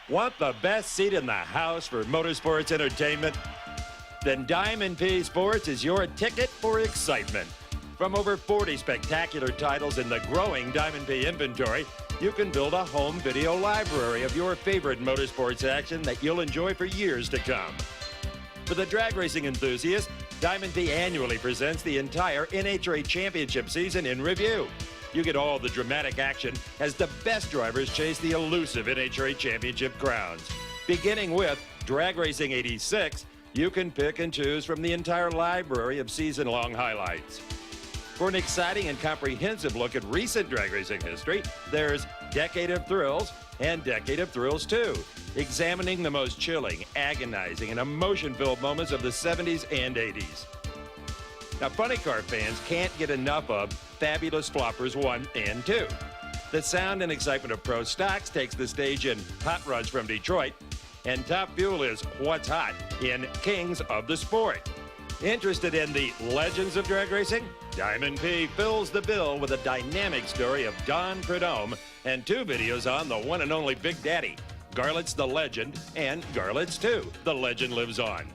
Want the best seat in the house for motorsports entertainment? Then Diamond P Sports is your ticket for excitement. From over 40 spectacular titles in the growing Diamond P inventory, you can build a home video library of your favorite motorsports action that you'll enjoy for years to come. For the drag racing enthusiast, Diamond P annually presents the entire NHRA Championship season in review. You get all the dramatic action as the best drivers chase the elusive NHRA Championship crowns. Beginning with Drag Racing 86, you can pick and choose from the entire library of season-long highlights. For an exciting and comprehensive look at recent drag racing history, there's Decade of Thrills and Decade of Thrills 2, examining the most chilling, agonizing, and emotion-filled moments of the 70s and 80s. Now, funny car fans can't get enough of Fabulous Floppers 1 and 2. The sound and excitement of Pro Stocks takes the stage in Hot Rods from Detroit, and Top Fuel is What's Hot in Kings of the Sport. Interested in the legends of drag racing? Diamond P fills the bill with a dynamic story of Don Prudhomme and 2 videos on the one and only Big Daddy, Garlett's The Legend and Garlett's 2, The Legend Lives On.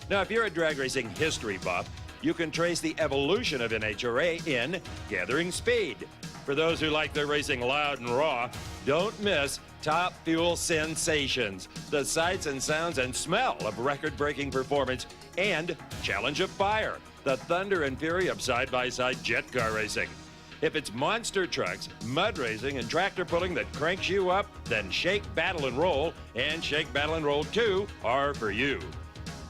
Now, if you're a drag racing history buff, you can trace the evolution of NHRA in Gathering Speed. For those who like their racing loud and raw, don't miss Top Fuel Sensations, the sights and sounds and smell of record-breaking performance, and Challenge of Fire, the thunder and fury of side-by-side jet car racing. If it's monster trucks, mud racing, and tractor pulling that cranks you up, then Shake, Battle, and Roll and Shake, Battle, and Roll 2 are for you.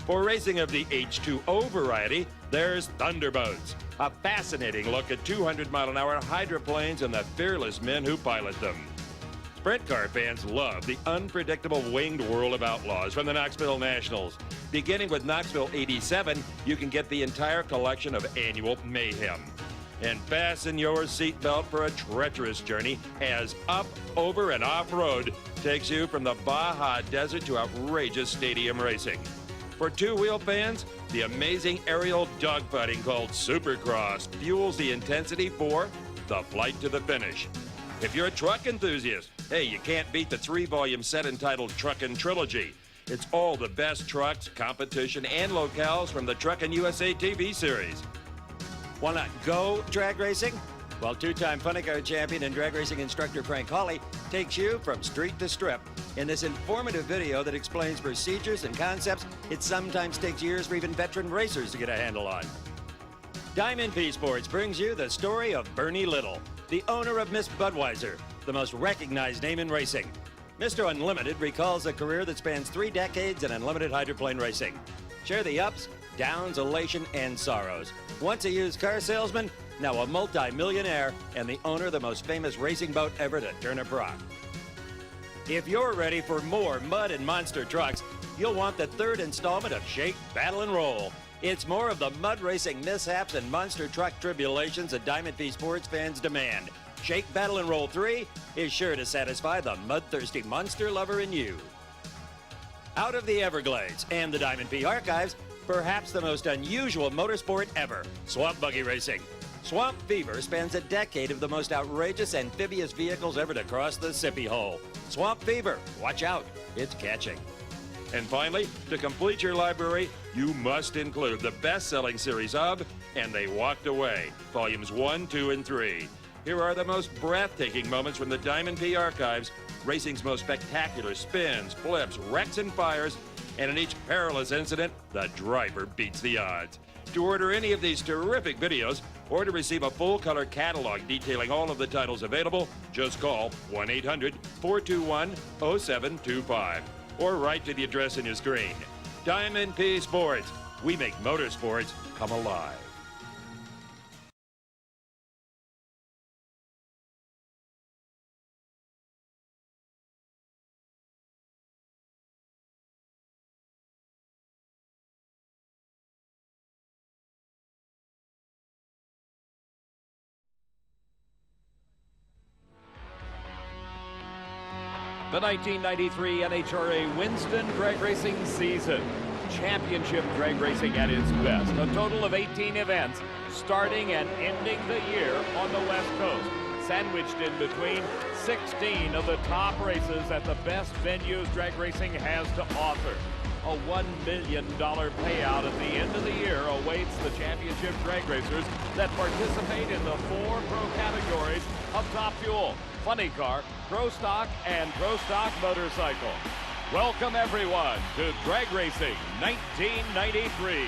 For racing of the H2O variety, there's Thunderboats, a fascinating look at 200-mile-an-hour hydroplanes and the fearless men who pilot them. Sprint car fans love the unpredictable winged whirl of outlaws from the Knoxville Nationals. Beginning with Knoxville 87, you can get the entire collection of annual mayhem. And fasten your seatbelt for a treacherous journey as Up, Over, and Off-Road takes you from the Baja Desert to outrageous stadium racing. For two-wheel fans, the amazing aerial dogfighting called Supercross fuels the intensity for the flight to the finish. If you're a truck enthusiast, hey, you can't beat the 3-volume set entitled Truckin' Trilogy. It's all the best trucks, competition, and locales from the Truckin' USA TV series. Want to go drag racing? Well, 2-time funny car champion and drag racing instructor Frank Hawley takes you from street to strip in this informative video that explains procedures and concepts it sometimes takes years for even veteran racers to get a handle on. Diamond P Sports brings you the story of Bernie Little, the owner of Miss Budweiser, the most recognized name in racing. Mr. Unlimited recalls a career that spans 3 decades in unlimited hydroplane racing. Share the ups, downs, elation, and sorrows. Once a used car salesman, now a multi-millionaire and the owner of the most famous racing boat ever to turn a rock. If you're ready for more mud and monster trucks, you'll want the 3rd installment of Shake, Battle, and Roll. It's more of the mud racing mishaps and monster truck tribulations that Diamond P Sports fans demand. Shake, Battle, and Roll 3 is sure to satisfy the mud-thirsty monster lover in you. Out of the Everglades and the Diamond P archives, perhaps the most unusual motorsport ever, swamp buggy racing. Swamp Fever spans a decade of the most outrageous amphibious vehicles ever to cross the Sippy Hole. Swamp Fever, watch out, it's catching. And finally, to complete your library, you must include the best-selling series of And They Walked Away, volumes 1, 2, and 3. Here are the most breathtaking moments from the Diamond P archives, racing's most spectacular spins, flips, wrecks, and fires, and in each perilous incident, the driver beats the odds. To order any of these terrific videos or to receive a full-color catalog detailing all of the titles available, just call 1-800-421-0725 or write to the address in your screen. Diamond P Sports. We make motorsports come alive. The 1993 NHRA Winston Drag Racing season. Championship drag racing at its best. A total of 18 events, starting and ending the year on the West Coast. Sandwiched in between 16 of the top races at the best venues drag racing has to offer. A $1 million payout at the end of the year awaits the championship drag racers that participate in the 4 pro categories of Top Fuel, Funny Car, Pro Stock, and Pro Stock Motorcycle. Welcome everyone to Drag Racing 1993.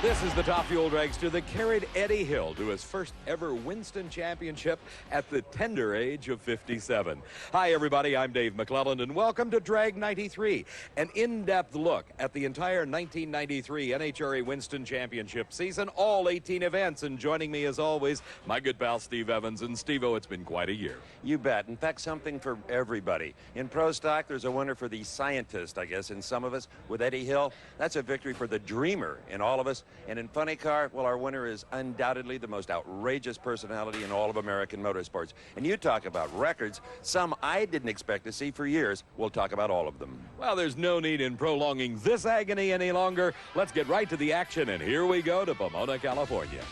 This is the Top Fuel Dragster that carried Eddie Hill to his first ever Winston Championship at the tender age of 57. Hi, everybody. I'm Dave McClelland, and welcome to Drag 93, an in-depth look at the entire 1993 NHRA Winston Championship season, all 18 events. And joining me, as always, my good pal Steve Evans. And Steve-O, it's been quite a year. You bet. In fact, something for everybody. In Pro Stock, there's a winner for the scientist, I guess, in some of us. With Eddie Hill, that's a victory for the dreamer in all of us. And in Funny Car, well, our winner is undoubtedly the most outrageous personality in all of American motorsports. And you talk about records, some I didn't expect to see for years. We'll talk about all of them. Well, there's no need in prolonging this agony any longer. Let's get right to the action, and here we go to Pomona, California.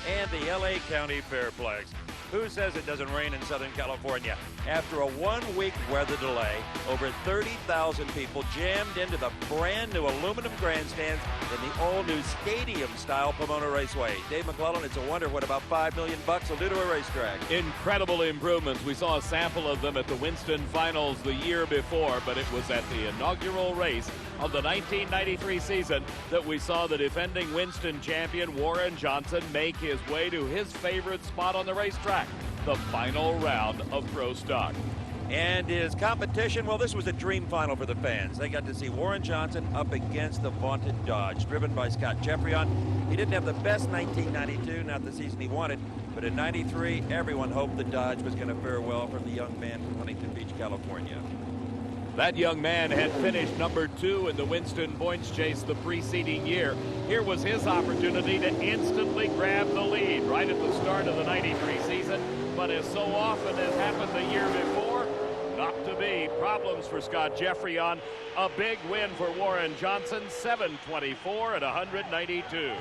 And the LA County Fairplex. Who says it doesn't rain in Southern California? After a one-week weather delay, over 30,000 people jammed into the brand new aluminum grandstands in the all-new stadium-style Pomona Raceway. Dave McClelland, it's a wonder what about $5 million will do to a racetrack. Incredible improvements. We saw a sample of them at the Winston Finals the year before, but it was at the inaugural race of the 1993 season that we saw the defending Winston champion Warren Johnson make his way to his favorite spot on the racetrack, the final round of Pro Stock. And his competition, well, this was a dream final for the fans. They got to see Warren Johnson up against the vaunted Dodge, driven by Scott Jeffreyon. He didn't have the best 1992, not the season he wanted, but in 93, everyone hoped the Dodge was going to fare well from the young man from Huntington Beach, California. That young man had finished number 2 in the Winston points chase the preceding year. Here was his opportunity to instantly grab the lead right at the start of the 93 season. But as so often has happened the year before, not to be. Problems for Scott Jeffreyon. A big win for Warren Johnson, 724 at 192.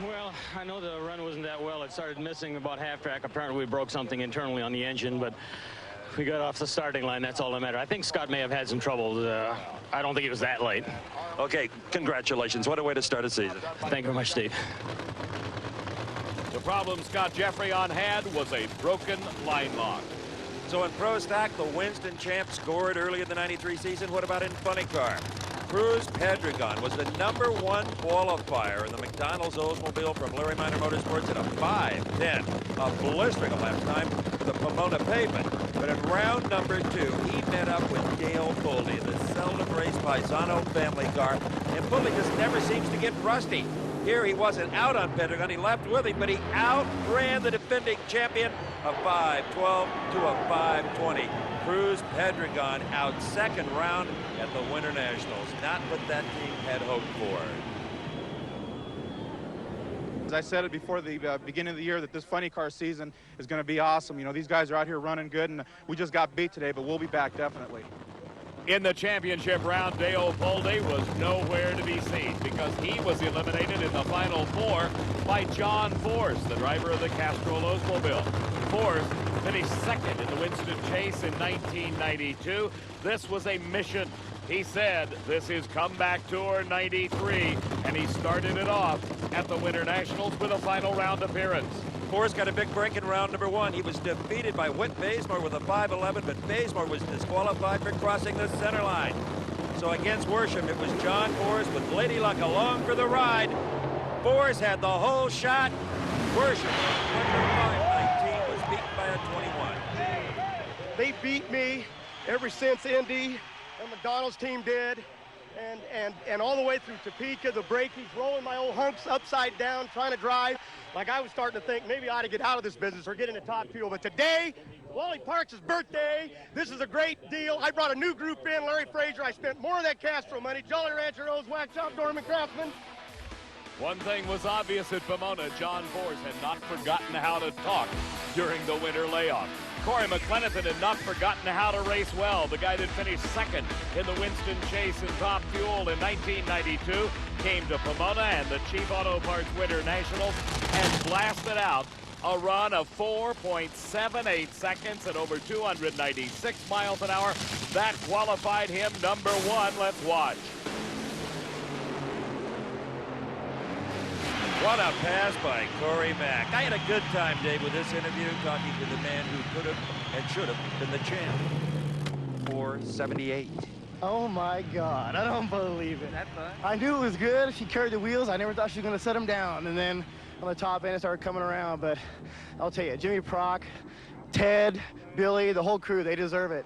Well, I know the run wasn't that well. It started missing about half track. Apparently we broke something internally on the engine, but we got off the starting line. That's all that mattered. I think Scott may have had some trouble. I don't think he was that late. Okay, congratulations. What a way to start a season. Thank you very much, Steve. The problem Scott Jeffreyon had was a broken line lock. So in Pro Stock, the Winston champ scored early in the 93 season. What about in Funny Car? Cruz Pedregon was the #1 qualifier in the McDonald's Oldsmobile from Larry Minor Motorsports at a 5:10, a blistering lap time for the Pomona pavement. But in round number 2, he met up with Dale Pulley, the seldom raced Paisano family car, and Pulley just never seems to get rusty. Here he wasn't out on Pedregon, he left with him, but he outran the defending champion, a 5:12 to a 5:20. Cruz Pedregon out second round at the Winter Nationals. Not what that team had hoped for. As I said it before the beginning of the year, that this Funny Car season is going to be awesome. You know, these guys are out here running good, and we just got beat today, but we'll be back definitely. In the championship round, Dale Pulley was nowhere to be seen because he was eliminated in the final 4 by John Force, the driver of the Castrol Oldsmobile. Force finished second in the Winston Chase in 1992. This was a mission. He said this is Comeback Tour 93, and he started it off at the Winter Nationals with a final round appearance. Force got a big break in round number 1. He was defeated by Whit Bazemore with a 5:11, but Bazemore was disqualified for crossing the center line. So against Worsham, it was John Force with Lady Luck along for the ride. Force had the whole shot. Worsham, number 519, was beaten by a 21. They beat me ever since Indy, the McDonald's team did, and all the way through Topeka, the brakies, rolling my old hunks upside down, trying to drive. Like I was starting to think maybe I ought to get out of this business or get into Top Fuel. But today, Wally Parks' birthday, this is a great deal. I brought a new group in, Larry Frazier. I spent more of that Castro money. Jolly Rancher Rose, Wax Shop, Dorman Craftsman. One thing was obvious at Pomona. John Force had not forgotten how to talk during the winter layoff. Corey McClelland had not forgotten how to race well. The guy that finished second in the Winston Chase in Top Fuel in 1992 came to Pomona and the Cheap Auto Parts Winter Nationals and blasted out a run of 4.78 seconds at over 296 miles an hour. That qualified him number one. Let's watch. What a pass by Corey Mack. I had a good time, Dave, with this interview, talking to the man who could have and should have been the champ. 478. Oh my God, I don't believe it. That fun? I knew it was good. She carried the wheels. I never thought she was going to set them down. And then on the top end, it started coming around. But I'll tell you, Jimmy Prock, Ted, Billy, the whole crew, they deserve it.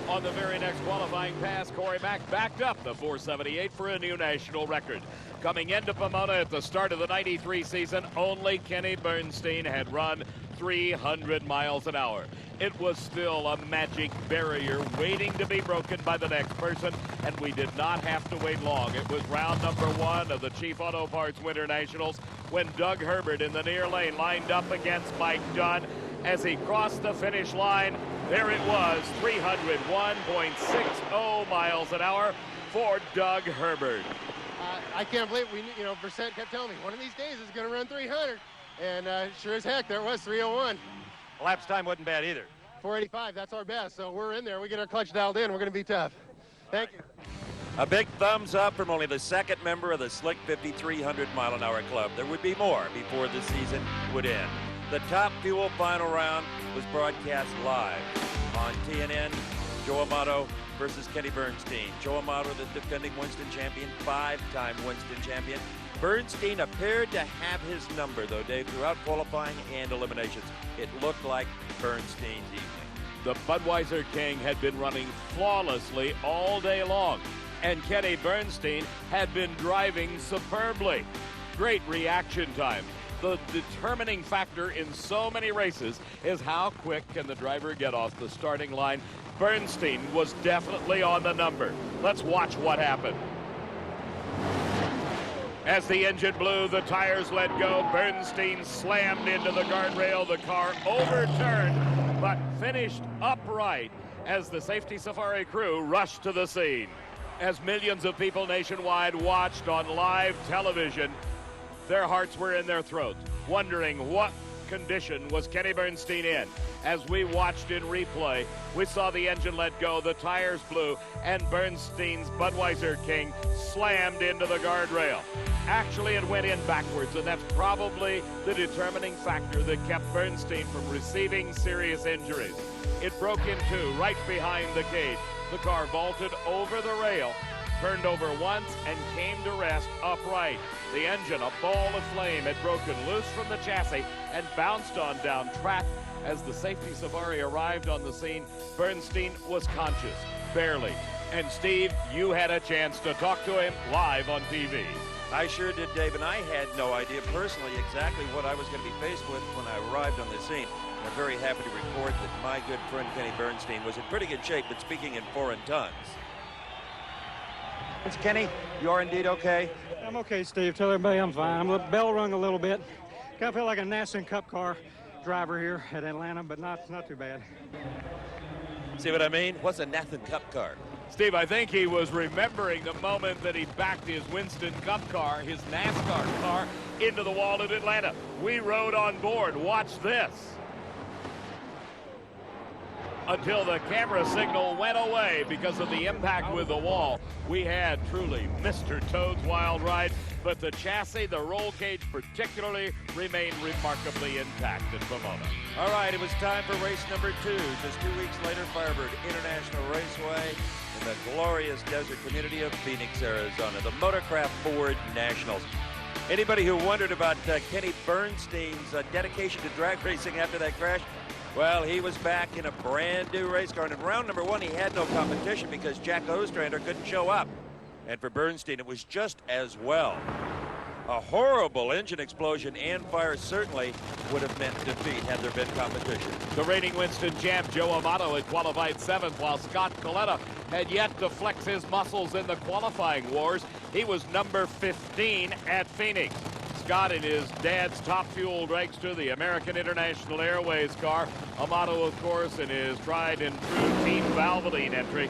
On the very next qualifying pass, Corey Mack backed up the 478 for a new national record. Coming into Pomona at the start of the 93 season, only Kenny Bernstein had run 300 miles an hour. It was still a magic barrier waiting to be broken by the next person, and we did not have to wait long. It was round number one of the Chief Auto Parts Winter Nationals when Doug Herbert in the near lane lined up against Mike Dunn. As he crossed the finish line, there it was, 301.60 miles an hour for Doug Herbert. I can't believe Brissett kept telling me one of these days is going to run 300, and sure as heck there was 301. Lap's time wasn't bad either. 485, that's our best, so we're in there. We get our clutch dialed in. We're going to be tough. Thank you. A big thumbs up from only the second member of the Slick 5300 mile an hour club. There would be more before the season would end. The Top Fuel final round was broadcast live on TNN. Joe Amato versus Kenny Bernstein. Joe Amato, the defending Winston champion, 5-time Winston champion. Bernstein appeared to have his number, though, Dave, throughout qualifying and eliminations. It looked like Bernstein's evening. The Budweiser King had been running flawlessly all day long, and Kenny Bernstein had been driving superbly. Great reaction time. The determining factor in so many races is how quick can the driver get off the starting line. Bernstein was definitely on the number. Let's watch what happened. As the engine blew, the tires let go. Bernstein slammed into the guardrail. The car overturned, but finished upright as the Safety Safari crew rushed to the scene. As millions of people nationwide watched on live television, their hearts were in their throats, wondering what condition was Kenny Bernstein in. As we watched in replay, we saw the engine let go, the tires blew, and Bernstein's Budweiser King slammed into the guardrail. Actually, it went in backwards, and that's probably the determining factor that kept Bernstein from receiving serious injuries. It broke in two right behind the cage. The car vaulted over the rail, turned over once, and came to rest upright. The engine, a ball of flame, had broken loose from the chassis and bounced on down track. As the Safety Safari arrived on the scene, Bernstein was conscious, barely. And Steve, you had a chance to talk to him live on TV. I sure did, Dave, and I had no idea personally exactly what I was going to be faced with when I arrived on the scene. I'm very happy to report that my good friend Kenny Bernstein was in pretty good shape, but speaking in foreign tongues. It's Kenny, you are indeed okay? I'm okay, Steve. Tell everybody I'm fine. I'm bell rung a little bit. Kind of feel like a NASCAR Cup car driver here at Atlanta, but not too bad. See what I mean? What's a Nathan Cup car? Steve, I think he was remembering the moment that he backed his Winston Cup car, his NASCAR car, into the wall at Atlanta. We rode on board. Watch this. Until the camera signal went away because of the impact with the wall. We had truly Mr. Toad's wild ride, but the chassis, the roll cage particularly, remained remarkably intact at Pomona. All right, it was time for race number 2. Just 2 weeks later, Firebird International Raceway in the glorious desert community of Phoenix, Arizona, the Motorcraft Ford Nationals. Anybody who wondered about Kenny Bernstein's dedication to drag racing after that crash, well, he was back in a brand new race car. And in round number 1, he had no competition because Jack Ostrander couldn't show up. And for Bernstein, it was just as well. A horrible engine explosion and fire certainly would have meant defeat had there been competition. The reigning Winston champ Joe Amato had qualified 7th, while Scott Coletta had yet to flex his muscles in the qualifying wars. He was number 15 at Phoenix. Scott in his dad's Top Fuel dragster, the American International Airways car. Amato, of course, in his tried and true Team Valvoline entry.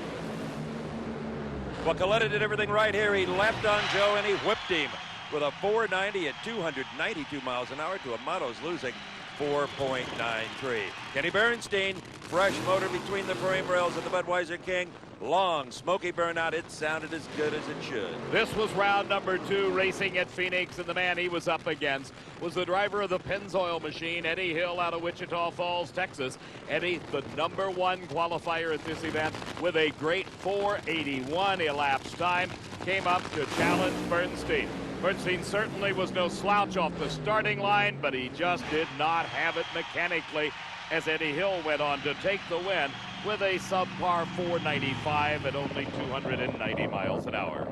Well, Coletta did everything right here. He leapt on Joe and he whipped him with a 490 at 292 miles an hour to Amato's losing 4.93. Kenny Bernstein, fresh motor between the frame rails of the Budweiser King. Long, smoky burnout. It sounded as good as it should. This was round number 2 racing at Phoenix, and the man he was up against was the driver of the Pennzoil machine, Eddie Hill, out of Wichita Falls, Texas. Eddie, the number 1 qualifier at this event with a great 4:81 elapsed time, came up to challenge Bernstein. Bernstein certainly was no slouch off the starting line, but he just did not have it mechanically as Eddie Hill went on to take the win with a subpar 495 at only 290 miles an hour.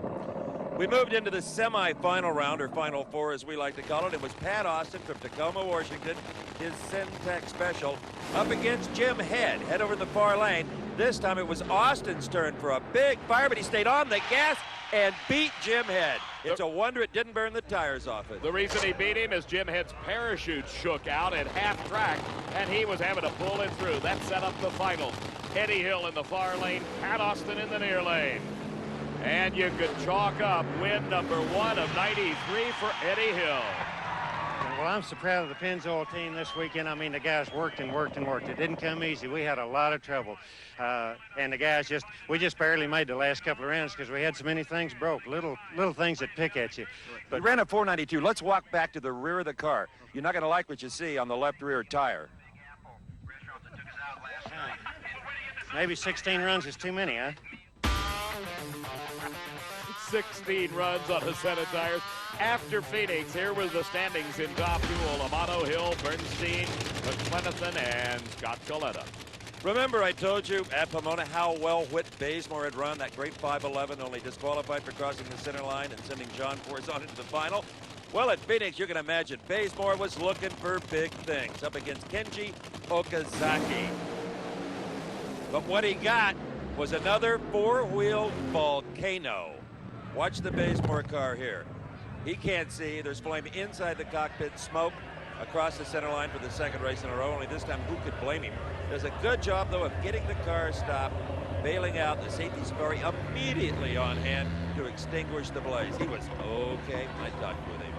We moved into the semifinal round, or Final Four as we like to call it. It was Pat Austin from Tacoma, Washington, his Syntec Special, up against Jim Head over the far lane. This time it was Austin's turn for a big fire, but he stayed on the gas and beat Jim Head. It's a wonder it didn't burn the tires off it. The reason he beat him is Jim Head's parachute shook out at half track, and he was having to pull it through. That set up the final. Eddie Hill in the far lane, Pat Austin in the near lane. And you could chalk up win number 1 of 93 for Eddie Hill. Well, I'm so proud of the Pennzoil team this weekend. I mean, the guys worked and worked and worked. It didn't come easy. We had a lot of trouble. And the guys we just barely made the last couple of rounds because we had so many things broke, little things that pick at you. But you ran a 492. Let's walk back to the rear of the car. You're not going to like what you see on the left rear tire. Maybe 16 runs is too many, huh? 16 runs on a set of tires. After Phoenix, here was the standings in top duel. Amato, Hill, Bernstein, McClelland, and Scott Coletta. Remember I told you at Pomona how well Whit Bazemore had run that great 5:11, only disqualified for crossing the center line and sending John Force on into the final? Well, at Phoenix, you can imagine Bazemore was looking for big things up against Kenji Okazaki. But what he got was another four-wheeled volcano. Watch the Bazemore car here. He can't see. There's flame inside the cockpit, smoke across the center line for the second race in a row. Only this time, who could blame him? Does a good job, though, of getting the car stopped, bailing out. The safety safari immediately on hand to extinguish the blaze. He was okay. I talked with him.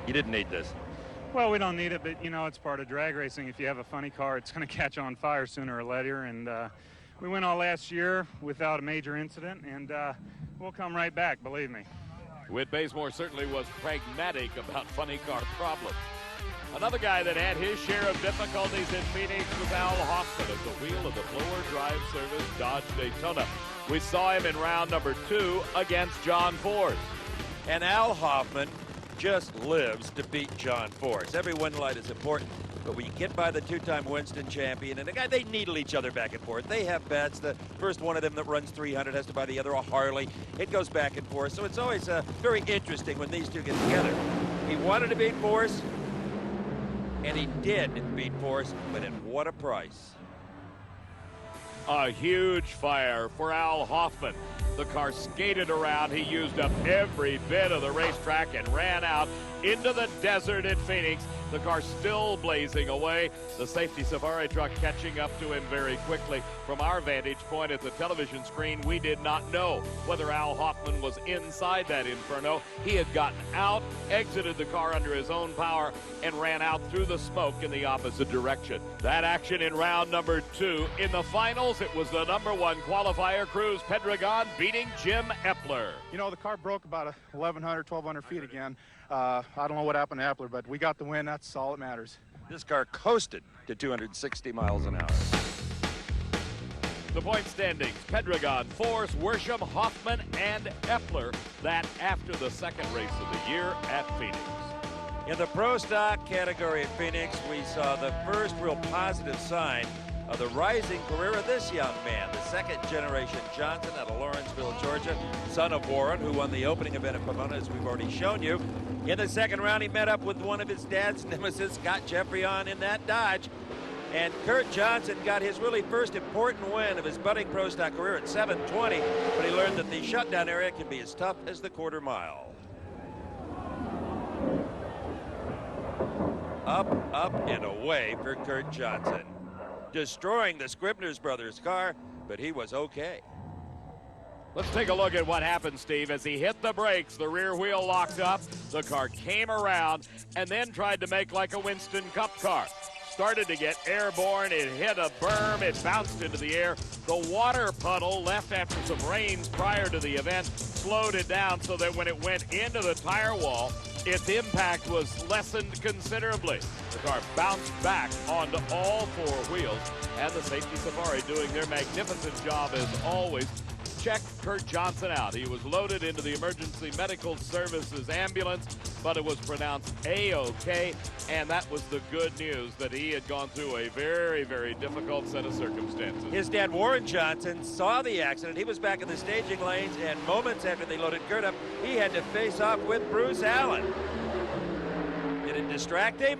You didn't need this. Well, we don't need it, but, you know, it's part of drag racing. If you have a funny car, it's going to catch on fire sooner or later. And we went all last year without a major incident, and we'll come right back, believe me. Whit Bazemore certainly was pragmatic about funny car problems. Another guy that had his share of difficulties in Phoenix was Al Hoffman at the wheel of the blower drive service Dodge Daytona. We saw him in round number 2 against John Force. And Al Hoffman just lives to beat John Force. Every win light is important, but when you get by the two-time Winston champion and the guy, they needle each other back and forth. They have bets. The first one of them that runs 300 has to buy the other a Harley. It goes back and forth, so it's always very interesting when these two get together. He wanted to beat Force, and he did beat Force, but at what a price. A huge fire for Al Hoffman. The car skated around. He used up every bit of the racetrack and ran out into the desert at Phoenix. The car still blazing away. The safety safari truck catching up to him very quickly. From our vantage point at the television screen, we did not know whether Al Hoffman was inside that inferno. He had gotten out, exited the car under his own power, and ran out through the smoke in the opposite direction. That action in round number 2. In the finals, it was the number 1 qualifier, Cruz Pedregon, beating Jim Epler. You know, the car broke about 1,100, 1,200 feet again. I don't know what happened to Epler, but we got the win. That's all that matters. This car coasted to 260 miles an hour. The point standings: Pedregon, Force, Worsham, Hoffman, and Epler. That after the second race of the year at Phoenix. In the Pro Stock category at Phoenix, we saw the first real positive sign of the rising career of this young man, the second-generation Johnson out of Lawrenceville, Georgia, son of Warren, who won the opening event at Pomona, as we've already shown you. In the second round, he met up with one of his dad's nemesis, Scott Jeffrey, on in that Dodge. And Kurt Johnson got his really first important win of his budding Pro Stock career at 720, but he learned that the shutdown area can be as tough as the quarter mile. Up, up, and away for Kurt Johnson. Destroying the Scribner's brothers' car, but he was okay. Let's take a look at what happened, Steve. As he hit the brakes, the rear wheel locked up, the car came around, and then tried to make like a Winston Cup car. Started to get airborne, it hit a berm, it bounced into the air. The water puddle left after some rains prior to the event slowed it down so that when it went into the tire wall, its impact was lessened considerably. The car bounced back onto all four wheels, and the Safety Safari doing their magnificent job as always. Check Kurt Johnson out. He was loaded into the emergency medical services ambulance, but it was pronounced A-OK, and that was the good news that he had gone through a very, very difficult set of circumstances. His dad, Warren Johnson, saw the accident. He was back in the staging lanes, and moments after they loaded Kurt up, he had to face off with Bruce Allen. Did it distract him?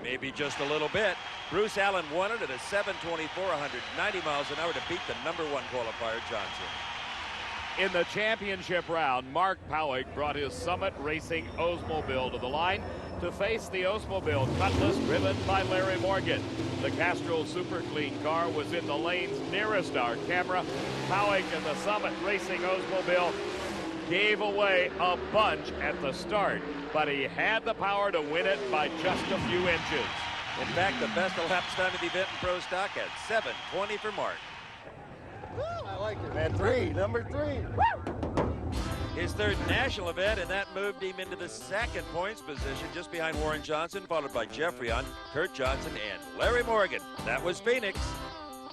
Maybe just a little bit. Bruce Allen won it at a 7:24, 190 miles an hour to beat the #1 qualifier, Johnson. In the championship round, Mark Powick brought his Summit Racing Oldsmobile to the line to face the Oldsmobile Cutlass driven by Larry Morgan. The Castrol Super Clean car was in the lanes nearest our camera. Powick and the Summit Racing Oldsmobile gave away a bunch at the start, but he had the power to win it by just a few inches. In fact, the best elapsed time of the event in Pro Stock at 7:20 for Mark. Woo, I like it, man. Number three. Woo! His third national event, and that moved him into the second points position, just behind Warren Johnson, followed by Jeffrey on, Kurt Johnson, and Larry Morgan. That was Phoenix.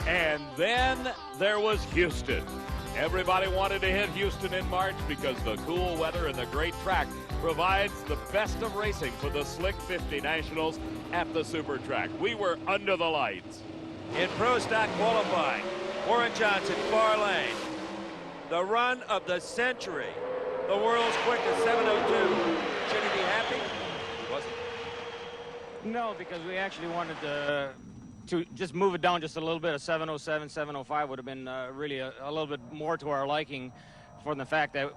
And then there was Houston. Everybody wanted to hit Houston in March because the cool weather and the great track provides the best of racing for the Slick 50 Nationals at the Super Track. We were under the lights. In Pro Stock qualifying, Warren Johnson, far lane. The run of the century. The world's quickest 7:02. Should he be happy? He wasn't. No, because we actually wanted to just move it down just a little bit. A 7:07, 7:05 would have been really a little bit more to our liking, for the fact that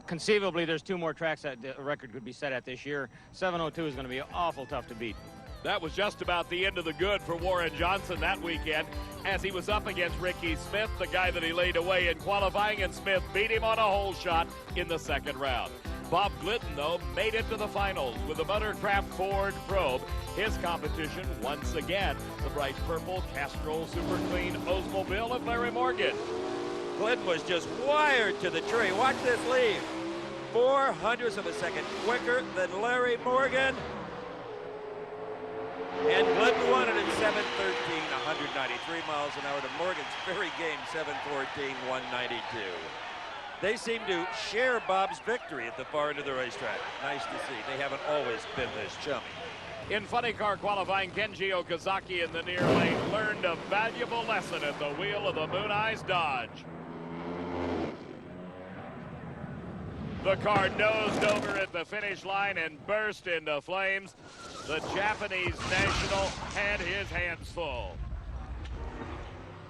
conceivably there's two more tracks that the record could be set at this year. 7:02 is going to be awful tough to beat. That was just about the end of the good for Warren Johnson that weekend, as he was up against Ricky Smith, the guy that he laid away in qualifying, and Smith beat him on a hole shot in the second round. Bob Glidden, though, made it to the finals with a Buttercraft Ford Probe. His competition, once again, the bright purple Castrol Super Clean Oldsmobile of Larry Morgan. Glidden was just wired to the tree. Watch this leave. 0.04 of a second quicker than Larry Morgan. And Glidden won it at 7:13, 193 miles an hour to Morgan's very game 7:14, 192. They seem to share Bob's victory at the far end of the racetrack. Nice to see. They haven't always been this chummy. In funny car qualifying, Kenji Okazaki in the near lane learned a valuable lesson at the wheel of the Moon Eyes Dodge. The car nosed over at the finish line and burst into flames. The Japanese national had his hands full.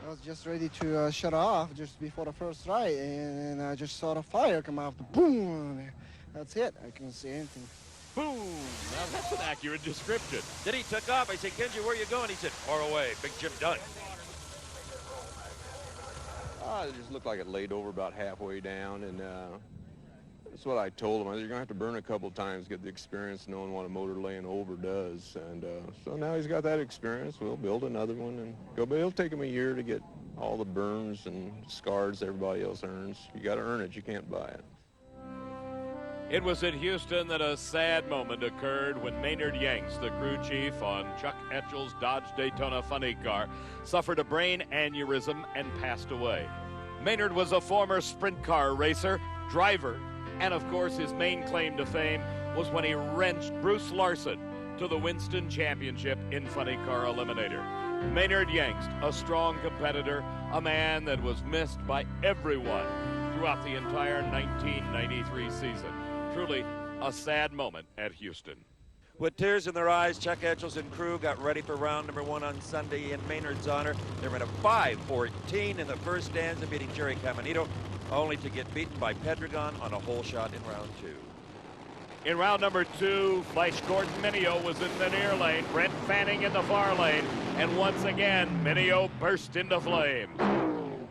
I was just ready to shut off just before the first ride, and I just saw the fire come out. Boom! That's it. I couldn't see anything. Boom! Now that's an accurate description. Then he took off. I said, Kenji, where are you going? He said, far away. Big Jim Dunn. It just looked like it laid over about halfway down, and that's what I told him. You're going to have to burn a couple times, get the experience knowing what a motor laying over does. And so now he's got that experience. We'll build another one and go. But it'll take him a year to get all the burns and scars everybody else earns. You got to earn it. You can't buy it. It was in Houston that a sad moment occurred when Maynard Yanks, the crew chief on Chuck Etchel's Dodge Daytona funny car, suffered a brain aneurysm and passed away. Maynard was a former sprint car racer, driver, and of course his main claim to fame was when he wrenched Bruce Larson to the Winston Championship in Funny Car Eliminator. Maynard Yanks, a strong competitor, a man that was missed by everyone throughout the entire 1993 season. Truly a sad moment at Houston. With tears in their eyes, Chuck Etchels and crew got ready for round number 1 on Sunday in Maynard's honor. They were in a 5:14 in the first stanza, beating Jerry Caminito, only to get beaten by Pedregon on a hole shot in round 2. In round number 2, Flash Gordon Mineo was in the near lane, Brent Fanning in the far lane, and once again, Mineo burst into flames.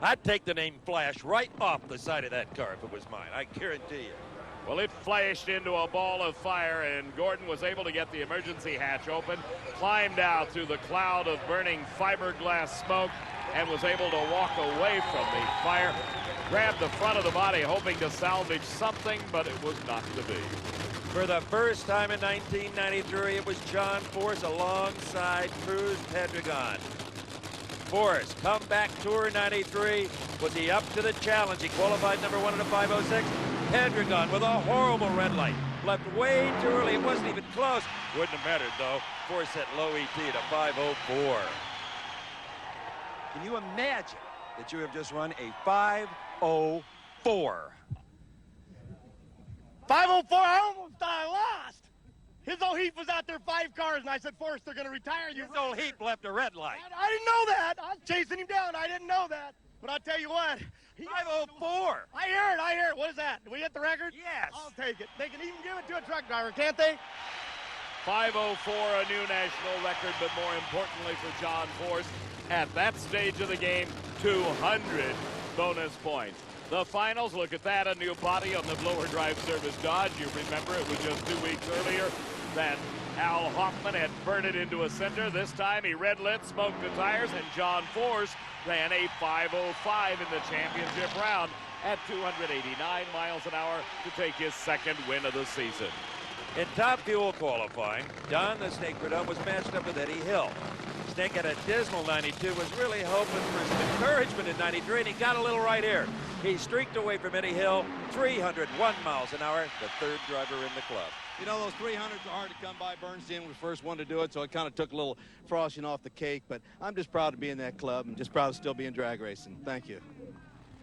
I'd take the name Flash right off the side of that car if it was mine. I guarantee you. Well, it flashed into a ball of fire, and Gordon was able to get the emergency hatch open, climbed out through the cloud of burning fiberglass smoke, and was able to walk away from the fire, grabbed the front of the body, hoping to salvage something, but it was not to be. For the first time in 1993, it was John Force alongside Cruz Pedregon. Force, comeback tour 93. Was he up to the challenge? He qualified number 1 at a 5:06. Pedregon with a horrible red light. Left way too early. It wasn't even close. Wouldn't have mattered, though. Force set low ET at a 5:04. Can you imagine that you have just run a 5:04? 5:04, I almost thought I lost. His old heap was out there 5 cars, and I said, Forrest, they're going to retire you. His old heap left a red light. I didn't know that. I was chasing him down. I didn't know that. But I'll tell you what. 5:04. I hear it. What is that? Did we hit the record? Yes. I'll take it. They can even give it to a truck driver, can't they? 5:04, a new national record, but more importantly for John Force, at that stage of the game, 200 bonus points. The finals, look at that, a new body on the blower drive service Dodge. You remember it was just 2 weeks earlier that Al Hoffman had burned it into a center. This time he red lit, smoked the tires, and John Force ran a 5:05 in the championship round at 289 miles an hour to take his second win of the season. In Top Fuel qualifying, Don the Snake Prudhomme was matched up with Eddie Hill. Snake had a dismal 92, was really hoping for some encouragement in 93, and he got a little right here. He streaked away from Eddie Hill, 301 miles an hour, the third driver in the club. You know, those 300s are hard to come by. Bernstein was the first one to do it, so it kind of took a little frosting off the cake, but I'm just proud to be in that club and just proud to still be in drag racing. Thank you.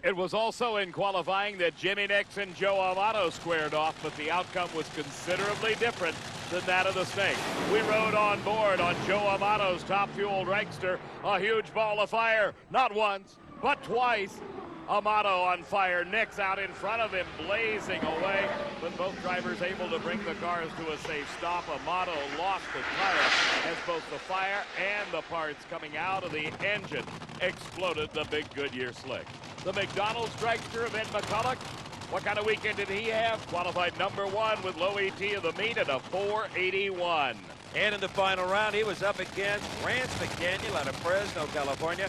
It was also in qualifying that Jimmy Nix and Joe Amato squared off, but the outcome was considerably different than that of the Snake. We rode on board on Joe Amato's Top Fuel dragster, a huge ball of fire, not once, but twice. Amato on fire, Nix out in front of him, blazing away, but both drivers able to bring the cars to a safe stop. Amato lost the tire as both the fire and the parts coming out of the engine exploded the big Goodyear slick. The McDonald's dragster of Ed McCulloch, what kind of weekend did he have? Qualified number 1 with low ET of the meet at a 481. And in the final round, he was up against Rance McDaniel out of Fresno, California.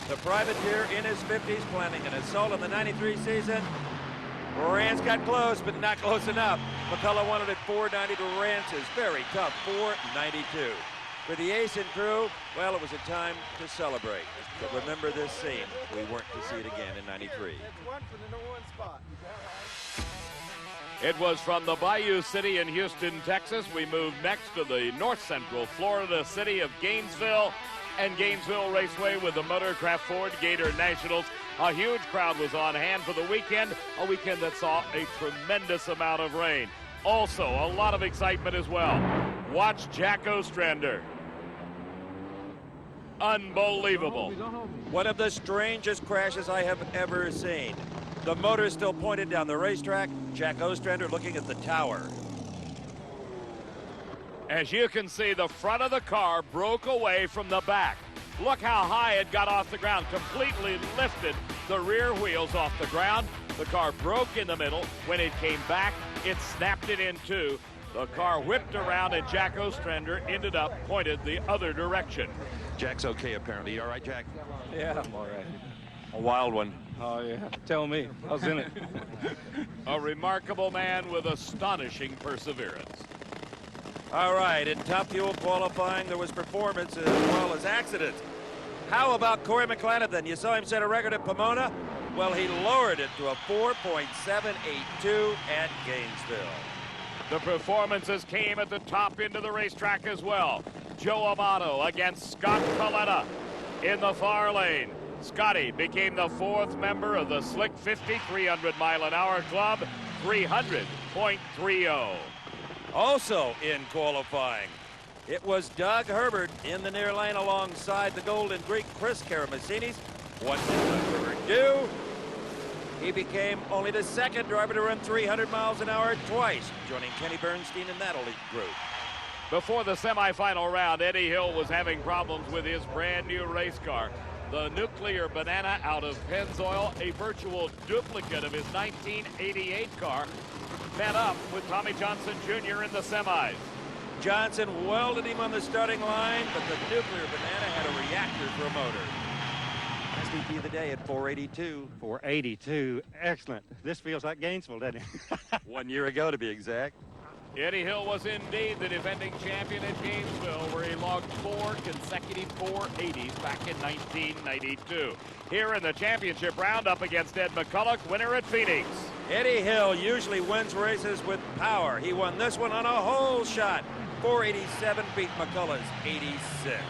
The privateer in his 50s planning an assault on the 93 season. Rance got close, but not close enough. McCullough wanted it 490 to Rance's very tough 492. For the Ace and crew, well, it was a time to celebrate. But remember this scene. We weren't to see it again in 93. It was from the Bayou City in Houston, Texas. We moved next to the north central Florida city of Gainesville and Gainesville Raceway with the Motorcraft Ford Gator Nationals. A huge crowd was on hand for the weekend, a weekend that saw a tremendous amount of rain. Also, a lot of excitement as well. Watch Jack Ostrander. Unbelievable. One of the strangest crashes I have ever seen. The motor still pointed down the racetrack. Jack Ostrander looking at the tower. As you can see, the front of the car broke away from the back. Look how high it got off the ground, completely lifted the rear wheels off the ground. The car broke in the middle. When it came back, it snapped it in two. The car whipped around, and Jack Ostrander ended up pointed the other direction. Jack's okay, apparently. You all right, Jack? Yeah, I'm all right. A wild one. Oh, yeah. Tell me. I was in it. A remarkable man with astonishing perseverance. All right, in Top Fuel qualifying, there was performance as well as accidents. How about Corey McClelland then? You saw him set a record at Pomona? Well, he lowered it to a 4.782 at Gainesville. The performances came at the top end of the racetrack as well. Joe Amato against Scott Coletta in the far lane. Scotty became the 4th member of the Slick 50 300-mile-an-hour club, 300.30. Also in qualifying, it was Doug Herbert in the near lane alongside the Golden Greek Chris Karamessinis. What did Doug Herbert do? He became only the 2nd driver to run 300 miles an hour twice, joining Kenny Bernstein in that elite group. Before the semifinal round, Eddie Hill was having problems with his brand new race car. the nuclear banana out of Pennzoil, a virtual duplicate of his 1988 car, met up with Tommy Johnson Jr. in the semis. Johnson welded him on the starting line, but the nuclear banana had a reactor for a motor. SVP of the day at 482. 482, excellent. This feels like Gainesville, doesn't it? 1 year ago, to be exact. Eddie Hill was indeed the defending champion at Gainesville, where he logged 4 consecutive 480s back in 1992. Here in the championship round up against Ed McCulloch, winner at Phoenix. Eddie Hill usually wins races with power. He won this one on a hole shot. 487 beat McCullough's 86.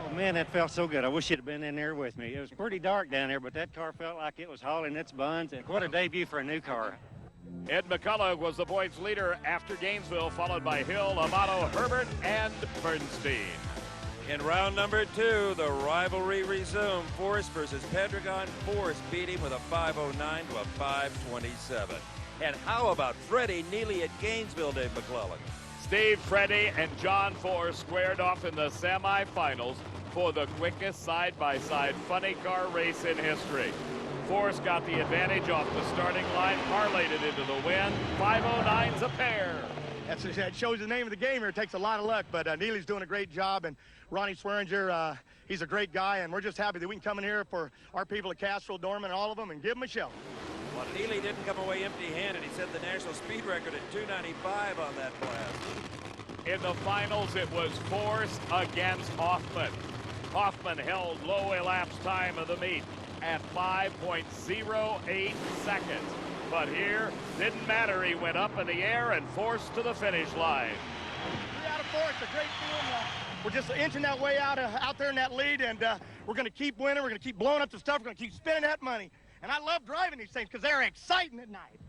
Oh, man, that felt so good. I wish you'd have been in there with me. It was pretty dark down there, but that car felt like it was hauling its buns. And what a debut for a new car. Ed McCulloch was the points leader after Gainesville, followed by Hill, Amato, Herbert, and Bernstein. In round number 2, the rivalry resumed. Force versus Pedregon. Force beat him with a 509 to a 527. And how about Freddie Neely at Gainesville, Dave McClelland? Steve, Freddie, and John Force squared off in the semifinals for the quickest side-by-side funny car race in history. Force got the advantage off the starting line, parlayed it into the win. 509's a pair. That shows the name of the game here. It takes a lot of luck, but Neely's doing a great job, and Ronnie Swearinger, he's a great guy, and we're just happy that we can come in here for our people at Castro, Dorman, and all of them, and give them a show. Well, Neely didn't come away empty-handed. He set the national speed record at 295 on that blast. In the finals, it was Force against Hoffman. Hoffman held low elapsed time of the meet at 5.08 seconds. But here, didn't matter. He went up in the air and forced to the finish line. 3 out of 4, it's a great feeling. We're just inching that way out there in that lead, and we're going to keep winning. We're going to keep blowing up the stuff. We're going to keep spending that money. And I love driving these things because they're exciting at night.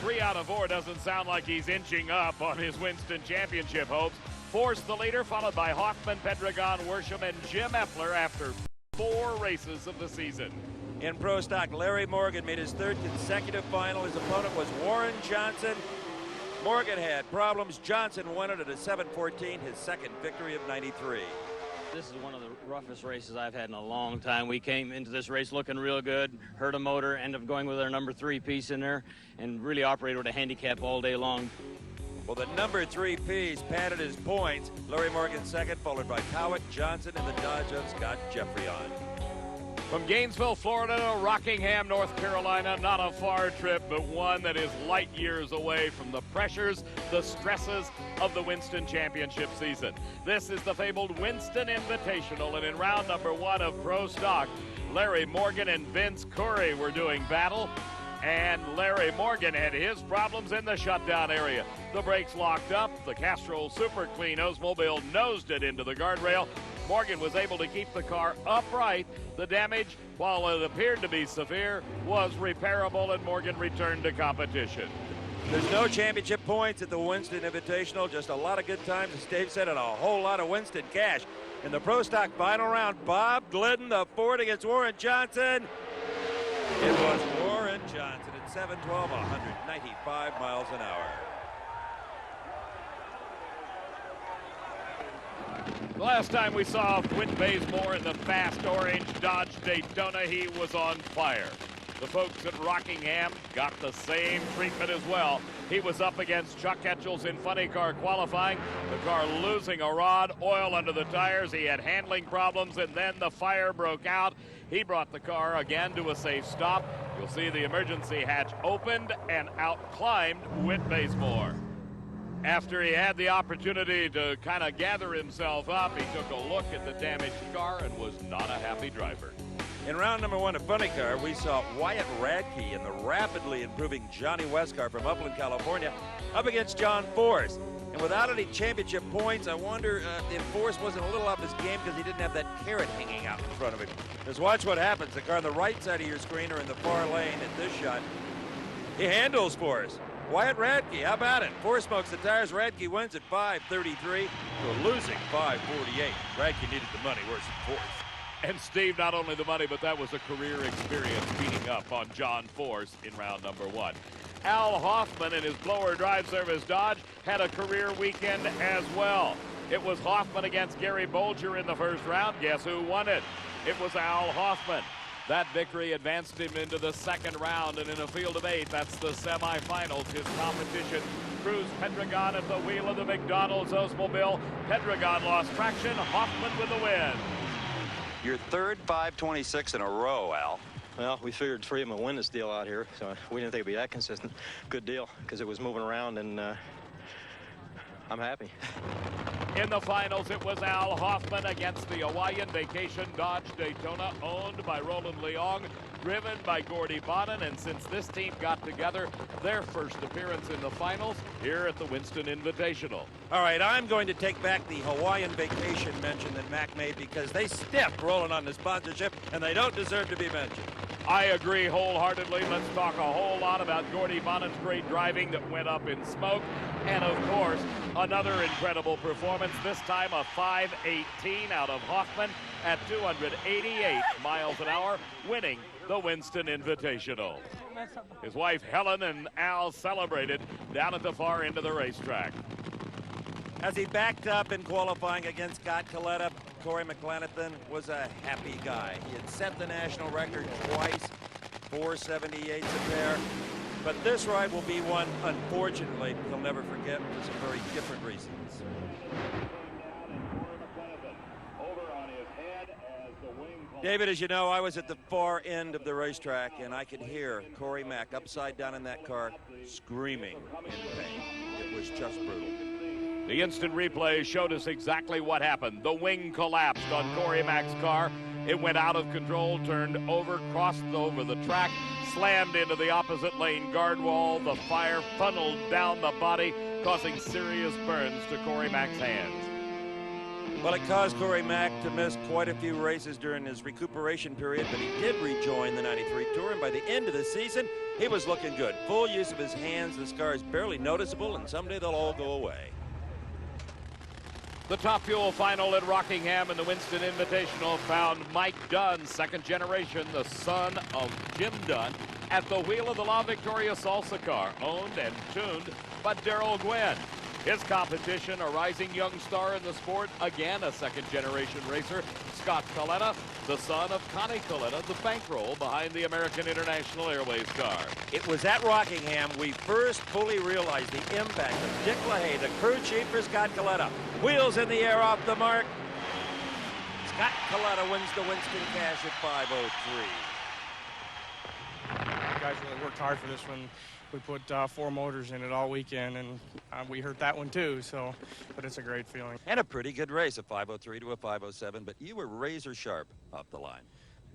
3 out of 4 doesn't sound like he's inching up on his Winston Championship hopes. Force the leader, followed by Hoffman, Pedregon, Worsham, and Jim Epler after 4 races of the season. In Pro Stock, Larry Morgan made his 3rd consecutive final. His opponent was Warren Johnson. Morgan had problems. Johnson won it at a 7:14, his 2nd victory of 93. This is one of the roughest races I've had in a long time. We came into this race looking real good, hurt a motor, ended up going with our number 3 piece in there, and really operated with a handicap all day long. Well, the number 3 piece padded his points. Larry Morgan 2nd, followed by Cowett, Johnson, and the Dodge of Scott Jeffreyon. From Gainesville, Florida to Rockingham, North Carolina, not a far trip, but one that is light years away from the pressures, the stresses of the Winston Championship season. This is the fabled Winston Invitational, and in round number 1 of Pro Stock, Larry Morgan and Vince Curry were doing battle, and Larry Morgan had his problems in the shutdown area. The brakes locked up, the Castrol Super Clean Oldsmobile nosed it into the guardrail. Morgan was able to keep the car upright. The damage, while it appeared to be severe, was repairable, and Morgan returned to competition. There's no championship points at the Winston Invitational, just a lot of good times, as Dave said, and a whole lot of Winston cash. In the Pro Stock final round, Bob Glidden, the Ford against Warren Johnson. It was Warren Johnson at 712, 195 miles an hour. The last time we saw Whit Bazemore in the fast orange Dodge Daytona, he was on fire. The folks at Rockingham got the same treatment as well. He was up against Chuck Etchells in funny car qualifying. The car losing a rod, oil under the tires. He had handling problems, and then the fire broke out. He brought the car again to a safe stop. You'll see the emergency hatch opened, and out climbed Whit Bazemore. After he had the opportunity to kind of gather himself up, he took a look at the damaged car and was not a happy driver. In round number 1 of Funny Car, we saw Wyatt Radke and the rapidly improving Johnny Westcar from Upland, California, up against John Force. And without any championship points, I wonder if Force wasn't a little off his game because he didn't have that carrot hanging out in front of him. Just watch what happens. The car on the right side of your screen or in the far lane at this shot. He handles Force. Wyatt Radke, how about it? Force smokes the tires. Radke wins at 5:33 to a losing 5:48. Radke needed the money worse than Force. And Steve, not only the money, but that was a career experience beating up on John Force in round number 1. Al Hoffman and his blower drive service Dodge had a career weekend as well. It was Hoffman against Gary Bolger in the first round. Guess who won it? It was Al Hoffman. That victory advanced him into the second round, and in a field of 8, that's the semifinals. His competition, Cruz Pedregon at the wheel of the McDonald's Oldsmobile. Pedregon lost traction, Hoffman with the win. Your third 526 in a row, Al. Well, we figured 3 of them would win this deal out here, so we didn't think it'd be that consistent. Good deal, because it was moving around, and I'm happy. In the finals, it was Al Hoffman against the Hawaiian Vacation Dodge Daytona, owned by Roland Leong, driven by Gordy Bonin, and since this team got together, their first appearance in the finals here at the Winston Invitational. All right, I'm going to take back the Hawaiian Vacation mention that Mac made because they stepped Roland on the sponsorship, and they don't deserve to be mentioned. I agree wholeheartedly. Let's talk a whole lot about Gordy Bonin's great driving that went up in smoke. And, of course, another incredible performance, this time a 5:18 out of Hoffman at 288 miles an hour, winning the Winston Invitational. His wife Helen and Al celebrated down at the far end of the racetrack. As he backed up in qualifying against Scott Coletta, Corey McClelland was a happy guy. He had set the national record twice, 478s a pair. But this ride will be one, unfortunately, he'll never forget for some very different reasons. David, as you know, I was at the far end of the racetrack, and I could hear Corey Mack upside down in that car screaming in pain. It was just brutal. The instant replay showed us exactly what happened. The wing collapsed on Corey Mack's car. It went out of control, turned over, crossed over the track, slammed into the opposite lane guard wall. The fire funneled down the body, causing serious burns to Corey Mack's hands. Well, it caused Corey Mack to miss quite a few races during his recuperation period, but he did rejoin the 93 Tour, and by the end of the season, he was looking good. Full use of his hands, the scars barely noticeable, and someday they'll all go away. The Top Fuel final at Rockingham in the Winston Invitational found Mike Dunn, second generation, the son of Jim Dunn, at the wheel of the La Victoria Salsa car, owned and tuned by Darrell Gwynn. His competition, a rising young star in the sport, again a second generation racer, Scott Coletta, the son of Connie Coletta, the bankroll behind the American International Airways car. It was at Rockingham we first fully realized the impact of Dick LaHaye, the crew chief for Scott Coletta. Wheels in the air off the mark. Scott Coletta wins the Winston Cash at 5:03. You guys really worked hard for this one. We put 4 motors in it all weekend, and we hurt that one too, but it's a great feeling. And a pretty good race, a 5:03 to a 5:07, but you were razor sharp off the line.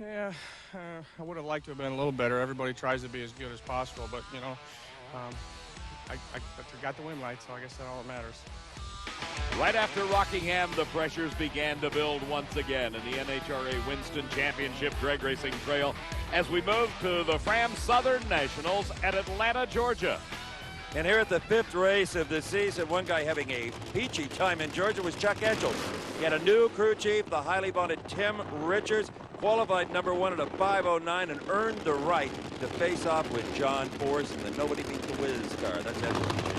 Yeah, I would have liked to have been a little better. Everybody tries to be as good as possible, but, you know, I got the win light, so I guess that's all that matters. Right after Rockingham, the pressures began to build once again in the NHRA Winston Championship Drag Racing Trail as we move to the Fram Southern Nationals at Atlanta, Georgia. And here at the 5th race of the season, one guy having a peachy time in Georgia was Chuck Etchels. He had a new crew chief, the highly vaunted Tim Richards, qualified number 1 at a 5:09 and earned the right to face off with John Force in the Nobody Beat the Whiz car. That's Etchels.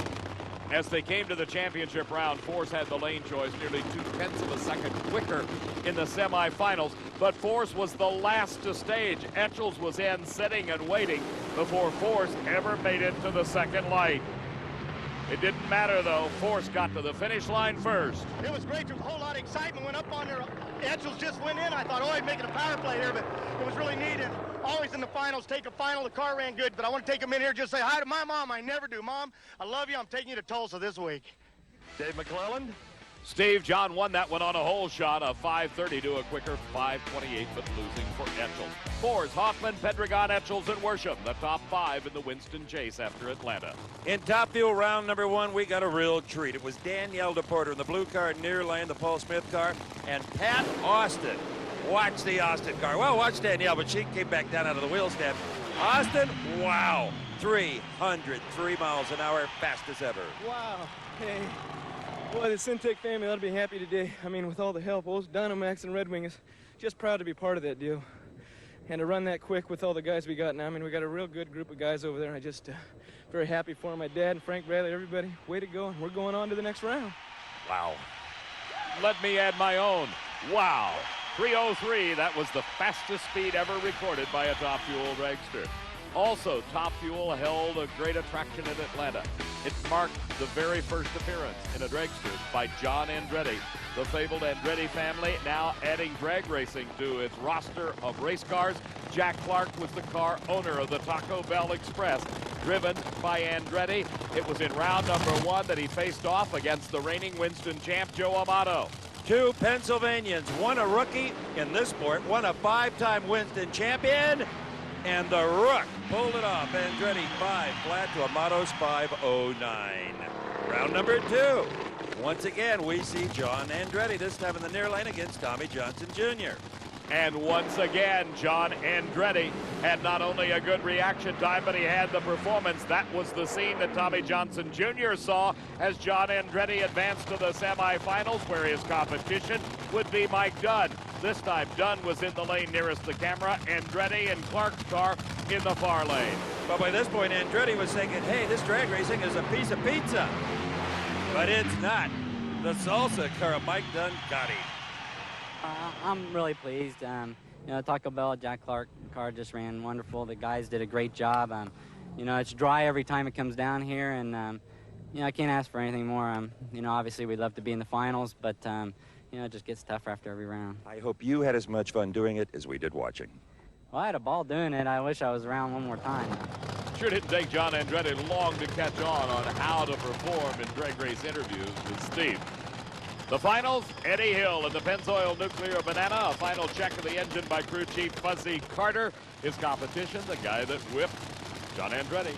As they came to the championship round, Force had the lane choice nearly 0.2 of a second quicker in the semifinals, but Force was the last to stage. Etchels was in, sitting and waiting before Force ever made it to the second light. It didn't matter, though. Force got to the finish line first. It was great. There was a whole lot of excitement. Went up on there. Etchels just went in. I thought, oh, he's making a power play here, but it was really neat. And always in the finals, take a final. The car ran good, but I want to take him in here just say hi to my mom. I never do. Mom, I love you. I'm taking you to Tulsa this week. Dave McClelland. Steve John won that one on a hole shot, a 5:30 to a quicker 5:28, but losing for Etchels. Force, Hoffman, Pedregon, Etchels, and Worsham, the top 5 in the Winston chase after Atlanta. In Top Fuel round number 1, we got a real treat. It was Danielle DePorter in the blue car near lane, the Paul Smith car, and Pat Austin. Watch the Austin car. Well, watch Danielle, but she came back down out of the wheel stand. Austin, wow, 303 miles an hour, fastest ever. Wow, hey. Boy, the Syntec family ought to be happy today. I mean, with all the help, those Dynamax and Red Wing is just proud to be part of that deal. And to run that quick with all the guys we got now, I mean, we got a real good group of guys over there. I just very happy for my dad and Frank Bradley, everybody. Way to go, and we're going on to the next round. Wow. let me add my own. Wow. 3:03, that was the fastest speed ever recorded by a Top Fuel dragster. Also, Top Fuel held a great attraction in Atlanta. It marked the very first appearance in a dragster by John Andretti. The fabled Andretti family now adding drag racing to its roster of race cars. Jack Clark was the car owner of the Taco Bell Express, driven by Andretti. It was in round number 1 that he faced off against the reigning Winston champ, Joe Amato. 2 Pennsylvanians, one a rookie in this sport, one a 5-time Winston champion, and the Rook pulled it off. Andretti 5 flat to Amato's 509. Round number 2. Once again, we see John Andretti, this time in the near lane against Tommy Johnson Jr. And once again, John Andretti had not only a good reaction time, but he had the performance. That was the scene that Tommy Johnson Jr. saw as John Andretti advanced to the semifinals, where his competition would be Mike Dunn. This time, Dunn was in the lane nearest the camera, Andretti and Clark's car in the far lane. But by this point, Andretti was thinking, hey, this drag racing is a piece of pizza. But it's not. The salsa car of Mike Dunn got him. I'm really pleased. You know, Taco Bell, Jack Clark car just ran wonderful. The guys did a great job. You know, it's dry every time it comes down here, and you know, I can't ask for anything more. You know, obviously we'd love to be in the finals, but you know, it just gets tougher after every round. I hope you had as much fun doing it as we did watching. Well, I had a ball doing it. I wish I was around one more time. Sure didn't take John Andretti long to catch on how to perform in drag race interviews with Steve. The finals, Eddie Hill in the Pennzoil Nuclear Banana. A final check of the engine by crew chief Fuzzy Carter. His competition, the guy that whipped John Andretti,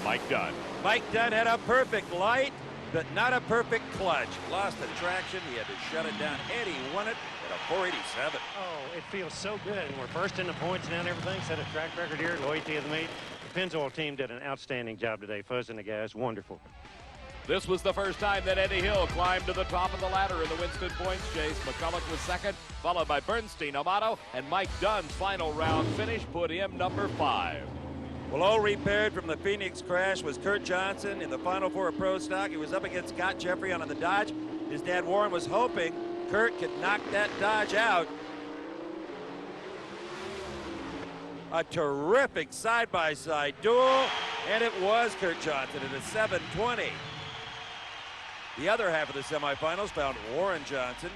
Mike Dunn. Mike Dunn had a perfect light, but not a perfect clutch. Lost the traction. He had to shut it down. Eddie won it at a 487. Oh, it feels so good. And we're first in the points now and everything. Set a track record here. Loyalty of the meet. The Pennzoil team did an outstanding job today. Fuzz and the guys, wonderful. This was the first time that Eddie Hill climbed to the top of the ladder in the Winston points chase. McClelland was second, followed by Bernstein, Amato, and Mike Dunn's final round finish put him number 5. Well, all repaired from the Phoenix crash was Kurt Johnson in the Final Four of Pro Stock. He was up against Scott Jeffrey on the Dodge. His dad Warren was hoping Kurt could knock that Dodge out. A terrific side-by-side duel, and it was Kurt Johnson at a 720. The other half of the semifinals found Warren Johnson,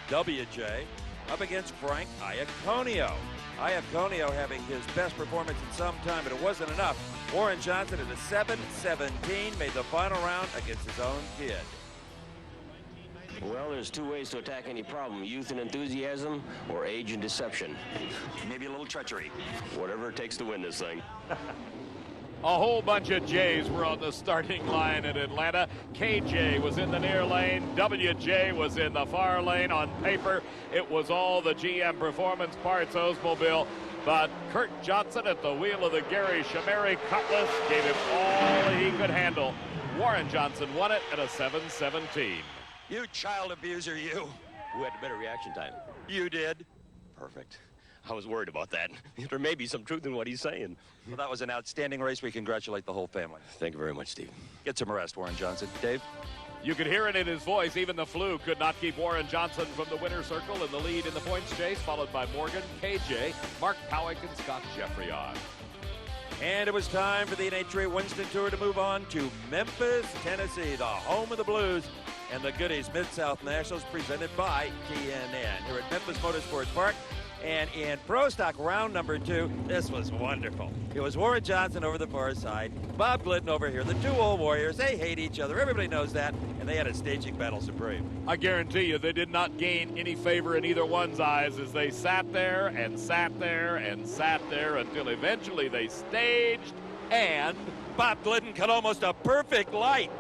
WJ, up against Frank Iaconio. Iaconio having his best performance in some time, but it wasn't enough. Warren Johnson at a 717 made the final round against his own kid. Well, there's 2 ways to attack any problem: youth and enthusiasm, or age and deception. Maybe a little treachery. Whatever it takes to win this thing. A whole bunch of J's were on the starting line in Atlanta. KJ was in the near lane. WJ was in the far lane. On paper, it was all the GM Performance Parts Oldsmobile. But Kurt Johnson at the wheel of the Gary Chameri Cutlass gave him all he could handle. Warren Johnson won it at a 717. You child abuser, you. Who had the better reaction time? You did. Perfect. I was worried about that. There may be some truth in what he's saying. Well, that was an outstanding race. We congratulate the whole family. Thank you very much, Steve. Get some rest, Warren Johnson. Dave? You could hear it in his voice. Even the flu could not keep Warren Johnson from the winner's circle in the lead in the points chase, followed by Morgan, KJ, Mark Powick, and Scott Jeffrey on. And it was time for the NHRA Winston Tour to move on to Memphis, Tennessee, the home of the Blues and the Goodies Mid-South Nationals, presented by TNN here at Memphis Motorsports Park. And in Pro Stock round number 2, this was wonderful. It was Warren Johnson over the far side, Bob Glidden over here. The 2 old warriors, they hate each other. Everybody knows that. And they had a staging battle supreme. I guarantee you they did not gain any favor in either one's eyes as they sat there and sat there and sat there until eventually they staged, and Bob Glidden cut almost a perfect light.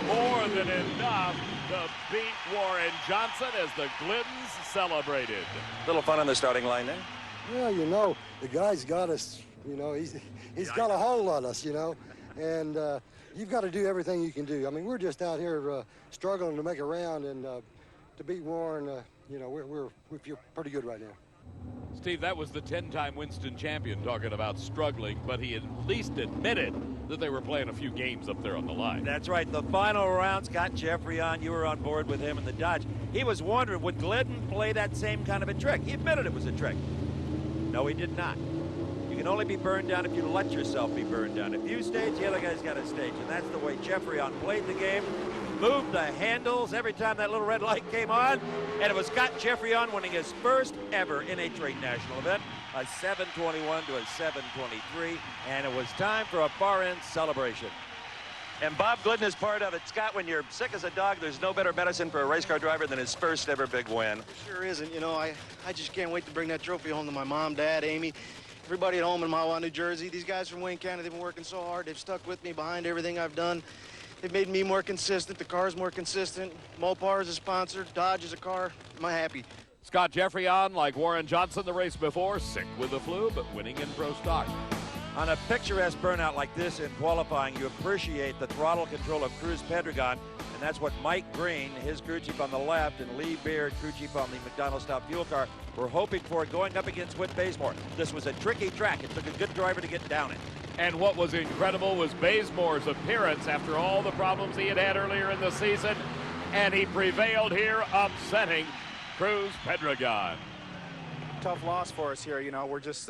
More than enough to beat Warren Johnson as the Gliddens celebrated. Little fun on the starting line there. Well, you know, the guy's got us, you know, he's got a hold on us, you know, and you've got to do everything you can do. I mean, we're just out here struggling to make a round, and to beat Warren, you know, we feel pretty good right now. Steve, that was the 10-time Winston champion talking about struggling, but he at least admitted that they were playing a few games up there on the line. That's right. The final round, Scott Jeffrey on. You were on board with him in the Dodge. He was wondering, would Glidden play that same kind of a trick? He admitted it was a trick. No, he did not. You can only be burned down if you let yourself be burned down. If you stage, the other guy's got to stage. And that's the way Jeffrey on played the game. Moved the handles every time that little red light came on. And it was Scott Jeffrey on winning his first ever NHRA national event. A 7:21 to a 7:23. And it was time for a far-end celebration. And Bob Glidden is part of it. Scott, when you're sick as a dog, there's no better medicine for a race car driver than his first ever big win. There sure isn't. You know, I just can't wait to bring that trophy home to my mom, Dad, Amy, everybody at home in Mahwah, New Jersey. These guys from Wayne County, they've been working so hard. They've stuck with me behind everything I've done. They've made me more consistent. The car's more consistent. Mopar is a sponsor. Dodge is a car. I'm happy. Scott Jeffrey on, like Warren Johnson the race before, sick with the flu, but winning in pro stock. On a picturesque burnout like this in qualifying, you appreciate the throttle control of Cruz Pedregon, and that's what Mike Green, his crew chief on the left, and Lee Beard, crew chief on the McDonald Stop fuel car, were hoping for going up against Whit Bazemore. This was a tricky track. It took a good driver to get down it. And what was incredible was Bazemore's appearance after all the problems he had had earlier in the season, and he prevailed here, upsetting Cruz Pedregon. Tough loss for us here. You know, we're just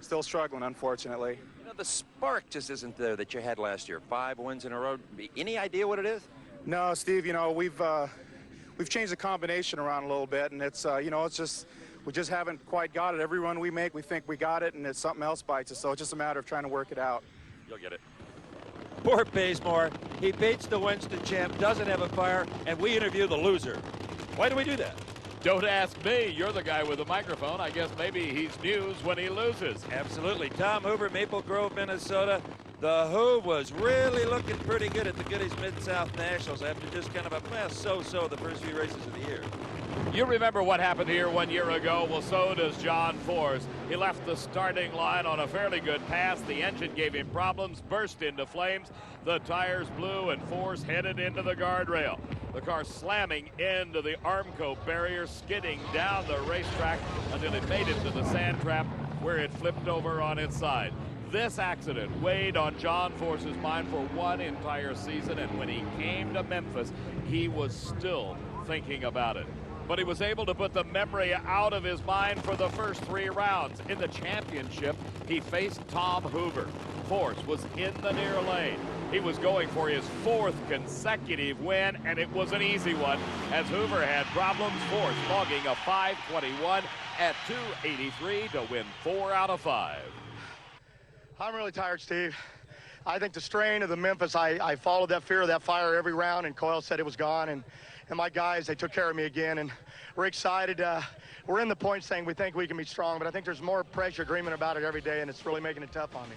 still struggling, unfortunately. You know, the spark just isn't there that you had last year. 5 wins in a row. Any idea what it is? No, Steve, you know, we've changed the combination around a little bit, and it's, you know, it's just, we just haven't quite got it. Every run we make, we think we got it, and it's something else bites us, so it's just a matter of trying to work it out. You'll get it. Poor Bazemore. He beats the Winston champ, doesn't have a fire, and we interview the loser. Why do we do that? Don't ask me. You're the guy with the microphone. I guess maybe he's news when he loses. Absolutely. Tom Hoover, Maple Grove, Minnesota. The Who was really looking pretty good at the Goodies Mid-South Nationals after just kind of a so-so the first few races of the year. You remember what happened here 1 year ago? Well, so does John Force. He left the starting line on a fairly good pass. The engine gave him problems, burst into flames. The tires blew, and Force headed into the guardrail. The car slamming into the Armco barrier, skidding down the racetrack until it made it to the sand trap, where it flipped over on its side. This accident weighed on John Force's mind for one entire season, and when he came to Memphis, he was still thinking about it. But he was able to put the memory out of his mind for the first 3 rounds. In the championship, he faced Tom Hoover. Force was in the near lane. He was going for his 4th consecutive win, and it was an easy one, as Hoover had problems. Force logging a 5:21 at 2:83 to win 4 out of 5. I'm really tired, Steve. I think the strain of the Memphis, I followed that fear of that fire every round, and Coyle said it was gone, and my guys, they took care of me again, and we're excited. We're in the point saying we think we can be strong, but I think there's more pressure dreaming about it every day, and it's really making it tough on me.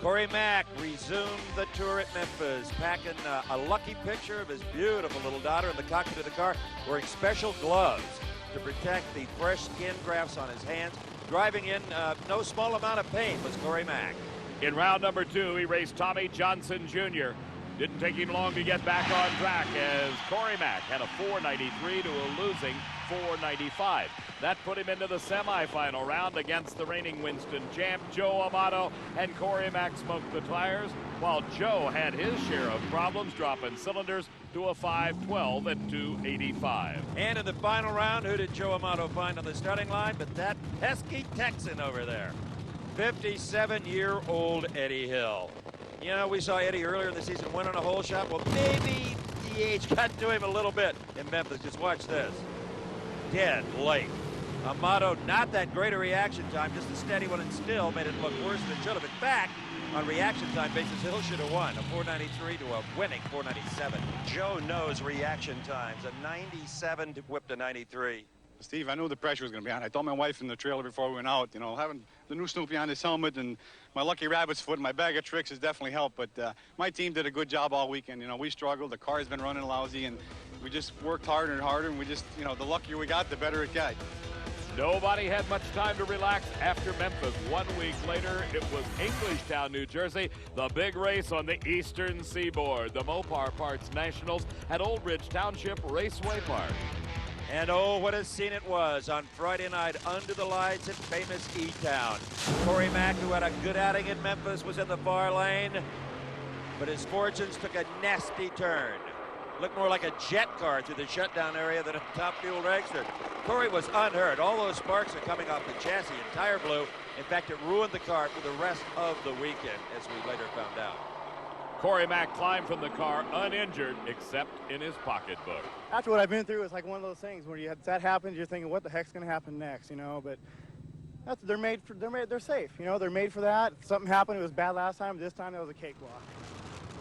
Corey Mack resumed the tour at Memphis, packing a lucky picture of his beautiful little daughter in the cockpit of the car, wearing special gloves to protect the fresh skin grafts on his hands. Driving in no small amount of pain was Corey Mack. In round number 2, he raced Tommy Johnson Jr. Didn't take him long to get back on track, as Corey Mack had a 493 to a losing 495. That put him into the semifinal round against the reigning Winston champ, Joe Amato, and Corey Mack smoked the tires, while Joe had his share of problems, dropping cylinders to a 512 at 285. And in the final round, who did Joe Amato find on the starting line but that pesky Texan over there? 57-year-old Eddie Hill. You know, we saw Eddie earlier in the season win on a hole shot. Well, maybe the age got to him a little bit in Memphis. Just watch this. Dead late. Amato, not that great a reaction time, just a steady one, and still made it look worse than it should have. In fact, on reaction time basis, Hill should have won. A 493 to a winning 497. Joe knows reaction times. A 97 to whip to 93. Steve, I knew the pressure was going to be on. I told my wife in the trailer before we went out, you know, having the new Snoopy on his helmet and my lucky rabbit's foot and my bag of tricks has definitely helped. But my team did a good job all weekend. You know, we struggled. The car's been running lousy, and we just worked harder and harder. And we just, you know, the luckier we got, the better it got. Nobody had much time to relax after Memphis. 1 week later, it was Englishtown, New Jersey, the big race on the eastern seaboard. The Mopar Parts Nationals at Old Ridge Township Raceway Park. And oh, what a scene it was on Friday night under the lights in famous E-Town. Corey Mack, who had a good outing in Memphis, was in the far lane, but his fortunes took a nasty turn. Looked more like a jet car through the shutdown area than a top fuel dragster. Corey was unhurt. All those sparks are coming off the chassis and tire blew. In fact, it ruined the car for the rest of the weekend, as we later found out. Corey Mack climbed from the car uninjured, except in his pocketbook. After what I've been through, it's like one of those things where that happens, you're thinking, what the heck's going to happen next, you know? But they're safe, you know. They're made for that. If something happened, it was bad last time. This time, it was a cakewalk.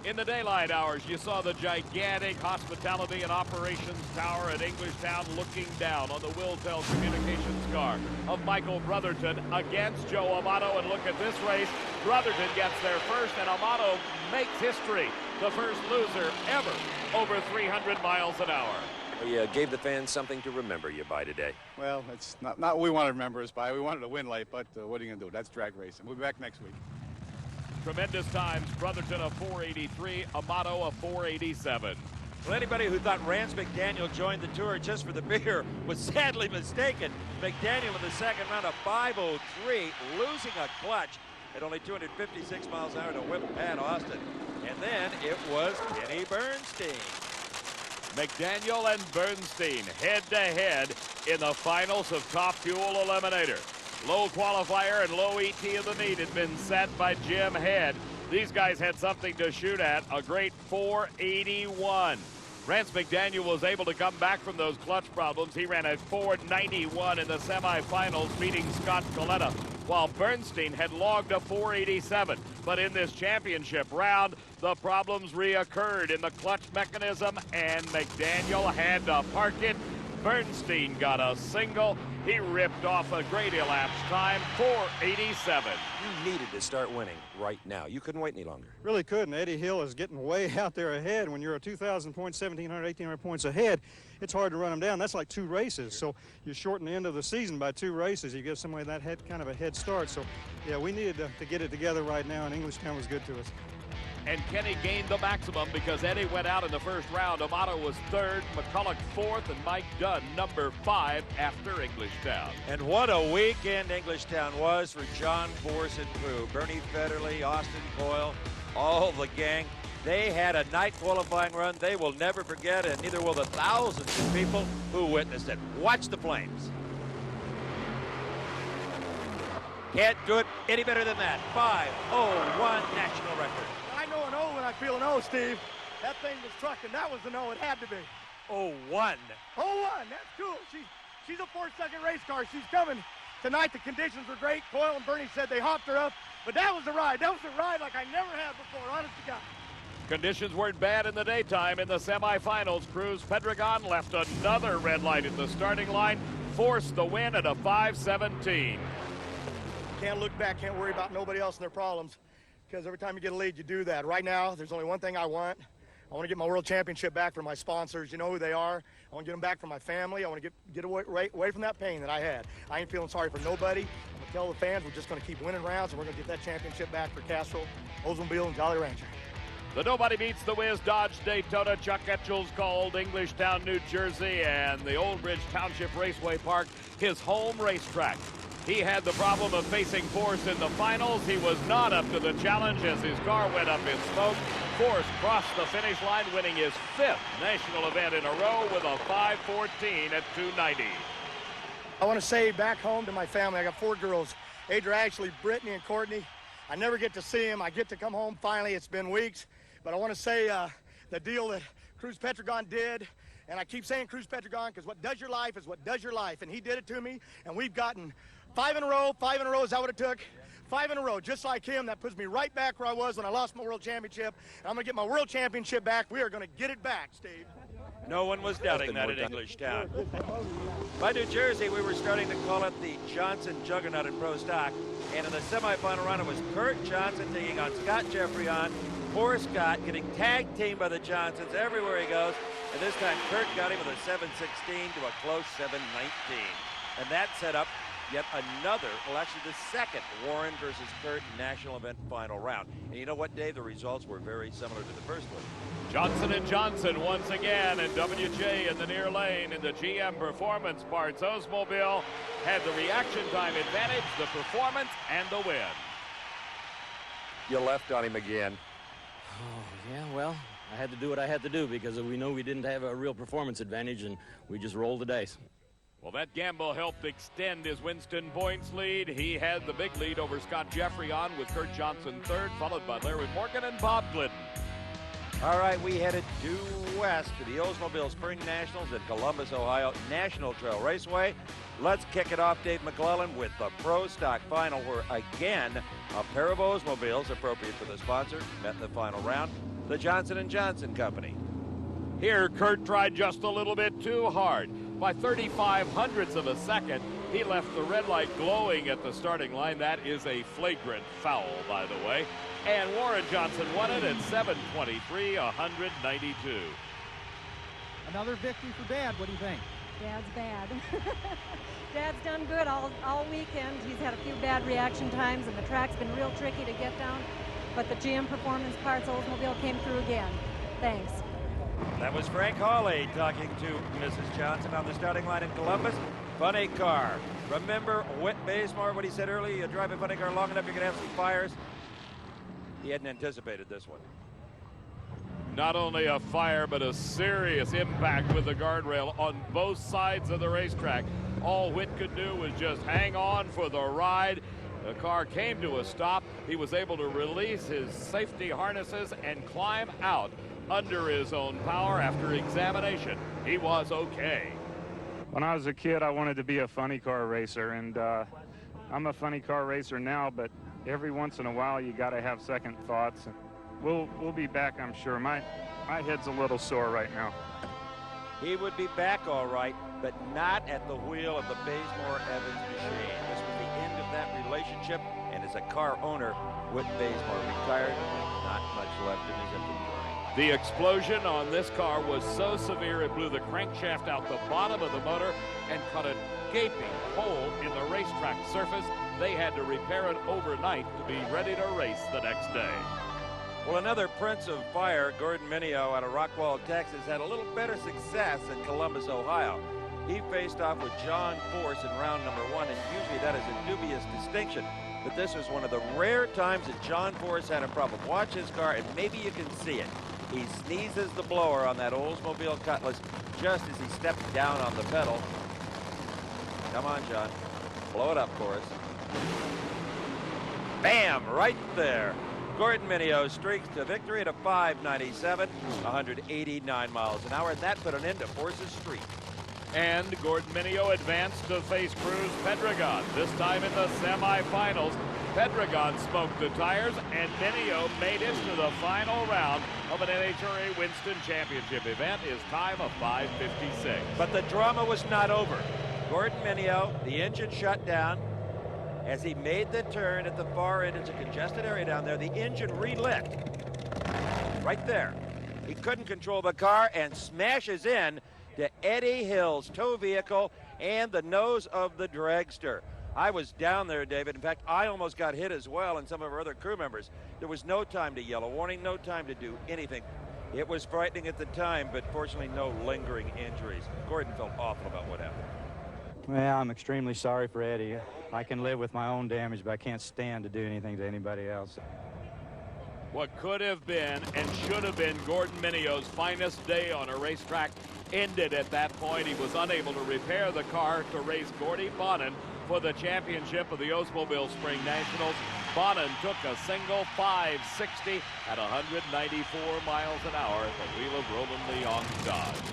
In the daylight hours, you saw the gigantic hospitality and operations tower at Englishtown looking down on the Wiltel Communications car of Michael Brotherton against Joe Amato. And look at this race. Brotherton gets there first, and Amato makes history. The first loser ever over 300 miles an hour. You gave the fans something to remember you by today. Well, it's not what we want to remember us by. We wanted to win late, but what are you going to do? That's drag racing. We'll be back next week. Tremendous times. Brotherton a 483, Amato a 487. Well, anybody who thought Rance McDaniel joined the tour just for the beer was sadly mistaken. McDaniel in the second round, a 5:03, losing a clutch at only 256 miles an hour to whip Pat Austin. And then it was Kenny Bernstein. McDaniel and Bernstein head-to-head in the finals of Top Fuel Eliminator. Low qualifier and low ET of the meet had been set by Jim Head. These guys had something to shoot at, a great 481. Rance McDaniel was able to come back from those clutch problems. He ran a 491 in the semifinals, beating Scott Coletta, while Bernstein had logged a 487. But in this championship round, the problems reoccurred in the clutch mechanism, and McDaniel had to park it. Bernstein got a single. He ripped off a great elapsed time, 487. You needed to start winning right now. You couldn't wait any longer. Really couldn't. Eddie Hill is getting way out there ahead. When you're a 2,000 points, 1,700, 1,800 points ahead, it's hard to run them down. That's like 2 races. So you shorten the end of the season by 2 races. You give somebody that kind of a head start. So, yeah, we needed to get it together right now, and Englishtown was good to us. And Kenny gained the maximum because Eddie went out in the first round. Amato was 3rd, McCulloch 4th, and Mike Dunn number 5 after Englishtown. And what a weekend Englishtown was for John Force and crew. Bernie Federley, Austin Coyle, all the gang. They had a night qualifying run they will never forget, and neither will the thousands of people who witnessed it. Watch the flames. Can't do it any better than that. 5:01 national record. I know an O when I feel an O, Steve. That thing was trucking. That was an O. It had to be. 01. 01. That's cool. She's a 4-second race car. She's coming tonight. The conditions were great. Coyle and Bernie said they hopped her up, but that was a ride. That was a ride like I never had before, honest to God. Conditions weren't bad in the daytime. In the semifinals, Cruz Pedregon left another red light at the starting line, forced the win at a 5:17. Can't look back, can't worry about nobody else and their problems, because every time you get a lead, you do that. Right now, there's only one thing I want. I want to get my world championship back from my sponsors. You know who they are. I want to get them back from my family. I want to get away from that pain that I had. I ain't feeling sorry for nobody. I'm going to tell the fans we're just going to keep winning rounds, and we're going to get that championship back for Castro, Oldsmobile, and Jolly Rancher. The Nobody Beats the Whiz Dodge Daytona, Chuck Etchells called Englishtown, New Jersey, and the Old Bridge Township Raceway Park his home racetrack. He had the problem of facing Force in the finals. He was not up to the challenge as his car went up in smoke. Force crossed the finish line, winning his 5th national event in a row with a 5:14 at 290. I want to say back home to my family, I got 4 girls, Adria, Ashley, Brittany, and Courtney. I never get to see them. I get to come home finally. It's been weeks. But I want to say the deal that Cruz Pedregon did, and I keep saying Cruz Pedregon because what does your life is what does your life. And he did it to me, and we've gotten 5 in a row. 5 in a row, is that what it took? 5 in a row, just like him. That puts me right back where I was when I lost my world championship. And I'm going to get my world championship back. We are going to get it back, Steve. No one was doubting that at Englishtown. By New Jersey, we were starting to call it the Johnson Juggernaut in Pro Stock. And in the semifinal run, it was Kurt Johnson taking on Scott Jeffreyon. Poor Scott getting tag teamed by the Johnsons everywhere he goes. And this time, Kurt got him with a 7:16 to a close 7:19. And that set up yet another, well, actually the second Warren versus Kurt national event final round. And you know what, Dave? The results were very similar to the first one. Johnson & Johnson once again, and WJ in the near lane in the GM Performance Parts Oldsmobile had the reaction time advantage, the performance, and the win. You left on him again. Oh, yeah, well, I had to do what I had to do because we know we didn't have a real performance advantage, and we just rolled the dice. Well, that gamble helped extend his Winston points lead. He had the big lead over Scott Jeffrey on with Kurt Johnson third, followed by Larry Morgan and Bob Glidden. All right, we headed due west to the Oldsmobile Spring Nationals at Columbus, Ohio National Trail Raceway. Let's kick it off, Dave McClelland, with the Pro Stock Final, where again a pair of Oldsmobiles, appropriate for the sponsor, met in the final round, the Johnson & Johnson Company. Here, Kurt tried just a little bit too hard. By 35/100ths of a second, he left the red light glowing at the starting line. That is a flagrant foul, by the way. And Warren Johnson won it at 7:23.192. Another victory for Dad. What do you think? Dad's bad. Dad's done good all weekend. He's had a few bad reaction times, and the track's been real tricky to get down. But the GM Performance Parts Oldsmobile came through again. Thanks. That was Frank Hawley talking to Mrs. Johnson on the starting line in Columbus. Funny car. Remember Whit Bazemore, what he said earlier? You drive a funny car long enough, you're going to have some fires. He hadn't anticipated this one. Not only a fire, but a serious impact with the guardrail on both sides of the racetrack. All Whit could do was just hang on for the ride. The car came to a stop. He was able to release his safety harnesses and climb out under his own power. After examination, he was okay. When I was a kid, I wanted to be a funny car racer, and I'm a funny car racer now, but every once in a while you got to have second thoughts. And we'll be back, I'm sure. My head's a little sore right now. He would be back all right, but not at the wheel of the Bazemore Evans machine. This was the end of that relationship, and as a car owner, Whit Bazemore retired. Not much left in his inventory. The explosion on this car was so severe it blew the crankshaft out the bottom of the motor and cut a gaping hole in the racetrack surface. They had to repair it overnight to be ready to race the next day. Well, another Prince of Fire, Gordon Mineo out of Rockwall, Texas, had a little better success in Columbus, Ohio. He faced off with John Force in round number 1, and usually that is a dubious distinction. But this was one of the rare times that John Force had a problem. Watch his car, and maybe you can see it. He sneezes the blower on that Oldsmobile Cutlass just as he steps down on the pedal. Come on, John. Blow it up for us. Bam! Right there. Gordon Mineo streaks to victory at a 597, 189 miles an hour, and that put an end to Force's streak. And Gordon Mineo advanced to face Cruz Pedregon, this time in the semifinals. Pedregon smoked the tires, and Mineo made it to the final round of an NHRA Winston Championship event. His time of 5:56. But the drama was not over. Gordon Mineo, the engine shut down. As he made the turn at the far end, it's a congested area down there, the engine relit. Right there. He couldn't control the car and smashes in to Eddie Hill's tow vehicle and the nose of the dragster. I was down there, David. In fact, I almost got hit as well, and some of our other crew members. There was no time to yell a warning, no time to do anything. It was frightening at the time, but fortunately no lingering injuries. Gordon felt awful about what happened. Well, I'm extremely sorry for Eddie. I can live with my own damage, but I can't stand to do anything to anybody else. What could have been and should have been Gordon Mineo's finest day on a racetrack ended at that point. He was unable to repair the car to race Gordy Bonin for the championship of the Oldsmobile Spring Nationals. Bonin took a single 560 at 194 miles an hour at the wheel of Roman Leong Dodge.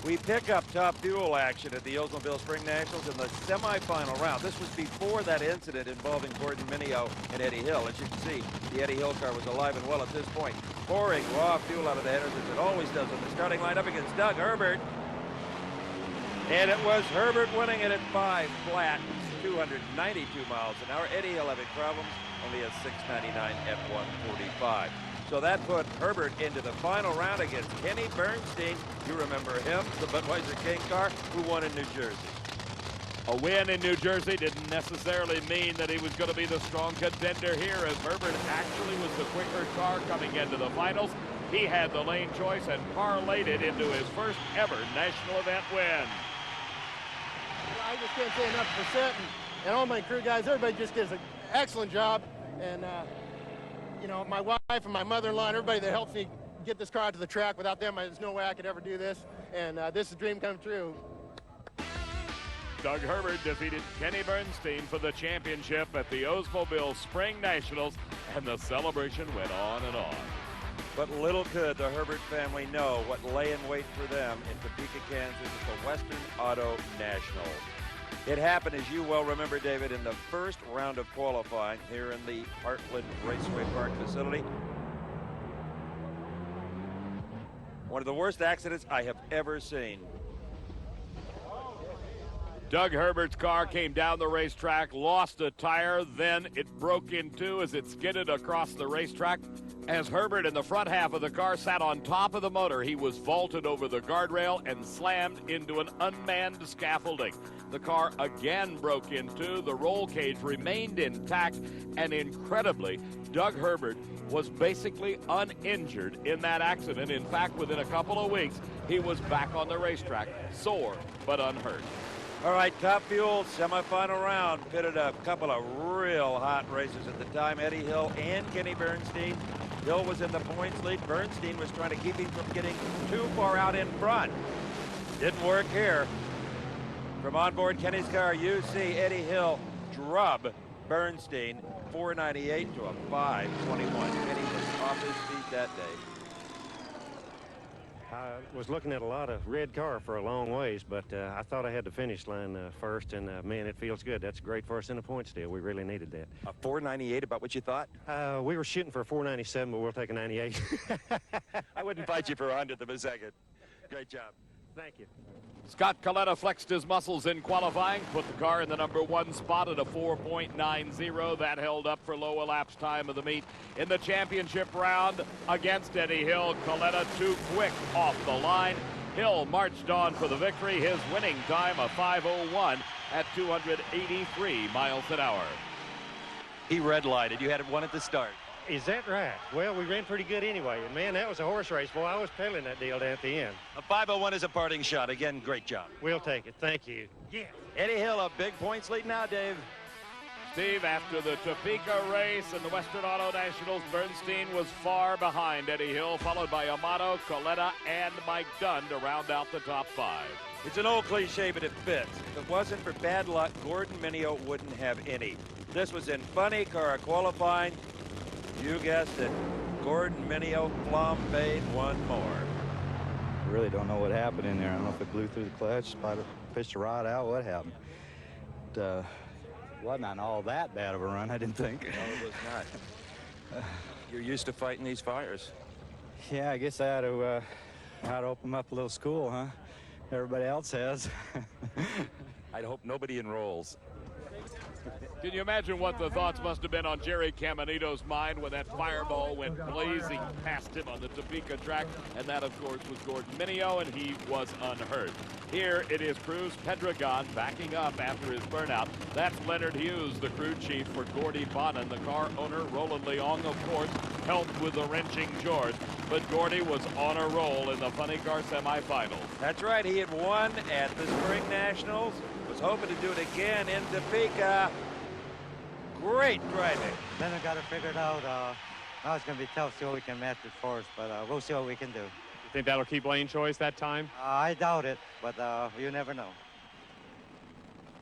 We pick up top fuel action at the Oldsmobile Spring Nationals in the semifinal round. This was before that incident involving Gordon Mineo and Eddie Hill. As you can see, the Eddie Hill car was alive and well at this point, pouring raw fuel out of the headers as it always does on the starting line up against Doug Herbert. And it was Herbert winning it at 5 flat, 292 miles an hour. Eddie Hill having problems, only a 699 F145. So that put Herbert into the final round against Kenny Bernstein. You remember him, the Budweiser King car, who won in New Jersey. A win in New Jersey didn't necessarily mean that he was going to be the strong contender here, as Herbert actually was the quicker car coming into the finals. He had the lane choice and parlayed it into his first ever national event win. I just can't say enough for Set and all my crew guys. Everybody just does an excellent job. And, you know, my wife and my mother-in-law and everybody that helped me get this car out to the track. Without them, there's no way I could ever do this. And this is a dream come true. Doug Herbert defeated Kenny Bernstein for the championship at the Oldsmobile Spring Nationals, and the celebration went on and on. But little could the Herbert family know what lay in wait for them in Topeka, Kansas at the Western Auto National. It happened, as you well remember, David, in the first round of qualifying here in the Heartland Raceway Park facility. One of the worst accidents I have ever seen. Doug Herbert's car came down the racetrack, lost a tire, then it broke in two as it skidded across the racetrack. As Herbert in the front half of the car sat on top of the motor, he was vaulted over the guardrail and slammed into an unmanned scaffolding. The car again broke in two, the roll cage remained intact, and incredibly, Doug Herbert was basically uninjured in that accident. In fact, within a couple of weeks, he was back on the racetrack, sore but unhurt. All right, Top Fuel semifinal round pitted a couple of real hot races at the time. Eddie Hill and Kenny Bernstein. Hill was in the points lead. Bernstein was trying to keep him from getting too far out in front. Didn't work here. From onboard Kenny's car, you see Eddie Hill drub Bernstein 498 to a 521. Kenny was off his feet that day. I was looking at a lot of red car for a long ways, but I thought I had the finish line first, and man, it feels good. That's great for us in the points deal. We really needed that. A 498, about what you thought? We were shooting for a 497, but we'll take a 98. I wouldn't fight you for a 100th of a second. Great job. Thank you. Scott Coletta flexed his muscles in qualifying, put the car in the #1 spot at a 4.90. That held up for low elapsed time of the meet. In the championship round against Eddie Hill, Coletta too quick off the line. Hill marched on for the victory, his winning time a 5:01 at 283 miles an hour. He red-lighted. You had one at the start. Is that right? Well, we ran pretty good anyway. And man, that was a horse race. Boy, I was pedaling that deal down at the end. A 5:01 is a parting shot. Again, great job. We'll take it. Thank you. Yeah. Eddie Hill, a big points lead now, Dave. Steve, after the Topeka race and the Western Auto Nationals, Bernstein was far behind Eddie Hill, followed by Amato, Coletta, and Mike Dunn to round out the top five. It's an old cliche, but it fits. If it wasn't for bad luck, Gordon Mineo wouldn't have any. This was in funny car qualifying. You guessed it. Gordon Mineo flambéed one more. I really don't know what happened in there. I don't know if it blew through the clutch, pitched the rod out, what happened. It wasn't all that bad of a run, I didn't think. No, it was not. You're used to fighting these fires. Yeah, I guess I had to open up a little school, huh? Everybody else has. I'd hope nobody enrolls. Can you imagine what the thoughts must have been on Jerry Caminito's mind when that fireball went blazing past him on the Topeka track? And that, of course, was Gordon Mineo, and he was unhurt. Here it is Cruz Pedregon backing up after his burnout. That's Leonard Hughes, the crew chief for Gordy Bonin. The car owner, Roland Leong, of course, helped with the wrenching George. But Gordy was on a roll in the funny car semifinals. That's right. He had won at the Spring Nationals. Was hoping to do it again in Topeka. Great driving. Then we got to figure it out. Now it's going to be tough to see what we can match it for us, but we'll see what we can do. You think that'll keep lane choice that time? I doubt it, but you never know.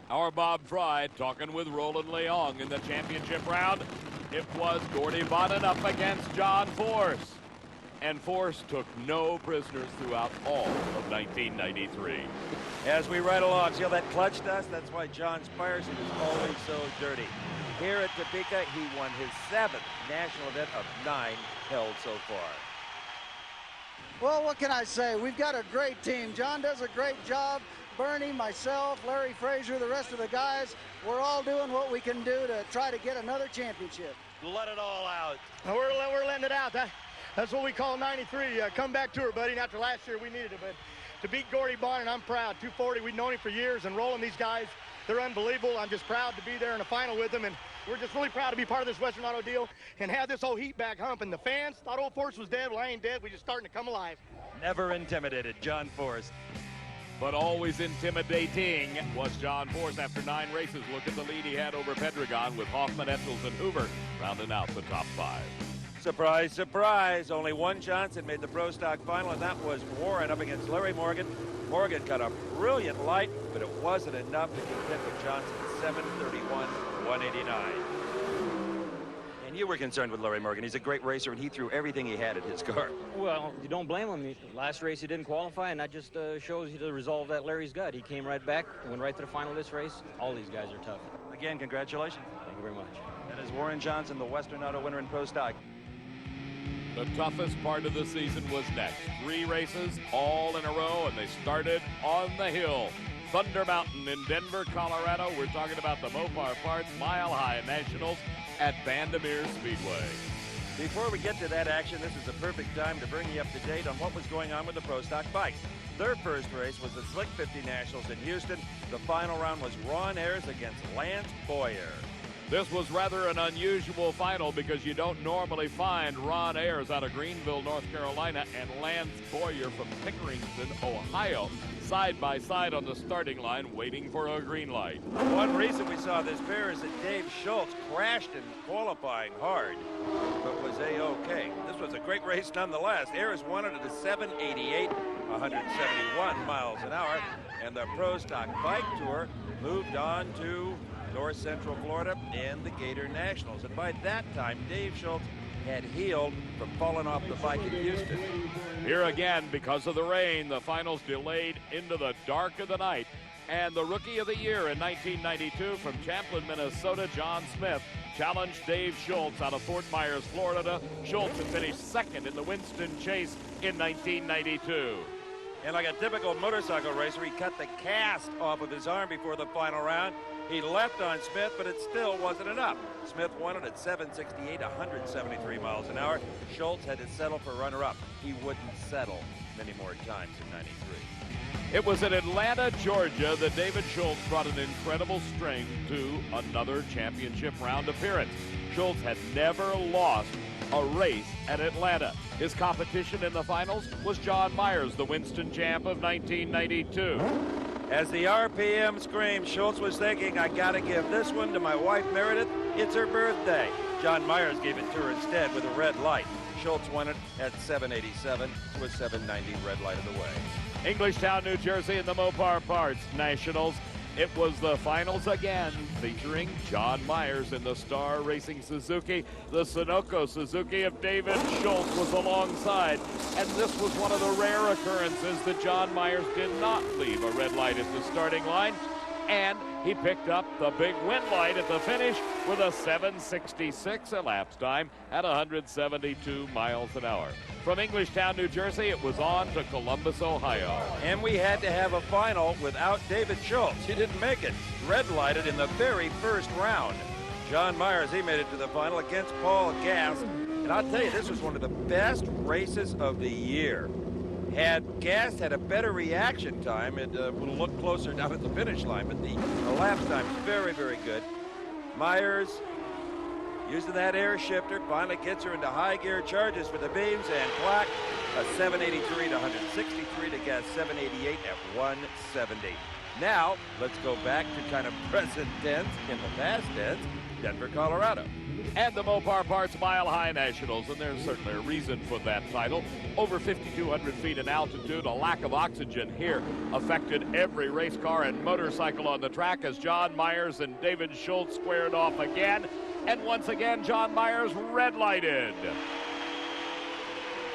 Our Bob Fry talking with Roland Leong in the championship round. It was Gordy Bonin up against John Force. And Force took no prisoners throughout all of 1993. As we ride along, see all that clutch dust? That's why John Spires is always so dirty. Here at Topeka, he won his 7th national event of 9 held so far. Well, what can I say? We've got a great team. John does a great job. Bernie, myself, Larry Frazier, the rest of the guys, we're all doing what we can do to try to get another championship. Let it all out. We're letting it out. That's what we call 93. Comeback tour, buddy. And after last year, we needed it. But to beat Gordy Bonin, I'm proud. 240, we've known him for years. And rolling these guys, They're unbelievable. I'm just proud to be there in the final with them, and we're just really proud to be part of this Western Auto deal and have this whole heat back humping. The fans thought Old Forest was dead. Well, I ain't dead. We're just starting to come alive. Never intimidated, John Forrest. But always intimidating was John Force after 9 races. Look at the lead he had over Pedregon with Hoffman, Etchels, and Hoover rounding out the top 5. Surprise, surprise. Only one Johnson made the Pro Stock final, and that was Warren up against Larry Morgan. Morgan got a brilliant light, but it wasn't enough to contend with Johnson. 7:31, 189. And you were concerned with Larry Morgan. He's a great racer, and he threw everything he had at his car. Well, you don't blame him. Last race he didn't qualify, and that just shows you the resolve that Larry's got. He came right back and went right to the final of this race. All these guys are tough. Again, congratulations. Thank you very much. That is Warren Johnson, the Western Auto winner in Pro Stock. The toughest part of the season was next. 3 races all in a row, and they started on the hill. Thunder Mountain in Denver, Colorado. We're talking about the Mopar Parts Mile High Nationals at Vandermeer Speedway. Before we get to that action, this is a perfect time to bring you up to date on what was going on with the Pro Stock bikes. Their first race was the Slick 50 Nationals in Houston. The final round was Ron Ayers against Lance Boyer. This was rather an unusual final because you don't normally find Ron Ayers out of Greenville, North Carolina, and Lance Boyer from Pickerington, Ohio, side by side on the starting line waiting for a green light. One reason we saw this pair is that Dave Schultz crashed in qualifying hard, but was A-OK. This was a great race nonetheless. Ayers won it at a 7:88, 171 miles an hour, and the Pro Stock Bike Tour moved on to North Central Florida and the Gator Nationals. And by that time, Dave Schultz had healed from falling off the bike in Houston. Here again, because of the rain, the finals delayed into the dark of the night. And the Rookie of the Year in 1992 from Champlin, Minnesota, John Smith, challenged Dave Schultz out of Fort Myers, Florida. Schultz had finished second in the Winston Chase in 1992. And like a typical motorcycle racer, he cut the cast off of his arm before the final round. He left on Smith, but it still wasn't enough. Smith won it at 7:68, 173 miles an hour. Schultz had to settle for runner-up. He wouldn't settle many more times in 93. It was in Atlanta, Georgia, that David Schultz brought an incredible string to another championship round appearance. Schultz had never lost a race at Atlanta. His competition in the finals was John Myers, the Winston champ of 1992. As the RPM screamed, Schultz was thinking, I gotta give this one to my wife Meredith. It's her birthday. John Myers gave it to her instead with a red light. Schultz won it at 7:87 with 7:90 red light of the way. Englishtown, New Jersey in the Mopar Parts Nationals. It was the finals again, featuring John Myers in the Star Racing Suzuki. The Sunoco Suzuki of David Schultz was alongside, and this was one of the rare occurrences that John Myers did not leave a red light at the starting line, and he picked up the big win light at the finish with a 7:66 elapsed time at 172 miles an hour. From Englishtown, New Jersey, it was on to Columbus, Ohio. And we had to have a final without David Schultz. He didn't make it. Red lighted in the very first round. John Myers, he made it to the final against Paul Gass. And I'll tell you, this was one of the best races of the year. Had Gass had a better reaction time, it would have looked closer down at the finish line, but the elapsed time is very, very good. Myers, using that air shifter, finally gets her into high gear, charges for the beams, and clack, a 783 to 163 to Gass 788 at 170. Now, let's go back to kind of present tense, in the past tense, Denver, Colorado. And the Mopar Parts Mile High Nationals, and there's certainly a reason for that title. Over 5,200 feet in altitude, a lack of oxygen here affected every race car and motorcycle on the track as John Myers and David Schultz squared off again. And once again, John Myers red-lighted.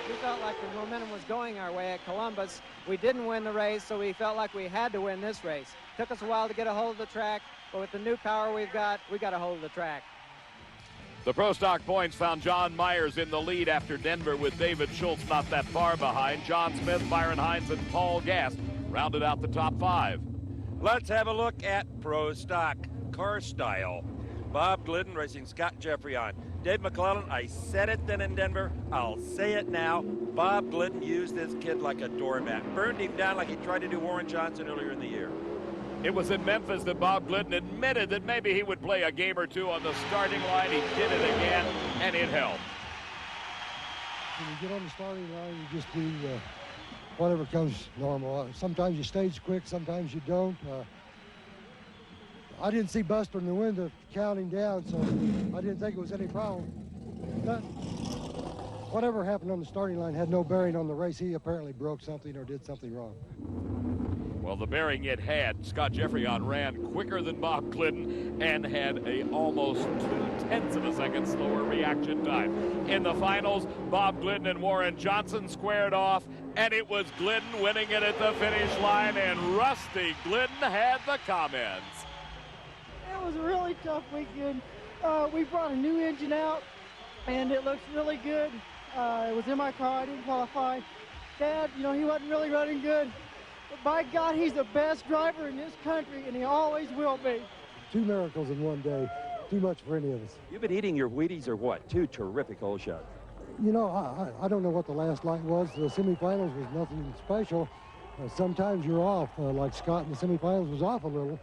We felt like the momentum was going our way at Columbus. We didn't win the race, so we felt like we had to win this race. Took us a while to get a hold of the track, but with the new power we got a hold of the track. The Pro Stock points found John Myers in the lead after Denver with David Schultz not that far behind. John Smith, Byron Hines, and Paul Gass rounded out the top 5. Let's have a look at Pro Stock car style. Bob Glidden racing Scott Jeffrey on. Dave McClelland, I said it then in Denver, I'll say it now. Bob Glidden used this kid like a doormat. Burned him down like he tried to do Warren Johnson earlier in the year. It was in Memphis that Bob Glidden admitted that maybe he would play a game or two on the starting line. He did it again, and it helped. When you get on the starting line, you just do whatever comes normal. Sometimes you stage quick, sometimes you don't. I didn't see Buster in the window counting down, so I didn't think it was any problem. But whatever happened on the starting line had no bearing on the race. He apparently broke something or did something wrong. Well, the bearing it had, Scott Jeffreyon ran quicker than Bob Glidden and had a almost 0.2 of a second slower reaction time. In the finals, Bob Glidden and Warren Johnson squared off, and it was Glidden winning it at the finish line, and Rusty Glidden had the comments. It was a really tough weekend. We brought a new engine out, and it looks really good. It was in my car. I didn't qualify. Dad, you know, he wasn't really running good. But by God, he's the best driver in this country, and he always will be. 2 miracles in one day. Too much for any of us. You've been eating your Wheaties or what? 2 terrific hole shots. You know, I don't know what the last light was. The semifinals was nothing special. Sometimes you're off, like Scott in the semifinals was off a little.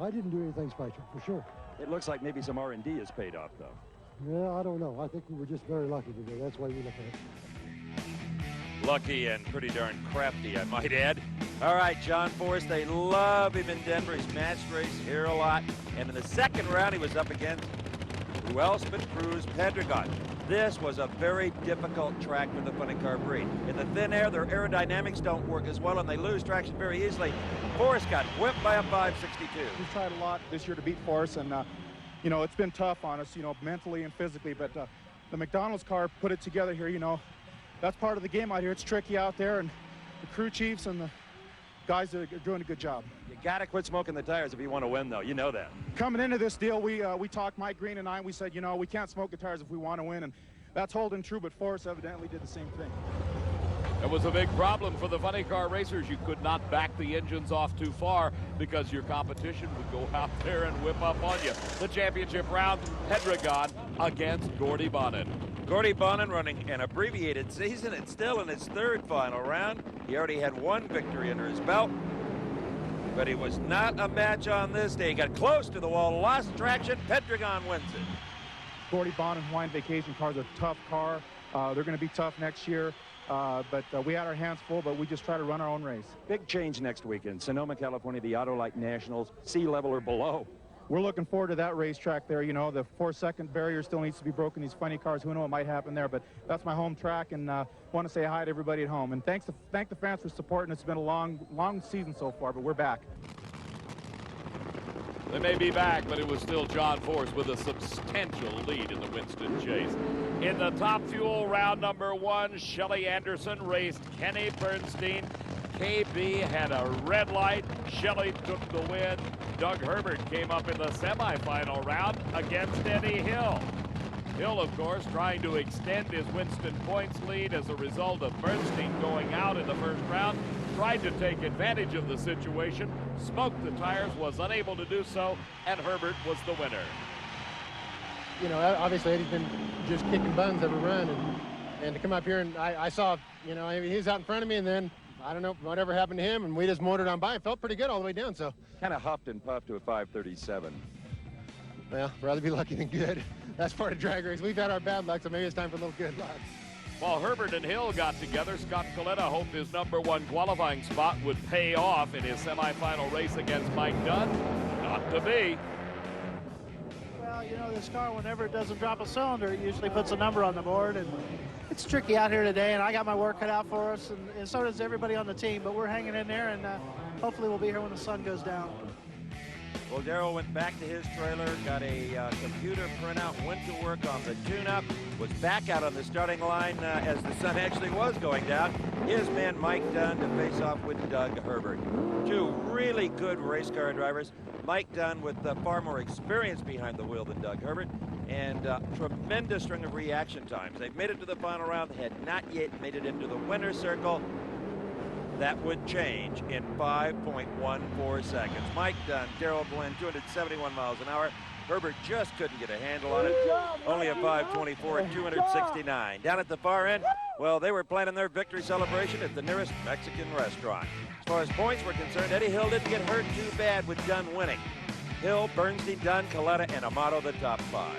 I didn't do anything special, for sure. It looks like maybe some R&D has paid off, though. Yeah, I don't know. I think we were just very lucky today. That's the way we look at it. Lucky and pretty darn crafty, I might add. All right, John Forrest, they love him in Denver. He's matched race here a lot. And in the second round, he was up against who else but Cruz Pendragon. This was a very difficult track for the funny car breed. In the thin air, their aerodynamics don't work as well, and they lose traction very easily. Forrest got whipped by a 562. We've tried a lot this year to beat Forrest, and you know, it's been tough on us, you know, mentally and physically, but the McDonald's car put it together here. You know, that's part of the game out here. It's tricky out there, and the crew chiefs and the guys are doing a good job. You got to quit smoking the tires if you want to win, though. You know that. Coming into this deal, we talked, Mike Green and I, we said, you know, we can't smoke the tires if we want to win, and that's holding true, but Forrest evidently did the same thing. It was a big problem for the funny car racers. You could not back the engines off too far because your competition would go out there and whip up on you. The championship round, Pendragon against Gordy Bonin. Gordy Bonin running an abbreviated season and still in his 3rd final round. He already had 1 victory under his belt, but he was not a match on this day. He got close to the wall, lost traction. Pendragon wins it. Gordy Bonin Hawaiian Vacation car is a tough car. They're going to be tough next year. But we had our hands full, but we just try to run our own race. Big change next weekend. Sonoma, California, the Autolite Nationals, sea level or below. We're looking forward to that racetrack there. You know, the 4-second barrier still needs to be broken. These funny cars, who knows what might happen there, but that's my home track, and want to say hi to everybody at home. And thank the fans for supporting. It's been a long season so far, but we're back. They may be back, but it was still John Forrest with a substantial lead in the Winston chase. In the Top Fuel round number 1, Shelly Anderson raced Kenny Bernstein. KB had a red light. Shelly took the win. Doug Herbert came up in the semifinal round against Eddie Hill. Hill, of course, trying to extend his Winston points lead as a result of Bernstein going out in the first round. Tried to take advantage of the situation, smoked the tires, was unable to do so, and Herbert was the winner. You know, obviously Eddie's been just kicking buns every run, and to come up here and I saw, you know, he was out in front of me, and then I don't know whatever happened to him, and we just motored on by and felt pretty good all the way down. So kind of huffed and puffed to a 537. Well, rather be lucky than good. That's part of drag race. We've had our bad luck, so maybe it's time for a little good luck. While Herbert and Hill got together, Scott Coletta hoped his #1 qualifying spot would pay off in his semifinal race against Mike Dunn. Not to be. Well, you know, this car, whenever it doesn't drop a cylinder, it usually puts a number on the board, and it's tricky out here today, and I got my work cut out for us, and so does everybody on the team, but we're hanging in there, and hopefully we'll be here when the sun goes down. Well, Darrell went back to his trailer, got a computer printout, went to work on the tune-up, was back out on the starting line as the sun actually was going down. His man Mike Dunn to face off with Doug Herbert. 2 really good race car drivers. Mike Dunn with far more experience behind the wheel than Doug Herbert, and tremendous string of reaction times. They've made it to the final round, had not yet made it into the winner's circle. That would change in 5.14 seconds. Mike Dunn, Darrell Blinn, 271 miles an hour. Herbert just couldn't get a handle on it. Only a 524 at 269. Down at the far end, Well, they were planning their victory celebration at the nearest Mexican restaurant. As far as points were concerned, Eddie Hill didn't get hurt too bad with Dunn winning. Hill, Bernstein, Dunn, Coletta, and Amato the top 5.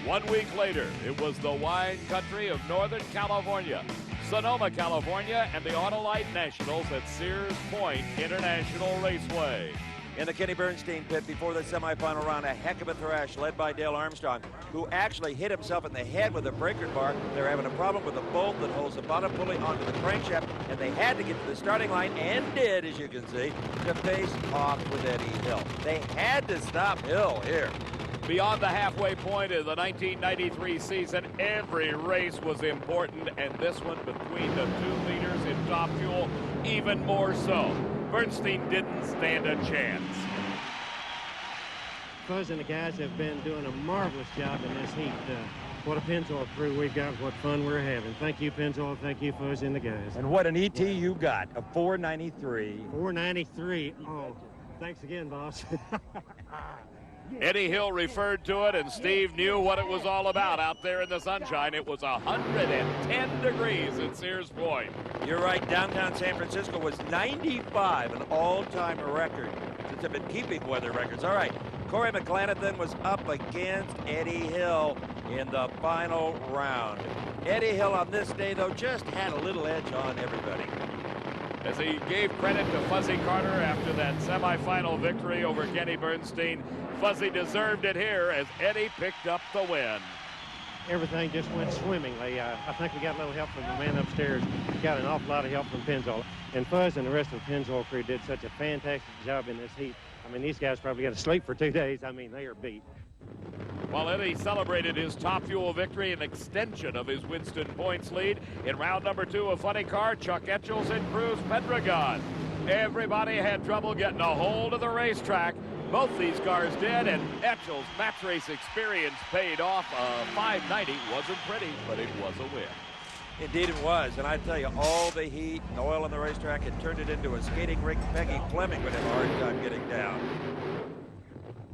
1 week later, it was the wine country of Northern California, Sonoma, California, and the Autolite Nationals at Sears Point International Raceway. In the Kenny Bernstein pit before the semifinal round, a heck of a thrash led by Dale Armstrong, who actually hit himself in the head with a breaker bar. They're having a problem with the bolt that holds the bottom pulley onto the crankshaft, and they had to get to the starting line, and did, as you can see, to face off with Eddie Hill. They had to stop Hill here. Beyond the halfway point of the 1993 season, every race was important, and this one between the 2 leaders in Top Fuel, even more so. Bernstein didn't stand a chance. Fuzz and the guys have been doing a marvelous job in this heat. What a Pennzoil crew we've got, what fun we're having. Thank you, Pennzoil. Thank you, Fuzz and the guys. And what an ET you got, a 493. 493. Oh, thanks again, boss. Eddie Hill referred to it, and Steve knew what it was all about out there in the sunshine. It was 110 degrees at Sears Point. You're right, downtown San Francisco was 95, an all-time record, since they've been keeping weather records. All right, Corey McClelland then was up against Eddie Hill in the final round. Eddie Hill on this day, though, just had a little edge on everybody. As he gave credit to Fuzzy Carter after that semifinal victory over Kenny Bernstein, Fuzzy deserved it here as Eddie picked up the win. Everything just went swimmingly. I think we got a little help from the man upstairs. Got an awful lot of help from Pennzoil. And Fuzz and the rest of the Pennzoil crew did such a fantastic job in this heat. I mean, these guys probably got to sleep for 2 days. I mean, they are beat. While Eddie celebrated his Top Fuel victory, an extension of his Winston points lead. In round number 2 of Funny Car, Chuck Etchells and Cruz Pedregon. Everybody had trouble getting a hold of the racetrack. Both these cars did, and Etchells' match race experience paid off. 590 wasn't pretty, but it was a win. Indeed it was, and I tell you, all the heat and oil on the racetrack had turned it into a skating rink. Peggy Fleming would have a hard time getting down.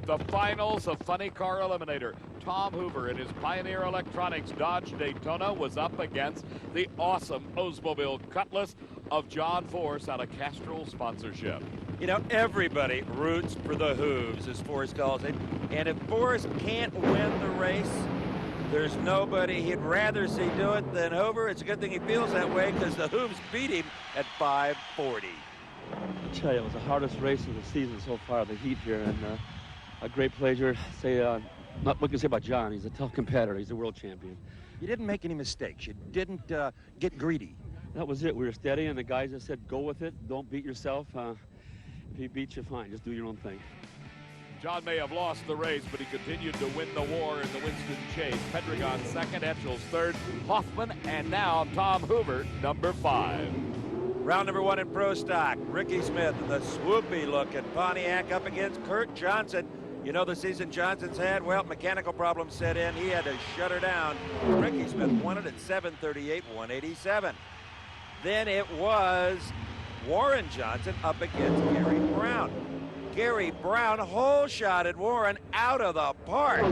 The finals of Funny Car Eliminator. Tom Hoover in his Pioneer Electronics Dodge Daytona was up against the awesome Oldsmobile Cutlass of John Force out of Castrol sponsorship. You know, everybody roots for the Hooves, as Forrest calls it. And if Forrest can't win the race, there's nobody he'd rather see do it than Hoover. It's a good thing he feels that way because the Hooves beat him at 540. I tell you, it was the hardest race of the season so far, the heat here, and a great pleasure. Not what can I say about John. He's a tough competitor. He's a world champion. You didn't make any mistakes. You didn't get greedy. That was it. We were steady, and the guys just said, go with it. Don't beat yourself. If he beats you, fine. Just do your own thing. John may have lost the race, but he continued to win the war in the Winston chase. Pedregon second, Etchells third, Hoffman, and now Tom Hoover, number 5. Round number 1 in Pro Stock. Ricky Smith in the swoopy-looking Pontiac up against Kurt Johnson. You know the season Johnson's had? Well, mechanical problems set in. He had to shut her down. Ricky Smith won it at 7:38, 187. Then it was Warren Johnson up against Gary Brown. Gary Brown hole-shotted Warren out of the park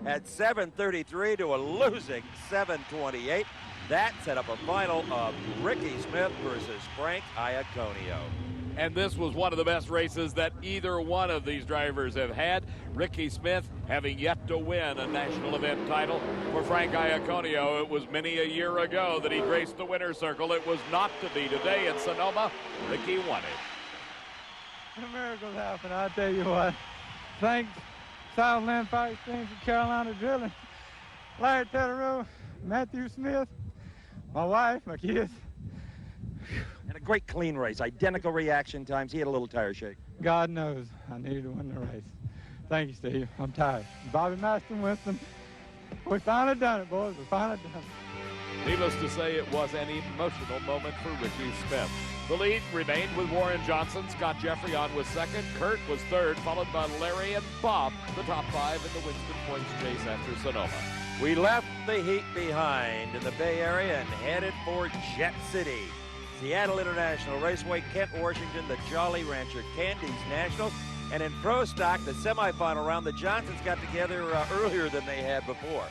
at 7:33 to a losing 7:28. That set up a final of Ricky Smith versus Frank Iaconio. And this was one of the best races that either one of these drivers have had. Ricky Smith having yet to win a national event title. For Frank Iaconio, it was many a year ago that he graced the winner's circle. It was not to be today at Sonoma. Ricky won it. The miracles happen, I'll tell you what. Thanks, Southland Fire Extinction, Carolina Drilling, Larry Teterow, Matthew Smith, my wife, my kids. And a great clean race, identical reaction times. He had a little tire shake. God knows I needed to win the race. Thank you, Steve. I'm tired. Bobby Master, Winston, we finally done it, boys. We finally done it. Needless to say, it was an emotional moment for Ricky Smith. The lead remained with Warren Johnson. Scott Jeffrey on was second. Kurt was third, followed by Larry and Bob, the top 5 in the Winston points chase after Sonoma. We left the heat behind in the Bay Area and headed for Jet City. Seattle International Raceway, Kent, Washington, the Jolly Rancher Candies Nationals. And in Pro Stock, the semifinal round, the Johnsons got together earlier than they had before.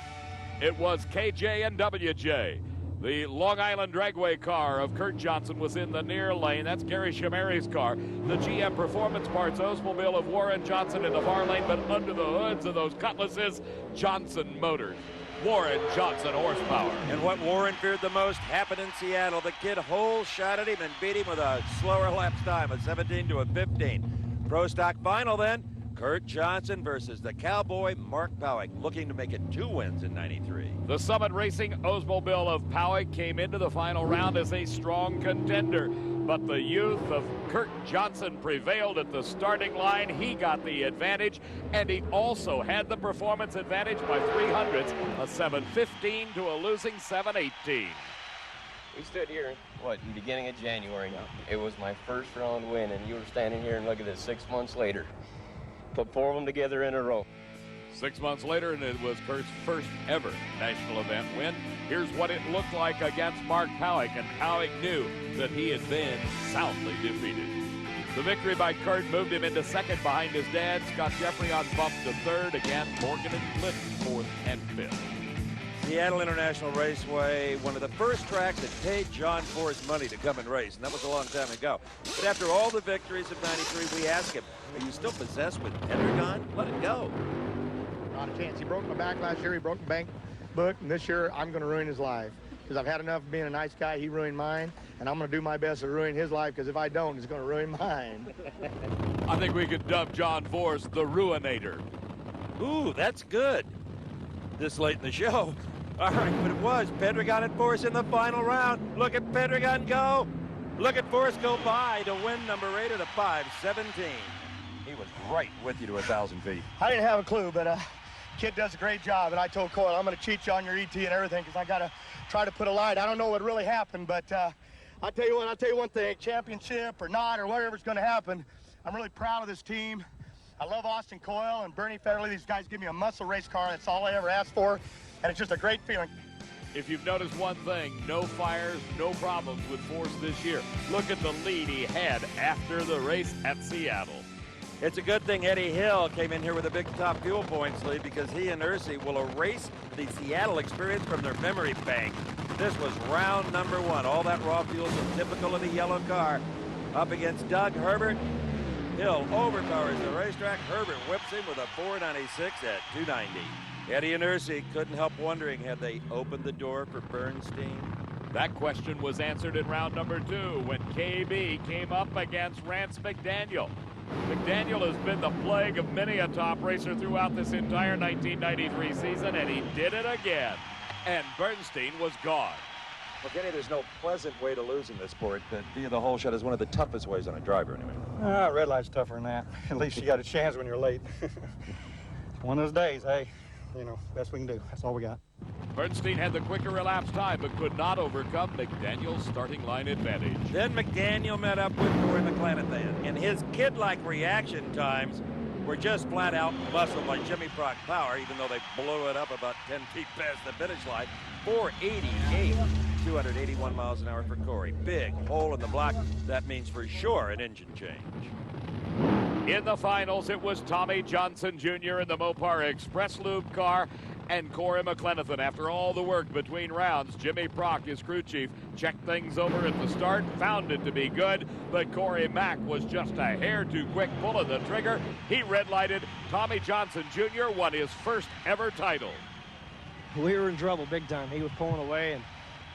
It was KJ and WJ. The Long Island Dragway car of Kurt Johnson was in the near lane. That's Gary Chameri's car. The GM Performance Parts Oldsmobile of Warren Johnson in the far lane, but under the hoods of those cutlasses, Johnson Motors. Warren Johnson horsepower. And what Warren feared the most happened in Seattle. The kid hole shot at him and beat him with a slower lapse time, a 17 to a 15. Pro stock final then, Kurt Johnson versus the Cowboy Mark Powick, looking to make it 2 wins in 93. The Summit Racing Oldsmobile of Powick came into the final round as a strong contender, but the youth of Kurt Johnson prevailed at the starting line. He got the advantage, and he also had the performance advantage by 300ths, a 7:15 to a losing 7:18. We stood here, in the beginning of January. It was my first round win, and you were standing here, and look at this, 6 months later. Put 4 of them together in a row. 6 months later, and it was Kurt's first ever national event win. Here's what it looked like against Mark Powick, and Powick knew that he had been soundly defeated. The victory by Kurt moved him into second behind his dad, Scott Jeffrey, on bump to third. Again, Morgan and Clinton fourth and fifth. Seattle International Raceway, one of the first tracks that paid John Force money to come and race, and that was a long time ago. But after all the victories of 93, we asked him, are you still possessed with Pendragon? Let it go. Not a chance. He broke my back last year. He broke my bank book, and this year I'm going to ruin his life. Because I've had enough of being a nice guy. He ruined mine, and I'm going to do my best to ruin his life, because if I don't, it's going to ruin mine. I think we could dub John Force the Ruinator. Ooh, that's good. This late in the show. All right, but it was Pendragon and Force in the final round. Look at Pendragon go. Look at Force go by to win number 8 at a 5:17. He was right with you to 1,000 feet. I didn't have a clue, but kid does a great job, and I told Coyle, I'm going to cheat you on your ET and everything, because I got to try to put a light. I don't know what really happened, but I'll tell you one thing, championship or not or whatever's going to happen, I'm really proud of this team. I love Austin Coyle and Bernie Federley. These guys give me a muscle race car. That's all I ever asked for, and it's just a great feeling. If you've noticed one thing, no fires, no problems with Force this year. Look at the lead he had after the race at Seattle. It's a good thing Eddie Hill came in here with a big top fuel points lead, because he and Ursi will erase the Seattle experience from their memory bank. This was round number 1. All that raw fuel so typical of the yellow car. Up against Doug Herbert. Hill overpowers the racetrack. Herbert whips him with a 496 at 290. Eddie and Ursi couldn't help wondering, had they opened the door for Bernstein? That question was answered in round number 2 when KB came up against Rance McDaniel. McDaniel has been the plague of many a top racer throughout this entire 1993 season, and he did it again. And Bernstein was gone. Well, Kenny, there's no pleasant way to lose in this sport. Via the hole shot is one of the toughest ways on a driver, anyway. Red light's tougher than that. At least you got a chance when you're late. It's one of those days, hey. You know, best we can do. That's all we got. Bernstein had the quicker elapsed time, but could not overcome McDaniel's starting line advantage. Then McDaniel met up with Corey McClelland then, and his kid-like reaction times were just flat out muscle by Jimmy Prock Power, even though they blew it up about 10 feet past the finish line. 488, 281 miles an hour for Corey. Big hole in the block. That means for sure an engine change. In the finals, it was Tommy Johnson Jr. in the Mopar Express Lube car and Corey McClelland. After all the work between rounds, Jimmy Prock, his crew chief, checked things over at the start, found it to be good, but Corey Mack was just a hair too quick pulling the trigger. He red-lighted. Tommy Johnson Jr. won his first ever title. We were in trouble big time. He was pulling away, and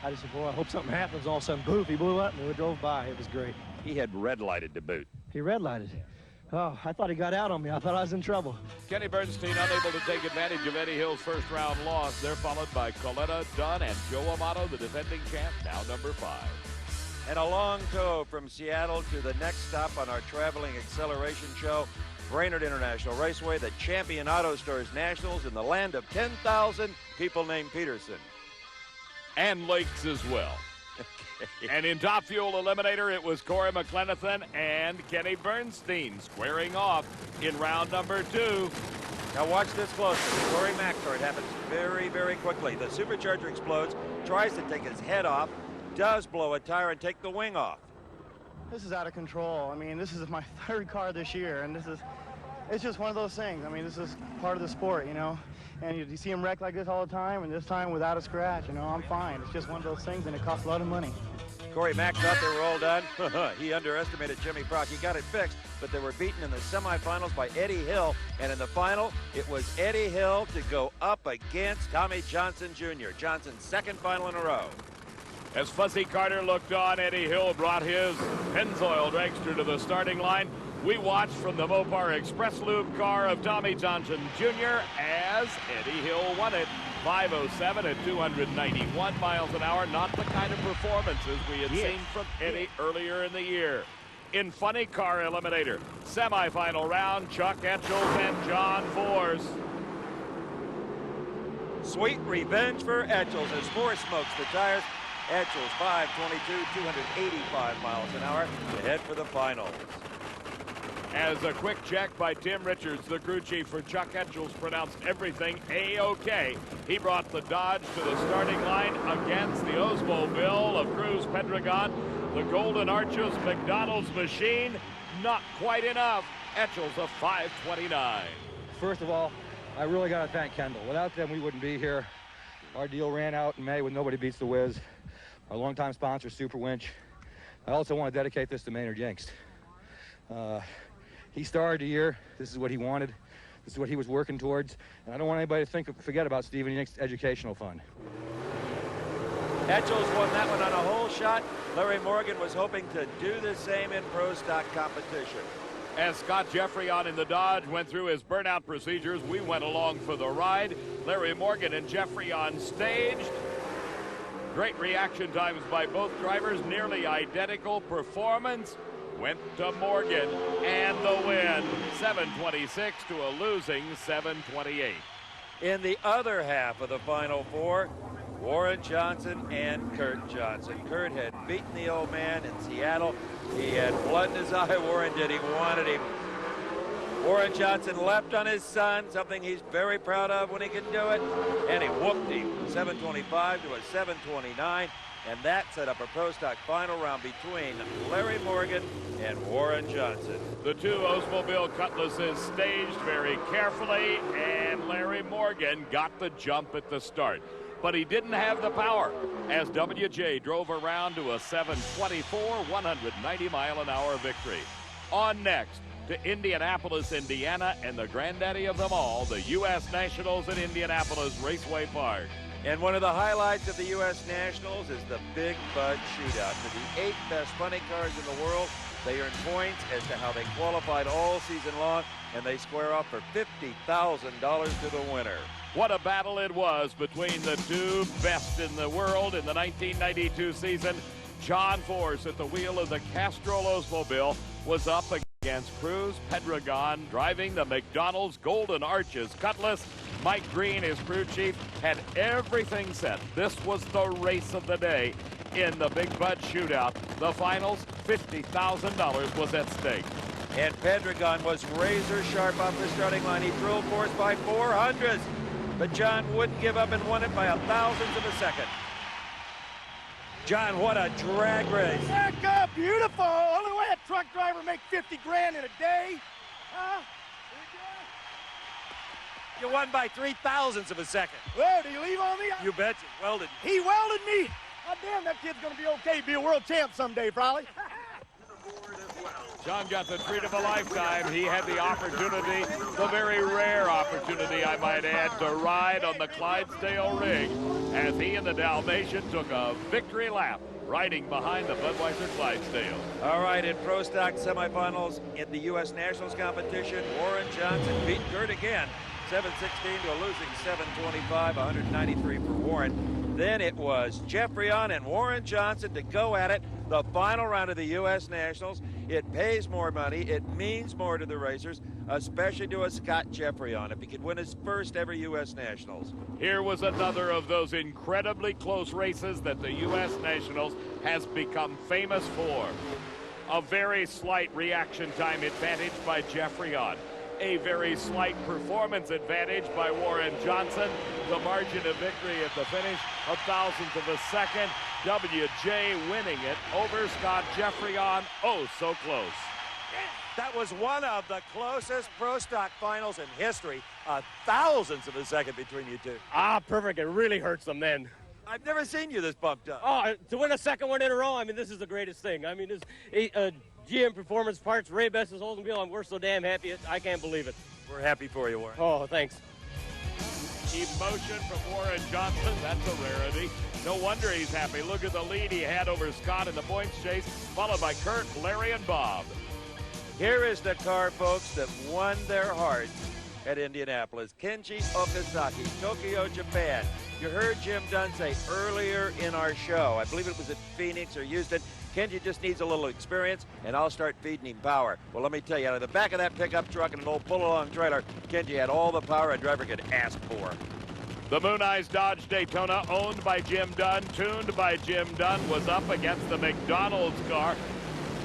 I just said, boy, I hope something happens. All of a sudden, poof, he blew up, and we drove by. It was great. He had red-lighted to boot. He red-lighted. Oh, I thought he got out on me. I thought I was in trouble. Kenny Bernstein unable to take advantage of Eddie Hill's first round loss. They're followed by Coletta Dunn and Joe Amato, the defending champ, now number 5. And a long tow from Seattle to the next stop on our traveling acceleration show, Brainerd International Raceway, the champion Auto Stores Nationals in the land of 10,000 people named Peterson. And lakes as well. And in Top Fuel Eliminator, it was Corey McClelland and Kenny Bernstein squaring off in round number 2. Now watch this closely. The Corey Mack car, it happens very, very quickly. The supercharger explodes, tries to take his head off, does blow a tire and take the wing off. This is out of control. I mean, this is my 3rd car this year, and this is It's just one of those things. I mean, this is part of the sport, you know. And you see him wreck like this all the time, and this time without a scratch, you know, I'm fine. It's just one of those things, and it costs a lot of money. Corey Mack thought they were all done. He underestimated Jimmy Brock. He got it fixed, but they were beaten in the semifinals by Eddie Hill. And in the final, it was Eddie Hill to go up against Tommy Johnson Jr. Johnson's second final in a row. As Fuzzy Carter looked on, Eddie Hill brought his Pennzoil dragster to the starting line. We watched from the Mopar Express Lube car of Tommy Johnson Jr. as Eddie Hill won it. 5:07 at 291 miles an hour. Not the kind of performances we had seen from Eddie earlier in the year. In Funny Car Eliminator, semifinal round, Chuck Etchels and John Force. Sweet revenge for Etchels as Force smokes the tires. Etchels 5:22, 285 miles an hour to head for the finals. As a quick check by Tim Richards, the crew chief for Chuck Etchels, pronounced everything A-OK. He brought the Dodge to the starting line against the Oldsmobile of Cruz Pedregon. The Golden Arches McDonald's machine, not quite enough. Etchels a 5:29. First of all, I really got to thank Kendall. Without them, we wouldn't be here. Our deal ran out in May when Nobody Beats the Wiz. Our longtime sponsor, Super Winch. I also want to dedicate this to Maynard Yanks. He started the year. This is what he wanted. This is what he was working towards. And I don't want anybody to forget about Stephen Yanks' educational fund. Etchels won that one on a hole shot. Larry Morgan was hoping to do the same in pro stock competition. As Scott Jeffrey on in the Dodge went through his burnout procedures, we went along for the ride. Larry Morgan and Jeffrey on stage. Great reaction times by both drivers, nearly identical. Performance went to Morgan, and the win, 7:26 to a losing 7:28. In the other half of the Final Four, Warren Johnson and Kurt Johnson. Kurt had beaten the old man in Seattle. He had blood in his eye, Warren did. He wanted him. Warren Johnson leapt on his son, something he's very proud of when he can do it, and he whooped him, 7:25 to a 7:29. And that set up a pro stock final round between Larry Morgan and Warren Johnson. The two Oldsmobile Cutlasses staged very carefully, and Larry Morgan got the jump at the start. But he didn't have the power as WJ drove around to a 7:24, 190-mile-an-hour victory. On next to Indianapolis, Indiana, and the granddaddy of them all, the U.S. Nationals at Indianapolis Raceway Park. And one of the highlights of the U.S. Nationals is the Big Bud Shootout. For the 8 best funny cars in the world, they earn points as to how they qualified all season long, and they square off for $50,000 to the winner. What a battle it was between the two best in the world in the 1992 season. John Force at the wheel of the Castrol Oldsmobile was up against Cruz Pedregon driving the McDonald's Golden Arches Cutlass. Mike Green, his crew chief, had everything set. This was the race of the day in the Big Bud Shootout. The finals, $50,000 was at stake. And Pedregon was razor sharp off the starting line. He drilled Force by 400s, but John wouldn't give up and won it by 1,000th of a second. John, what a drag race. Back up, beautiful. Only way a truck driver make 50 grand in a day. Huh? You won by 3,000ths of a second. Well, did he leave on me? You betcha. Welded. He welded me. God damn, that kid's going to be okay. Be a world champ someday, probably. John got the treat of a lifetime. He had the opportunity, the very rare opportunity, I might add, to ride on the Clydesdale rig as he and the Dalmatian took a victory lap riding behind the Budweiser Clydesdale. All right, in pro stock semifinals in the U.S. Nationals competition, Warren Johnson beat Kurt again, 7:16 to a losing 7:25, 193 for Warren. Then it was Jeffrey on and Warren Johnson to go at it. The final round of the U.S. Nationals. It pays more money. It means more to the racers, especially to a Scott Jeffrey on if he could win his first ever U.S. Nationals. Here was another of those incredibly close races that the U.S. Nationals has become famous for. A very slight reaction time advantage by Jeffrey on. A very slight performance advantage by Warren Johnson. The margin of victory at the finish, 1,000th of a second. WJ winning it over Scott Jeffrey on. Oh, so close. That was one of the closest pro stock finals in history. Thousandths of a second between you two. Ah, perfect. It really hurts them then. I've never seen you this bumped up. Oh, to win a second one in a row, I mean, this is the greatest thing. I mean, this GM Performance Parts, Ray Best's Oldsmobile, and we're so damn happy. I can't believe it. We're happy for you, Warren. Oh, thanks. Emotion from Warren Johnson. That's a rarity. No wonder he's happy. Look at the lead he had over Scott in the points chase, followed by Kurt, Larry, and Bob. Here is the car, folks, that won their hearts at Indianapolis. Kenji Okazaki, Tokyo, Japan. You heard Jim Dunn say earlier in our show, I believe it was at Phoenix or Houston, Kenji just needs a little experience, and I'll start feeding him power. Well, let me tell you, out of the back of that pickup truck and an old pull-along trailer, Kenji had all the power a driver could ask for. The Moon Eyes Dodge Daytona, owned by Jim Dunn, tuned by Jim Dunn, was up against the McDonald's car.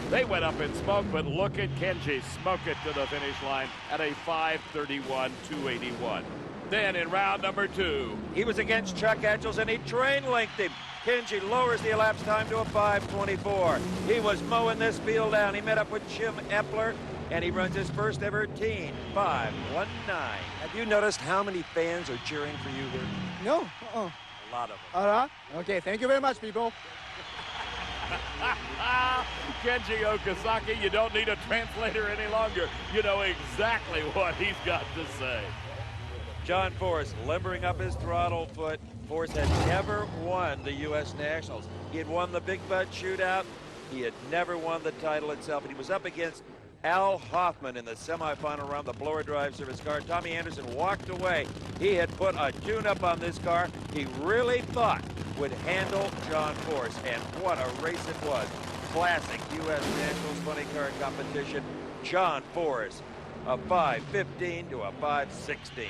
They went up in smoke, but look at Kenji smoke it to the finish line at a 5:31.281. Then in round number 2, he was against Chuck Etchels, and he train lengthed him. Kenji lowers the elapsed time to a 5:24. He was mowing this field down. He met up with Jim Epler, and he runs his first ever teen 5:19. Have you noticed how many fans are cheering for you here? No. A lot of them. Okay, thank you very much, people. Kenji Okazaki, you don't need a translator any longer. You know exactly what he's got to say. John Force limbering up his throttle foot. Force had never won the U.S. Nationals. He had won the Big Bud Shootout. He had never won the title itself, and he was up against Al Hoffman in the semifinal round, the blower drive service car. Tommy Anderson walked away. He had put a tune-up on this car he really thought would handle John Force, and what a race it was. Classic U.S. Nationals funny car competition. John Force, a 5:15 to a 5:16.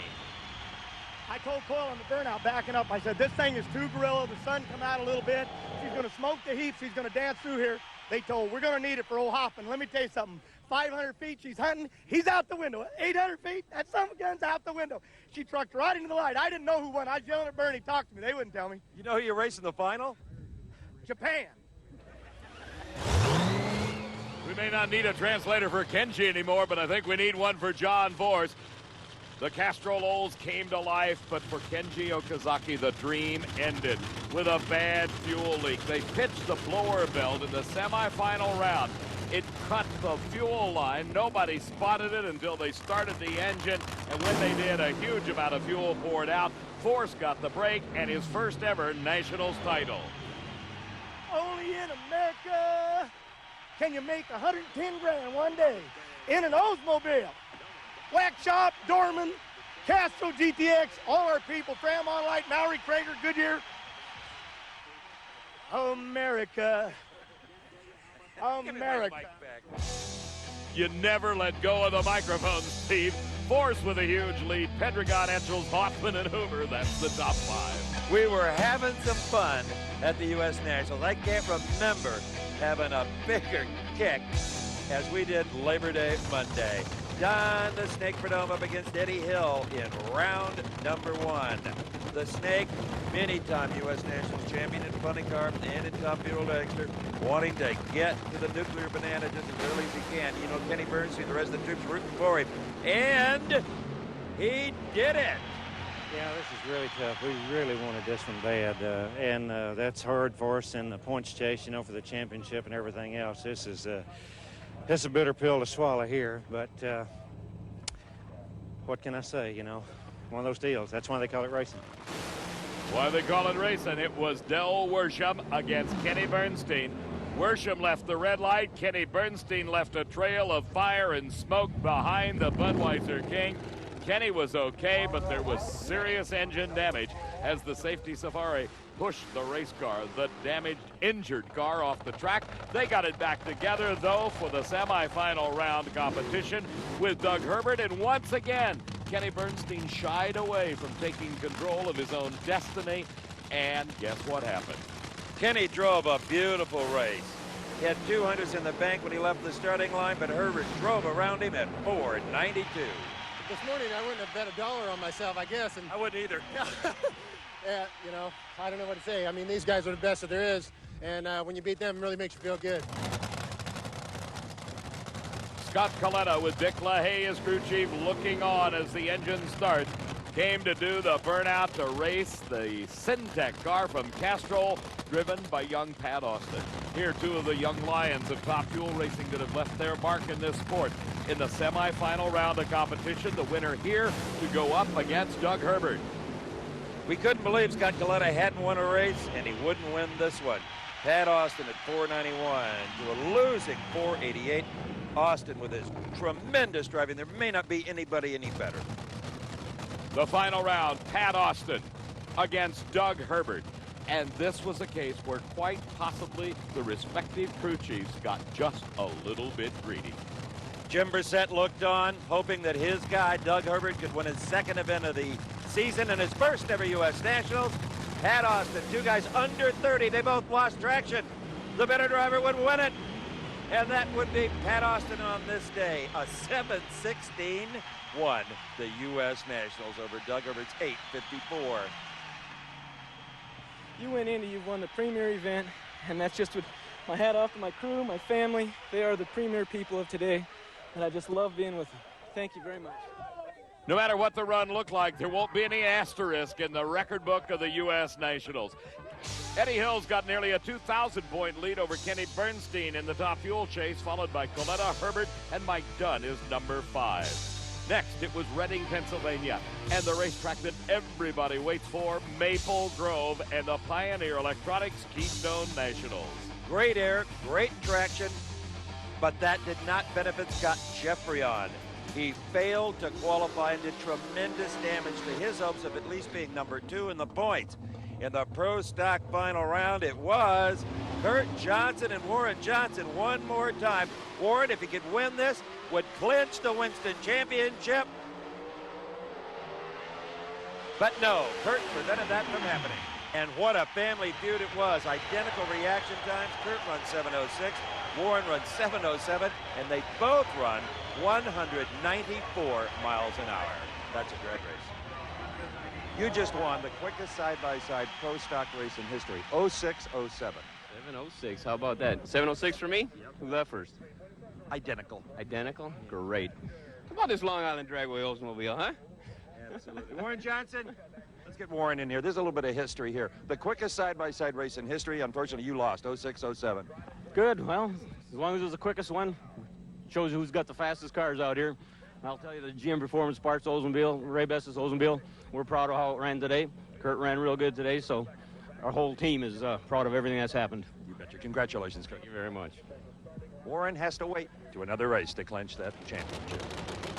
I told Coyle on the burnout backing up, I said, this thing is too gorilla. The sun come out a little bit. She's going to smoke the heat. She's going to dance through here. They told, we're going to need it for old Hoffman. Let me tell you something. 500 feet, she's hunting. He's out the window. 800 feet, that son of a gun's out the window. She trucked right into the light. I didn't know who won. I was yelling at Bernie. Talk to me. They wouldn't tell me. You know who you're racing the final? Japan. We may not need a translator for Kenji anymore, but I think we need one for John Force. The Castrolls came to life, but for Kenji Okazaki, the dream ended with a bad fuel leak. They pitched the blower belt in the semifinal round. It cut the fuel line. Nobody spotted it until they started the engine, and when they did, a huge amount of fuel poured out. Force got the break and his first ever Nationals title. Only in America can you make 110 grand one day in an Oldsmobile. Wax Shop, Dorman, Castro GTX, all our people, Fram On Light, Maury, Krager, Goodyear. America. America. You never let go of the microphone, Steve. Force with a huge lead. Pedregon, Etchels, Hoffman, and Hoover. That's the top 5. We were having some fun at the U.S. Nationals. I can't remember having a bigger kick as we did Labor Day Monday. Don the Snake Perdome up against Eddie Hill in round number 1. The Snake, many-time U.S. Nationals champion in funny car and in top fuel extra, wanting to get to the nuclear banana just as early as he can. You know, Kenny Bernstein, the rest of the troops rooting for him. And he did it. Yeah, this is really tough. We really wanted this one bad, and that's hard for us in the points chase, you know, for the championship and everything else. This is a bitter pill to swallow here, but what can I say, you know? One of those deals. That's why they call it racing. Why they call it racing? It was Del Worsham against Kenny Bernstein. Worsham left the red light. Kenny Bernstein left a trail of fire and smoke behind the Budweiser King. Kenny was okay, but there was serious engine damage as the safety safari pushed the race car, the damaged, injured car, off the track. They got it back together, though, for the semifinal round competition with Doug Herbert. And once again, Kenny Bernstein shied away from taking control of his own destiny. And guess what happened? Kenny drove a beautiful race. He had 200s in the bank when he left the starting line, but Herbert drove around him at 492. This morning I wouldn't have bet $1 on myself, I guess. And I wouldn't either. Yeah, you know, I don't know what to say. I mean, these guys are the best that there is, and when you beat them, it really makes you feel good. Scott Coletta with Dick LaHaye as crew chief looking on as the engine starts. Came to do the burnout to race the Syntec car from Castrol, driven by young Pat Austin. Here, two of the young lions of Top Fuel Racing that have left their mark in this sport. In the semifinal round of competition, the winner here to go up against Doug Herbert. We couldn't believe Scott Coletta hadn't won a race, and he wouldn't win this one. Pat Austin at 491 to a losing 488. Austin with his tremendous driving. There may not be anybody any better. The final round, Pat Austin against Doug Herbert. And this was a case where quite possibly the respective crew chiefs got just a little bit greedy. Jim Brissett looked on, hoping that his guy, Doug Herbert, could win his second event of the season and his first ever U.S. Nationals. Pat Austin, two guys under 30. They both lost traction. The better driver would win it. And that would be Pat Austin on this day. A 7:16 won the U.S. Nationals over Doug Herbert's 8:54. You win Indy, you've won the premier event, and that's just with my hat off to my crew, my family. They are the premier people of today, and I just love being with them. Thank you very much. No matter what the run looked like, there won't be any asterisk in the record book of the U.S. Nationals. Eddie Hill's got nearly a 2,000-point lead over Kenny Bernstein in the Top Fuel chase, followed by Coletta, Herbert, and Mike Dunn is number 5. Next, it was Reading, Pennsylvania, and the racetrack that everybody waits for, Maple Grove, and the Pioneer Electronics Keystone Nationals. Great air, great traction, but that did not benefit Scott Jeffreyon. He failed to qualify and did tremendous damage to his hopes of at least being number 2 in the points. In the Pro Stock final round, it was Kurt Johnson and Warren Johnson one more time. Warren, if he could win this, would clinch the Winston Championship. But no, Kurt prevented that from happening. And what a family feud it was. Identical reaction times. Kurt runs 7:06, Warren runs 7:07, and they both run 194 miles an hour. That's a drag race. You just won the quickest side-by-side pro stock race in history, 06:07. 7:06, how about that? 7:06 for me? Yep. Who left first? Identical. Identical? Great. How about this Long Island Dragway Oldsmobile, huh? Absolutely. Warren Johnson, let's get Warren in here. There's a little bit of history here. The quickest side-by-side race in history, unfortunately, you lost, 06:07. Good, well, as long as it was the quickest one, shows you who's got the fastest cars out here. I'll tell you, the GM Performance Parts Oldsmobile, Ray Best's Oldsmobile, we're proud of how it ran today. Kurt ran real good today, so our whole team is proud of everything that's happened. You betcha. Congratulations, Kurt. Thank you very much. Warren has to wait to another race to clinch that championship.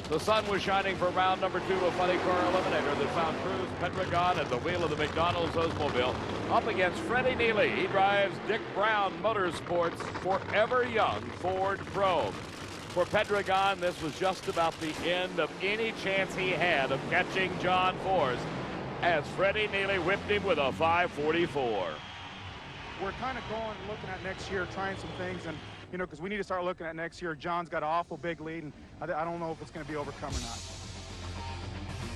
The sun was shining for round number 2 of Funny Car Eliminator that found Cruz Pedregon at the wheel of the McDonald's Oldsmobile up against Freddie Neely. He drives Dick Brown Motorsports' forever young Ford Probe. For Pedregon, this was just about the end of any chance he had of catching John Force as Freddie Neely whipped him with a 544. We're kind of going, looking at next year, trying some things, and you know, because we need to start looking at next year. John's got an awful big lead, and I don't know if it's going to be overcome or not.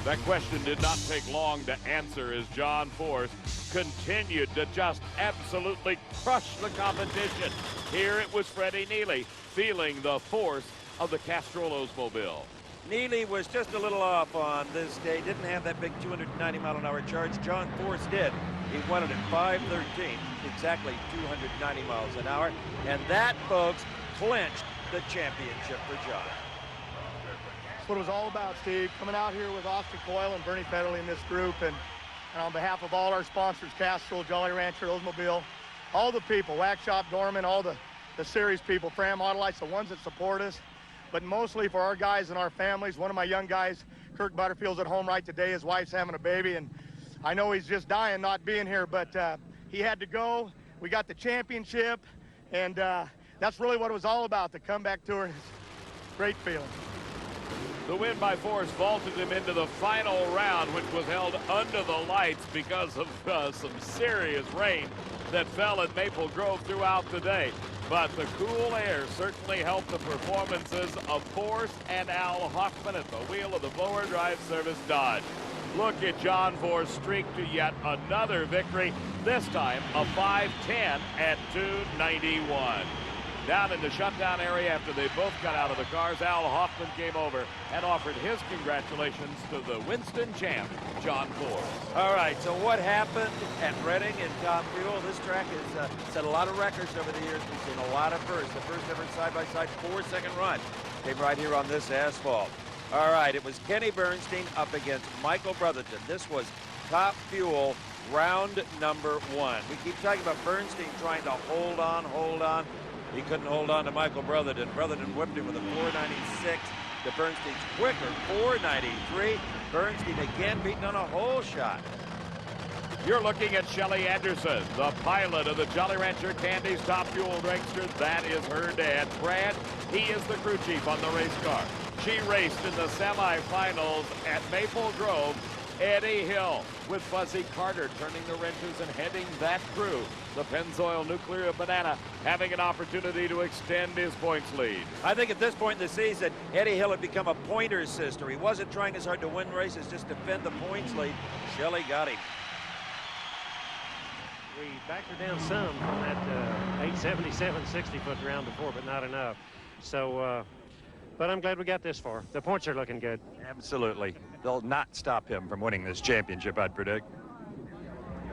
That question did not take long to answer as John Force continued to just absolutely crush the competition. Here it was Freddie Neely feeling the force of the Castrol Oldsmobile. Neely was just a little off on this day. Didn't have that big 290-mile-an-hour charge. John Force did. He won it at 5:13, exactly 290 miles an hour. And that, folks, clinched the championship for John. That's what it was all about, Steve. Coming out here with Austin Coyle and Bernie Federle in this group. And on behalf of all our sponsors, Castrol, Jolly Rancher, Oldsmobile, all the people, Wax Shop, Dorman, all the series people, Fram Autolites, the ones that support us, but mostly for our guys and our families. One of my young guys, Kirk Butterfield's at home right today. His wife's having a baby, and I know he's just dying not being here, but he had to go. We got the championship, and that's really what it was all about, the comeback tour. It's a great feeling. The win by Force vaulted him into the final round, which was held under the lights because of some serious rain that fell at Maple Grove throughout the day. But the cool air certainly helped the performances of Force and Al Hoffman at the wheel of the Blower Drive Service Dodge. Look at John Force streak to yet another victory, this time a 5:10 at 291. Down in the shutdown area after they both got out of the cars, Al Hoffman came over and offered his congratulations to the Winston champ, John Force. All right, so what happened at Reading and Top Fuel? This track has set a lot of records over the years. We've seen a lot of firsts. The first ever side-by-side 4-second run came right here on this asphalt. All right, it was Kenny Bernstein up against Michael Brotherton. This was Top Fuel round number 1. We keep talking about Bernstein trying to hold on. He couldn't hold on to Michael Brotherton. Brotherton whipped him with a 496 to Bernstein's quicker 493. Bernstein again beaten on a hole shot. You're looking at Shelly Anderson, the pilot of the Jolly Rancher Candy's Top Fuel dragster. That is her dad, Brad. He is the crew chief on the race car. She raced in the semifinals at Maple Grove. Eddie Hill with Fuzzy Carter turning the wrenches and heading that crew. The Pennzoil Nuclear Banana having an opportunity to extend his points lead. I think at this point in the season, Eddie Hill had become a pointer's sister. He wasn't trying as hard to win races, just defend the points lead. Shelly got him. We backed her down some on that 877 60-foot round before, but not enough. So, but I'm glad we got this far. The points are looking good. Absolutely. They'll not stop him from winning this championship, I'd predict.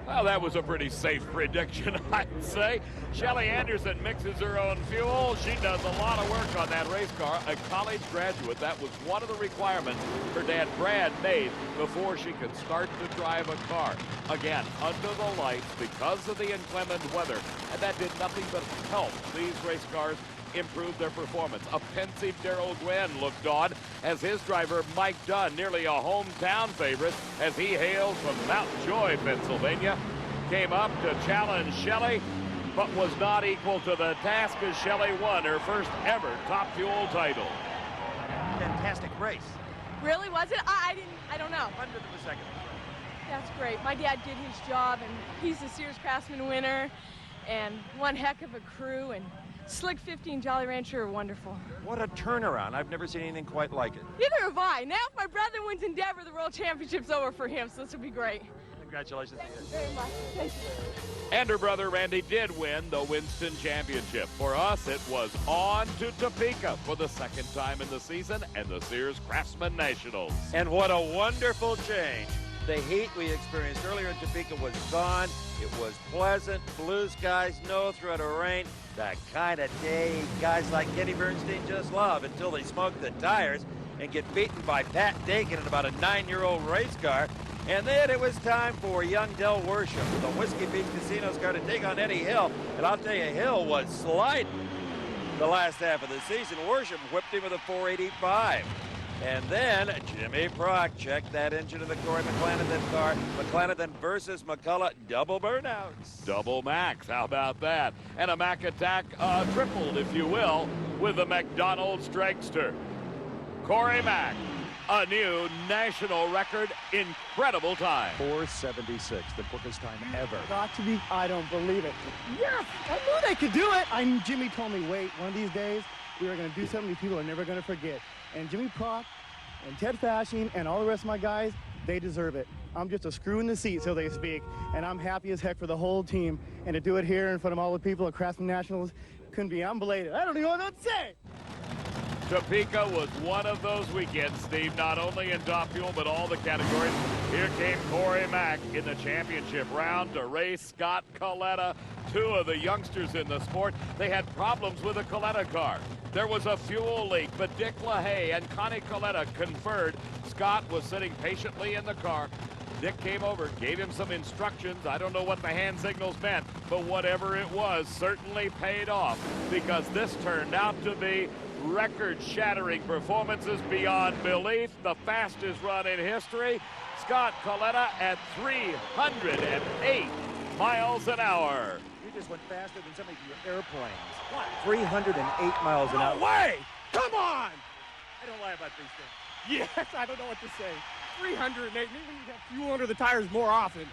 Well, that was a pretty safe prediction, I'd say. Shelly Anderson mixes her own fuel. She does a lot of work on that race car. A college graduate, that was one of the requirements her dad Brad made before she could start to drive a car. Again, under the lights because of the inclement weather. And that did nothing but help these race cars improve their performance. A pensive Darrell Gwynn looked on as his driver Mike Dunn, nearly a hometown favorite as he hails from Mount Joy, Pennsylvania, came up to challenge Shelly, but was not equal to the task as Shelly won her first ever Top Fuel title. Fantastic race. Really, was it? I don't know. 100th of a second. That's great. My dad did his job, and he's the Sears Craftsman winner, and one heck of a crew, and Slick 15 Jolly Rancher are wonderful. What a turnaround. I've never seen anything quite like it. Neither have I. Now if my brother wins Endeavor, the World Championship's over for him, so this will be great. Congratulations. Thank you very much. Thank you. And her brother Randy did win the Winston Championship. For us, it was on to Topeka for the second time in the season and the Sears Craftsman Nationals. And what a wonderful change. The heat we experienced earlier in Topeka was gone. It was pleasant, blue skies, no threat of rain. The kind of day guys like Kenny Bernstein just love until they smoke the tires and get beaten by Pat Dakin in about a 9-year-old race car. And then it was time for young Del Worsham, the Whiskey Beach Casinos car, to take on Eddie Hill. And I'll tell you, Hill was sliding the last half of the season. Worsham whipped him with a 485. And then Jimmy Prock checked that engine of the Corey McClelland car. McClelland versus McCullough, double burnouts. Double Max, how about that? And a Mac attack tripled, if you will, with the McDonald's dragster. Corey Mack, a new national record, incredible time. 476, the quickest time ever. Got to be, I don't believe it. Yes, I knew they could do it. Jimmy told me, wait, one of these days, we are going to do something people are never going to forget. And Jimmy Prock and Ted Fashing and all the rest of my guys, they deserve it. I'm just a screw in the seat, so they speak. And I'm happy as heck for the whole team. And to do it here in front of all the people at Craftsman Nationals couldn't be. I'm belated. I don't even know what to say. Topeka was one of those weekends, Steve, not only in Top Fuel, but all the categories. Here came Corey Mack in the championship round to race Scott Coletta, two of the youngsters in the sport. They had problems with the Coletta car. There was a fuel leak, but Dick LaHaye and Connie Coletta conferred. Scott was sitting patiently in the car. Dick came over, gave him some instructions. I don't know what the hand signals meant, but whatever it was certainly paid off because this turned out to be record-shattering performances beyond belief. The fastest run in history. Scott Coletta at 308 miles an hour. You just went faster than some of your airplanes. What? 308 miles an hour. No way! Come on! I don't lie about these things. Yes, I don't know what to say. 308. Maybe we need to have fuel under the tires more often.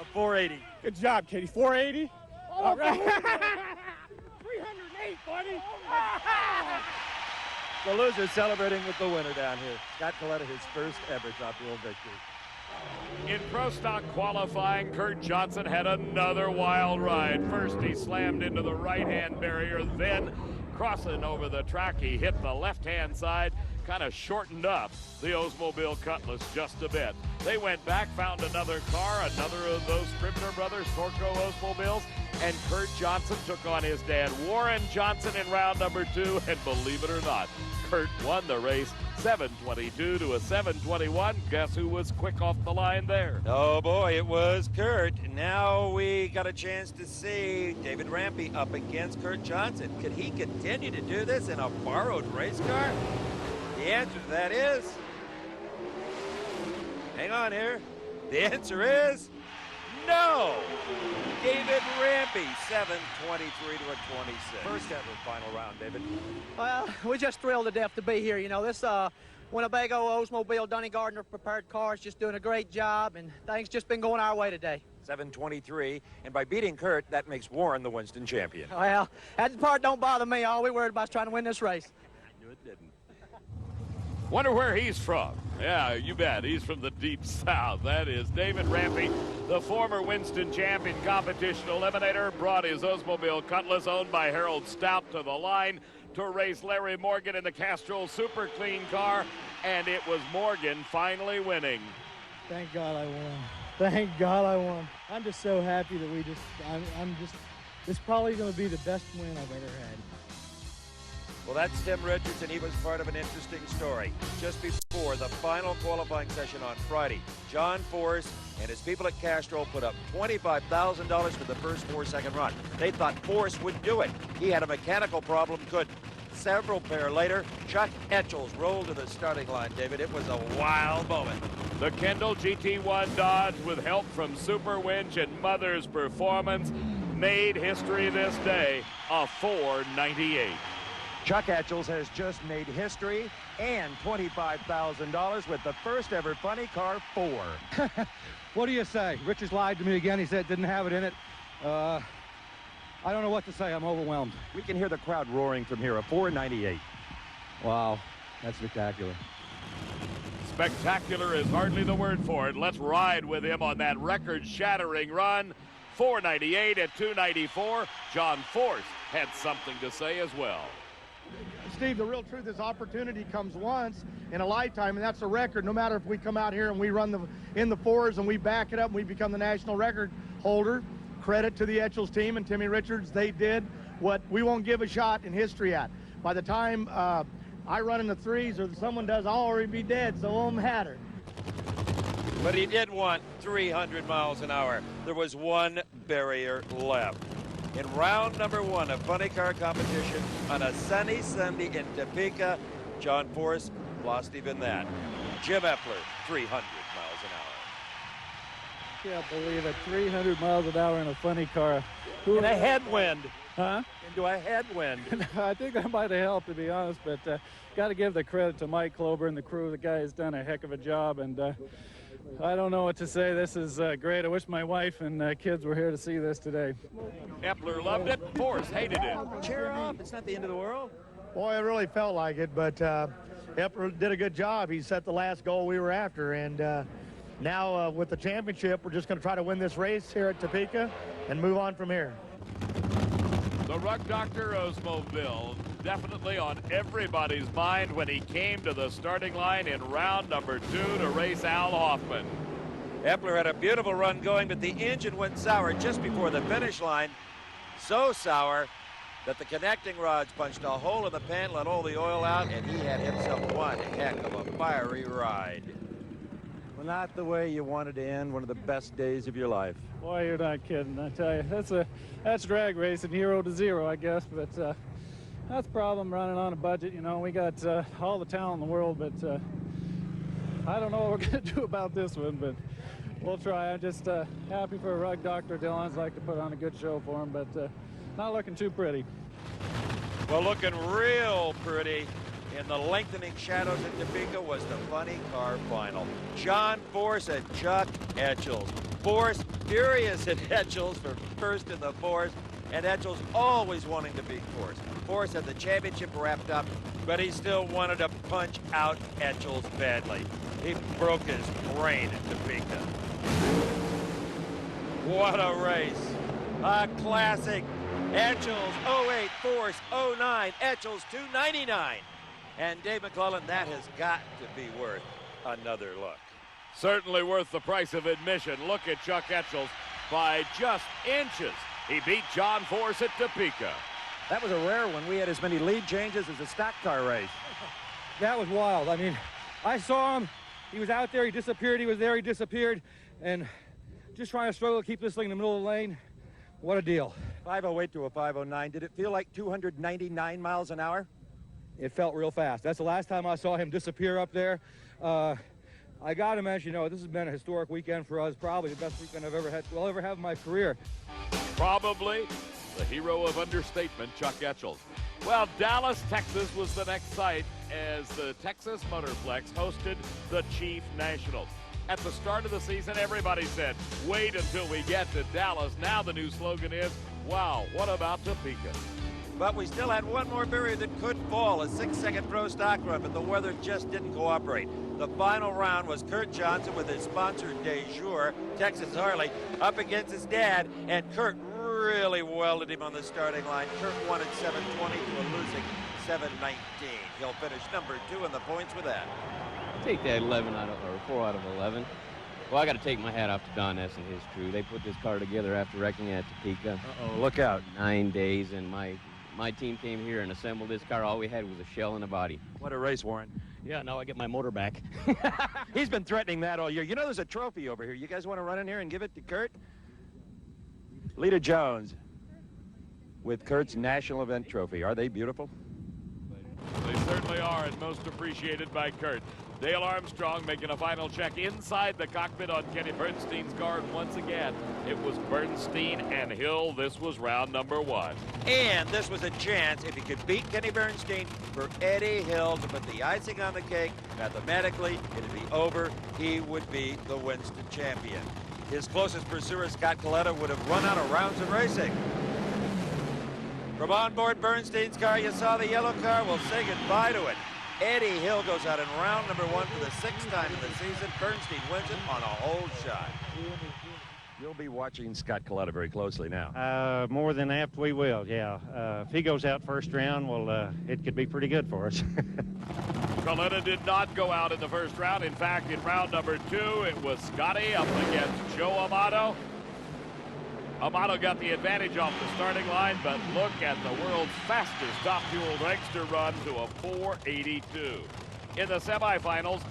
A 480. Good job, Katie. 480? All right. 308, buddy. The loser celebrating with the winner down here. Scott Coletta, his first ever Top Fuel victory. In Pro Stock qualifying, Kurt Johnson had another wild ride. First, he slammed into the right-hand barrier, then crossing over the track, he hit the left-hand side, kind of shortened up the Oldsmobile Cutlass just a bit. They went back, found another car, another of those Scribner Brothers Torco Oldsmobiles, and Kurt Johnson took on his dad, Warren Johnson, in round number 2, and believe it or not, Kurt won the race 7:22 to a 7:21. Guess who was quick off the line there? Oh boy, it was Kurt. Now we got a chance to see David Rampy up against Kurt Johnson. Could he continue to do this in a borrowed race car? The answer to that is, hang on here, the answer is no. David Rampy, 7:23 to a 26. First ever final round, David. Well, we're just thrilled to death to be here. You know, this Winnebago Oldsmobile Dunning Gardner prepared car is just doing a great job, and things just been going our way today. 7:23, and by beating Kurt, that makes Warren the Winston champion. Well, that part don't bother me. All we worried about is trying to win this race. I knew it didn't. Wonder where he's from. Yeah, you bet. He's from the deep south. That is David Rampy, the former Winston champion competition eliminator, brought his Oldsmobile Cutlass, owned by Harold Stout, to the line to race Larry Morgan in the Castrol Super Clean car, and it was Morgan finally winning. Thank God I won. Thank God I won. I'm just so happy that this is probably going to be the best win I've ever had. Well, that's Tim Richards, and he was part of an interesting story. Just before the final qualifying session on Friday, John Force and his people at Castrol put up $25,000 for the first 4-second run. They thought Force would do it. He had a mechanical problem, couldn't. Several pair later, Chuck Etchells rolled to the starting line, David. It was a wild moment. The Kendall GT1 Dodge, with help from Super Winch and Mother's Performance, made history this day, a 498. Chuck Etchells has just made history and $25,000 with the first ever funny car 4. What do you say? Richards lied to me again. He said it didn't have it in it. I don't know what to say. I'm overwhelmed. We can hear the crowd roaring from here, a 498. Wow, that's spectacular. Spectacular is hardly the word for it. Let's ride with him on that record-shattering run. 498 at 294. John Force had something to say as well. Steve, the real truth is opportunity comes once in a lifetime, and that's a record. No matter if we come out here and we run in the 4s and we back it up and we become the national record holder, credit to the Etchells team and Timmy Richards. They did what we won't give a shot in history at. By the time I run in the 3s or someone does, I'll already be dead, so it won't matter. But he did want 300 miles an hour. There was one barrier left. In round number 1 of funny car competition on a sunny Sunday in Topeka, John Force lost even that. Jim Epler, 300 miles an hour. Can't believe it. 300 miles an hour in a funny car. In a headwind. Huh? Into a headwind. I think that might have helped, to be honest, but got to give the credit to Mike Klober and the crew. The guy has done a heck of a job, and I don't know what to say. This is great. I wish my wife and kids were here to see this today. Epler loved it. Force hated it. Cheer up. It's not the end of the world. Boy, it really felt like it, but Epler did a good job. He set the last goal we were after, and now with the championship, we're just going to try to win this race here at Topeka and move on from here. The Rug Doctor Oldsmobile definitely on everybody's mind when he came to the starting line in round number 2 to race Al Hoffman. Epler had a beautiful run going, but the engine went sour just before the finish line. So sour that the connecting rods punched a hole in the panel and all the oil out, and he had himself one heck of a fiery ride. Well, not the way you wanted to end one of the best days of your life. Boy, you're not kidding. I tell you, that's drag racing, 0 to 0, I guess. But that's the problem running on a budget. You know, we got all the talent in the world, but I don't know what we're going to do about this one. But we'll try. I'm just happy for Rug Dr. Dillon's like to put on a good show for him, but not looking too pretty. Well, looking real pretty in the lengthening shadows at Topeka was the funny car final. John Force and Chuck Etchells. Force furious at Etchells for first in the 4s, and Etchells always wanting to beat Force. Force had the championship wrapped up, but he still wanted to punch out Etchells badly. He broke his brain at Topeka. What a race. A classic. Etchells 08, Force 09, Etchells 299. And Dave McClelland, that has got to be worth another look. Certainly worth the price of admission. Look at Chuck Etchells by just inches. He beat John Force at Topeka. That was a rare one. We had as many lead changes as a stock car race. That was wild. I mean, I saw him. He was out there. He disappeared. He was there. He disappeared. And just trying to struggle to keep this thing in the middle of the lane. What a deal. 508 to a 509. Did it feel like 299 miles an hour? It felt real fast. That's the last time I saw him disappear up there. I got to mention, this has been a historic weekend for us. Probably the best weekend will ever have in my career. Probably the hero of understatement, Chuck Etchells. Well, Dallas, Texas was the next site as the Texas Motorplex hosted the Chief Nationals. At the start of the season, everybody said, wait until we get to Dallas. Now the new slogan is, wow, what about Topeka? But we still had one more barrier that could fall, a 6-second pro stock run, but the weather just didn't cooperate. The final round was Kurt Johnson with his sponsor, De Jour, Texas Harley, up against his dad, and Kurt really welded him on the starting line. Kurt won at 7:20 to a losing 7:19. He'll finish number 2 in the points with that. Take that 4 out of 11. Well, I got to take my hat off to Don Ness and his crew. They put this car together after wrecking at Topeka. Uh-oh, look out. 9 days, and my team came here and assembled this car. All we had was a shell and a body. What a race, Warren. Yeah, now I get my motor back. He's been threatening that all year. You know there's a trophy over here. You guys want to run in here and give it to Kurt? Lita Jones with Kurt's national event trophy. Are they beautiful? They certainly are, and most appreciated by Kurt. Dale Armstrong making a final check inside the cockpit on Kenny Bernstein's car. And once again, it was Bernstein and Hill. This was round number 1. And this was a chance, if he could beat Kenny Bernstein, for Eddie Hill to put the icing on the cake. Mathematically, it'd be over. He would be the Winston champion. His closest pursuer, Scott Coletta, would have run out of rounds in racing. From on board Bernstein's car, you saw the yellow car. We'll say goodbye to it. Eddie Hill goes out in round number 1 for the 6th time in the season. Bernstein wins it on a whole shot. You'll be watching Scott Coletta very closely now. More than apt we will, yeah. If he goes out first round, well, it could be pretty good for us. Coletta did not go out in the first round. In fact, in round number 2, it was Scotty up against Joe Amato. Amato got the advantage off the starting line, but look at the world's fastest top-fuel dragster run to a 482. In the semifinals,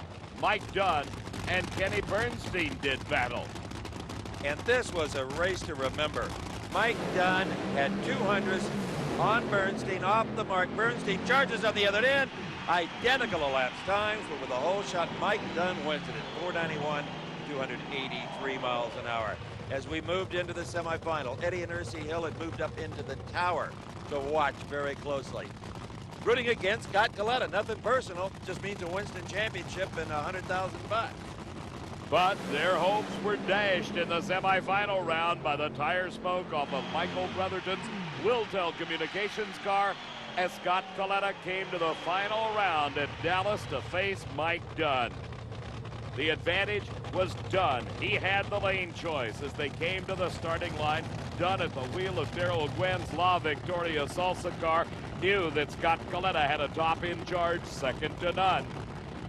Mike Dunn and Kenny Bernstein did battle. And this was a race to remember. Mike Dunn had 200s on Bernstein, off the mark. Bernstein charges on the other end. Identical elapsed times, but with a whole shot, Mike Dunn wins it at 491, 283 miles an hour. As we moved into the semifinal, Eddie and Ersie Hill had moved up into the tower to watch very closely. Rooting against Scott Coletta, nothing personal, just means a Winston championship and $100,000 bucks. But their hopes were dashed in the semifinal round by the tire smoke off of Michael Brotherton's Wiltel Communications car as Scott Coletta came to the final round at Dallas to face Mike Dunn. The advantage was Dunn. He had the lane choice as they came to the starting line. Dunn at the wheel of Darrell Gwen's La Victoria Salsa car knew that Scott Coletta had a top in charge, second to none.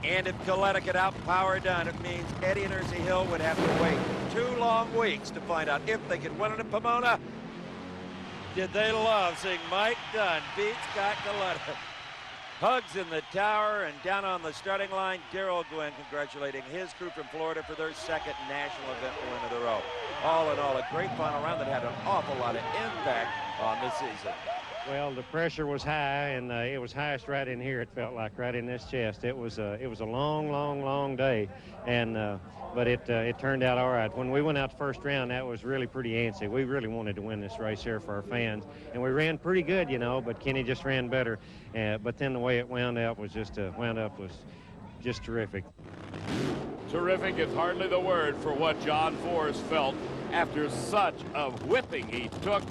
And if Coletta could outpower Dunn, it means Eddie and Ersie Hill would have to wait 2 long weeks to find out if they could win it at Pomona. Did they love seeing Mike Dunn beat Scott Coletta? Hugs in the tower, and down on the starting line, Darrell Gwynn congratulating his crew from Florida for their 2nd national event win of the row. All in all, a great final round that had an awful lot of impact on the season. Well, the pressure was high, and it was highest right in here. It felt like right in this chest. It was a long day, and but it turned out all right. When we went out the first round, that was really pretty antsy. We really wanted to win this race here for our fans, and we ran pretty good, but Kenny just ran better. But then the way it wound up was just terrific. Terrific is hardly the word for what John Force felt after such a whipping he took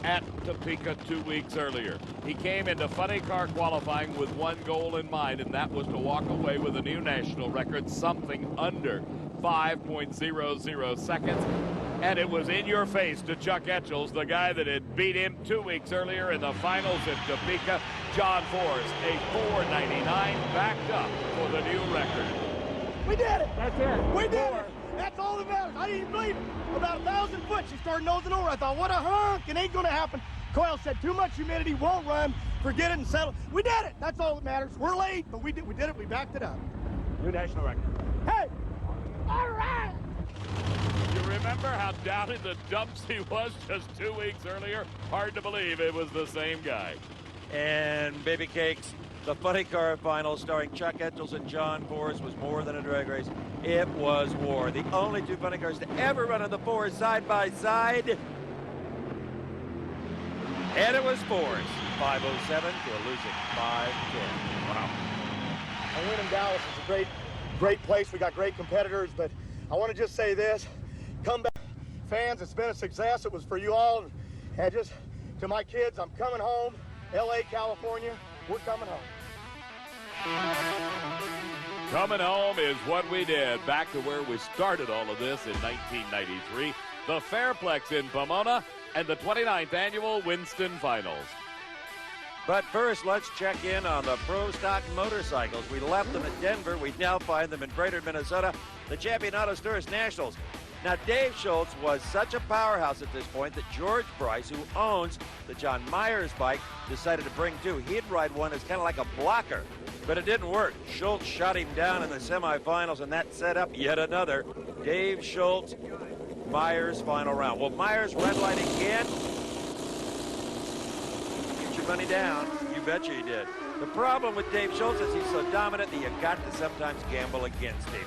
at Topeka 2 weeks earlier. He came into funny car qualifying with one goal in mind, and that was to walk away with a new national record, something under 5.00 seconds. And it was in your face to Chuck Etchels, the guy that had beat him 2 weeks earlier in the finals in Topeka. John Force, a 4.99 backed up for the new record. We did it. That's it. We did it. That's all that matters. I didn't even believe it. About 1,000 foot, she started nosing over. I thought, what a hunk. It ain't going to happen. Coyle said, too much humidity, won't run. Forget it and settle. We did it. That's all that matters. We're late, but we did it. We backed it up. New national record. Hey, all right. You remember how down in the dumps he was just 2 weeks earlier? Hard to believe it was the same guy. And Baby Cakes, the funny car final starring Chuck Etchels and John Force was more than a drag race. It was war. The only two funny cars to ever run on the fours side by side. And it was Force. 507 to a losing 510. Wow. I win in Dallas. It's a great place. We got great competitors, but I want to just say this. Come back, fans. It's been a success. It was for you all. And just to my kids, I'm coming home. LA, California, we're coming home. Coming home is what we did. Back to where we started all of this in 1993. The Fairplex in Pomona and the 29th annual Winston Finals. But first, let's check in on the Pro Stock motorcycles. We left them at Denver. We now find them in Brainerd, Minnesota, the Champion Auto Tourist Nationals. Now, Dave Schultz was such a powerhouse at this point that George Price, who owns the John Myers bike, decided to bring two. He'd ride one as kind of like a blocker, but it didn't work. Schultz shot him down in the semifinals, and that set up yet another Dave Schultz Myers final round. Well, Myers red light again. Get your money down. You betcha he did. The problem with Dave Schultz is he's so dominant that you got to sometimes gamble against him.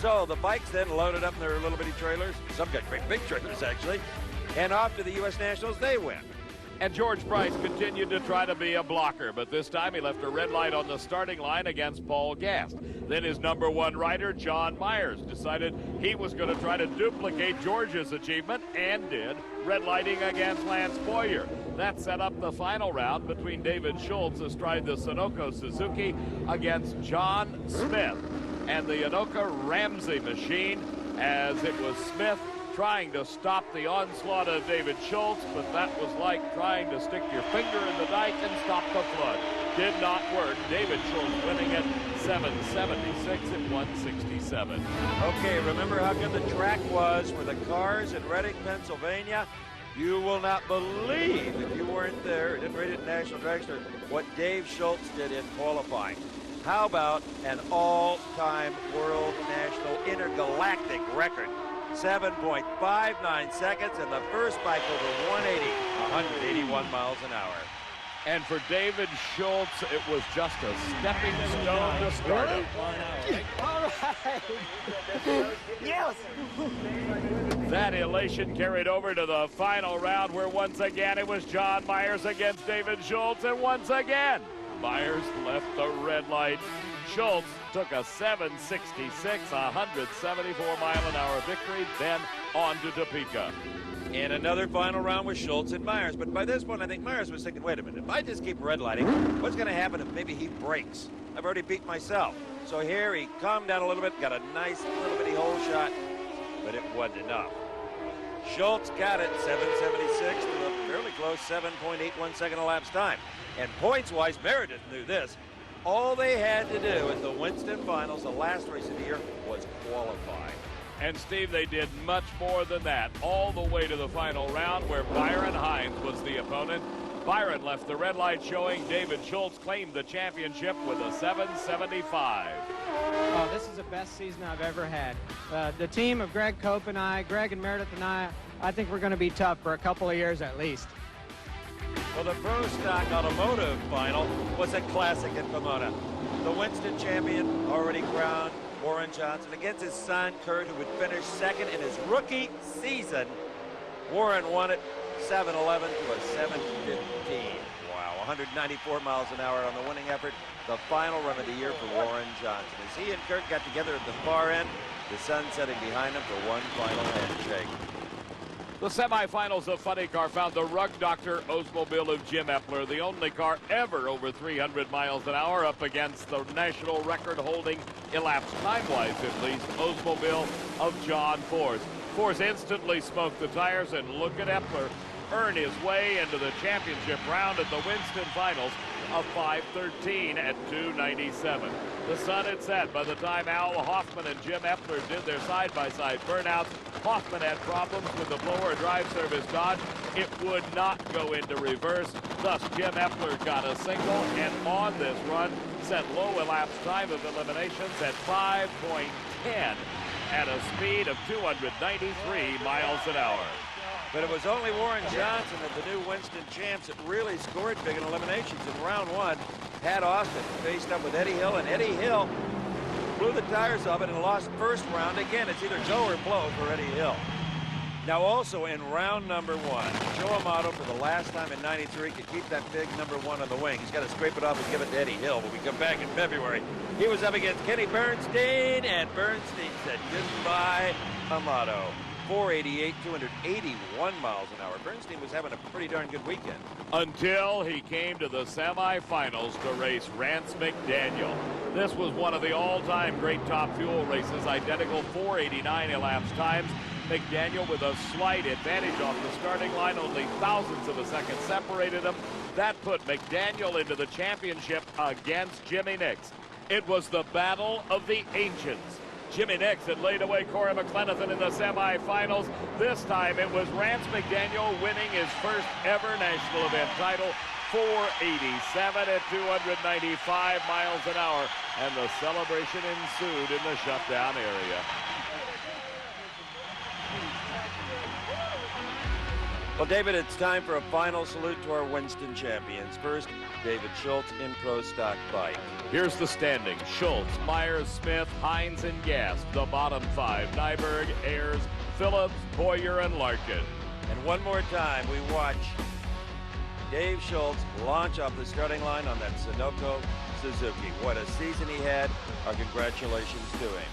So the bikes then loaded up in their little bitty trailers. Some got great big trailers, actually. And off to the U.S. Nationals they went. And George Price continued to try to be a blocker, but this time he left a red light on the starting line against Paul Gast. Then his number one rider, John Myers, decided he was going to try to duplicate George's achievement, and did, red lighting against Lance Boyer. That set up the final round between David Schultz astride the Sunoco Suzuki against John Smith and the Anoka Ramsey machine, as it was Smith trying to stop the onslaught of David Schultz, but that was like trying to stick your finger in the dike and stop the flood. Did not work. David Schultz winning it 776 at 167. Okay, remember how good the track was for the cars in Reading, Pennsylvania? You will not believe, if you weren't there, didn't read it in National Dragster, what Dave Schultz did in qualifying. How about an all-time world national intergalactic record? 7.59 seconds, and the first bike over 181 miles an hour. And for David Schultz, it was just a stepping stone to stardom. All right. Yes. That elation carried over to the final round, where once again it was John Myers against David Schultz, and once again Myers left the red light. Schultz took a 766, 174 mile an hour victory, then on to Topeka. And another final round with Schultz and Myers. But by this point, I think Myers was thinking, wait a minute, if I just keep red lighting, what's going to happen if maybe he breaks? I've already beat myself. So here he calmed down a little bit, got a nice little bitty hole shot, but it wasn't enough. Schultz got it, 776 to a fairly close 7.81 second elapsed time. And points-wise, Meredith knew this. All they had to do at the Winston Finals, the last race of the year, was qualify. And Steve, they did much more than that, all the way to the final round, where Byron Hines was the opponent. Byron left the red light showing. David Schultz claimed the championship with a 775. Oh, this is the best season I've ever had. The team of Greg Cope and I, Greg and Meredith and I think we're going to be tough for a couple of years at least. Well, the Pro Stock Automotive Final was a classic in Pomona. The Winston champion, already crowned, Warren Johnson, against his son, Kurt, who would finish second in his rookie season. Warren won it 7-11 to a 7-15. Wow, 194 miles an hour on the winning effort. The final run of the year for Warren Johnson. As he and Kurt got together at the far end, the son sitting behind him for one final handshake. The semifinals of Funny Car found the Rug Doctor Oldsmobile of Jim Epler, the only car ever over 300 miles an hour, up against the national record-holding, elapsed time-wise at least, Oldsmobile of John Force. Force instantly smoked the tires, and look at Epler earn his way into the championship round at the Winston Finals of 5:13 at 2:97. The sun had set by the time Al Hoffman and Jim Epler did their side-by-side burnouts. Hoffman had problems with the blower drive service Dodge. It would not go into reverse. Thus, Jim Epler got a single, and on this run set low elapsed time of eliminations at 5.10 at a speed of 293 miles an hour. But it was only Warren Johnson of the new Winston champs that really scored big in eliminations. In round one, Pat Austin faced up with Eddie Hill, and Eddie Hill blew the tires of it and lost first round. Again, it's either go or blow for Eddie Hill. Now also in round number one, Joe Amato for the last time in 93 could keep that big number one on the wing. He's got to scrape it off and give it to Eddie Hill when we come back in February. He was up against Kenny Bernstein, and Bernstein said goodbye, Amato. 488, 281 miles an hour. Bernstein was having a pretty darn good weekend. Until he came to the semifinals to race Rance McDaniel. This was one of the all-time great Top Fuel races, identical 489 elapsed times. McDaniel with a slight advantage off the starting line, only thousandths of a second separated him. That put McDaniel into the championship against Jimmy Nix. It was the battle of the ancients. Jimmy Nix had laid away Corey McClelland in the semifinals. This time it was Rance McDaniel winning his first ever national event title, 487 at 295 miles an hour, and the celebration ensued in the shutdown area. Well, David, it's time for a final salute to our Winston champions. First, David Schultz in Pro Stock Bike. Here's the standing. Schultz, Myers, Smith, Hines, and Gast. The bottom five: Nyberg, Ayers, Phillips, Boyer, and Larkin. And one more time, we watch Dave Schultz launch off the starting line on that Sunoco Suzuki. What a season he had. Our congratulations to him.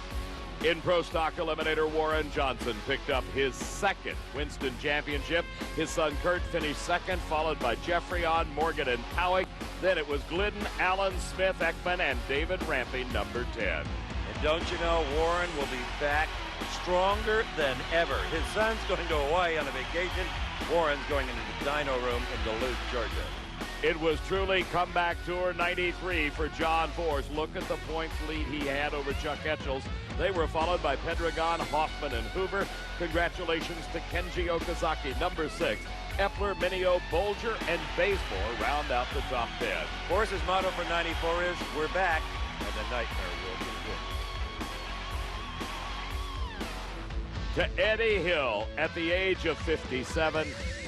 In Pro Stock Eliminator, Warren Johnson picked up his second Winston championship. His son Kurt finished second, followed by Jeffrey On, Morgan, and Howick. Then it was Glidden, Allen, Smith, Ekman, and David Ramping, number 10. And don't you know, Warren will be back stronger than ever. His son's going to Hawaii on a vacation. Warren's going into the dyno room in Duluth, Georgia. It was truly comeback tour 93 for John Force. Look at the points lead he had over Chuck Etchells. They were followed by Pendragon, Hoffman, and Hoover. Congratulations to Kenji Okazaki, number 6. Epler, Mineo, Bolger, and Bazemore round out the top 10. Force's motto for 94 is, we're back, and the nightmare will continue. To Eddie Hill, at the age of 57,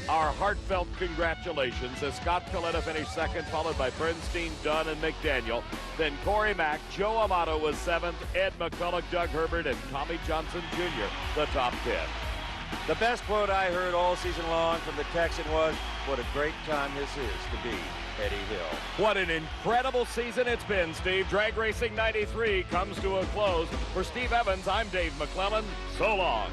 our heartfelt congratulations as Scott Coletta finished second, followed by Bernstein, Dunn, and McDaniel. Then Corey Mack, Joe Amato was 7th, Ed McCulloch, Doug Herbert, and Tommy Johnson Jr., the top 10. The best quote I heard all season long from the Texan was, what a great time this is to be Eddie Hill. What an incredible season it's been, Steve. Drag Racing 93 comes to a close. For Steve Evans, I'm Dave McClelland. So long.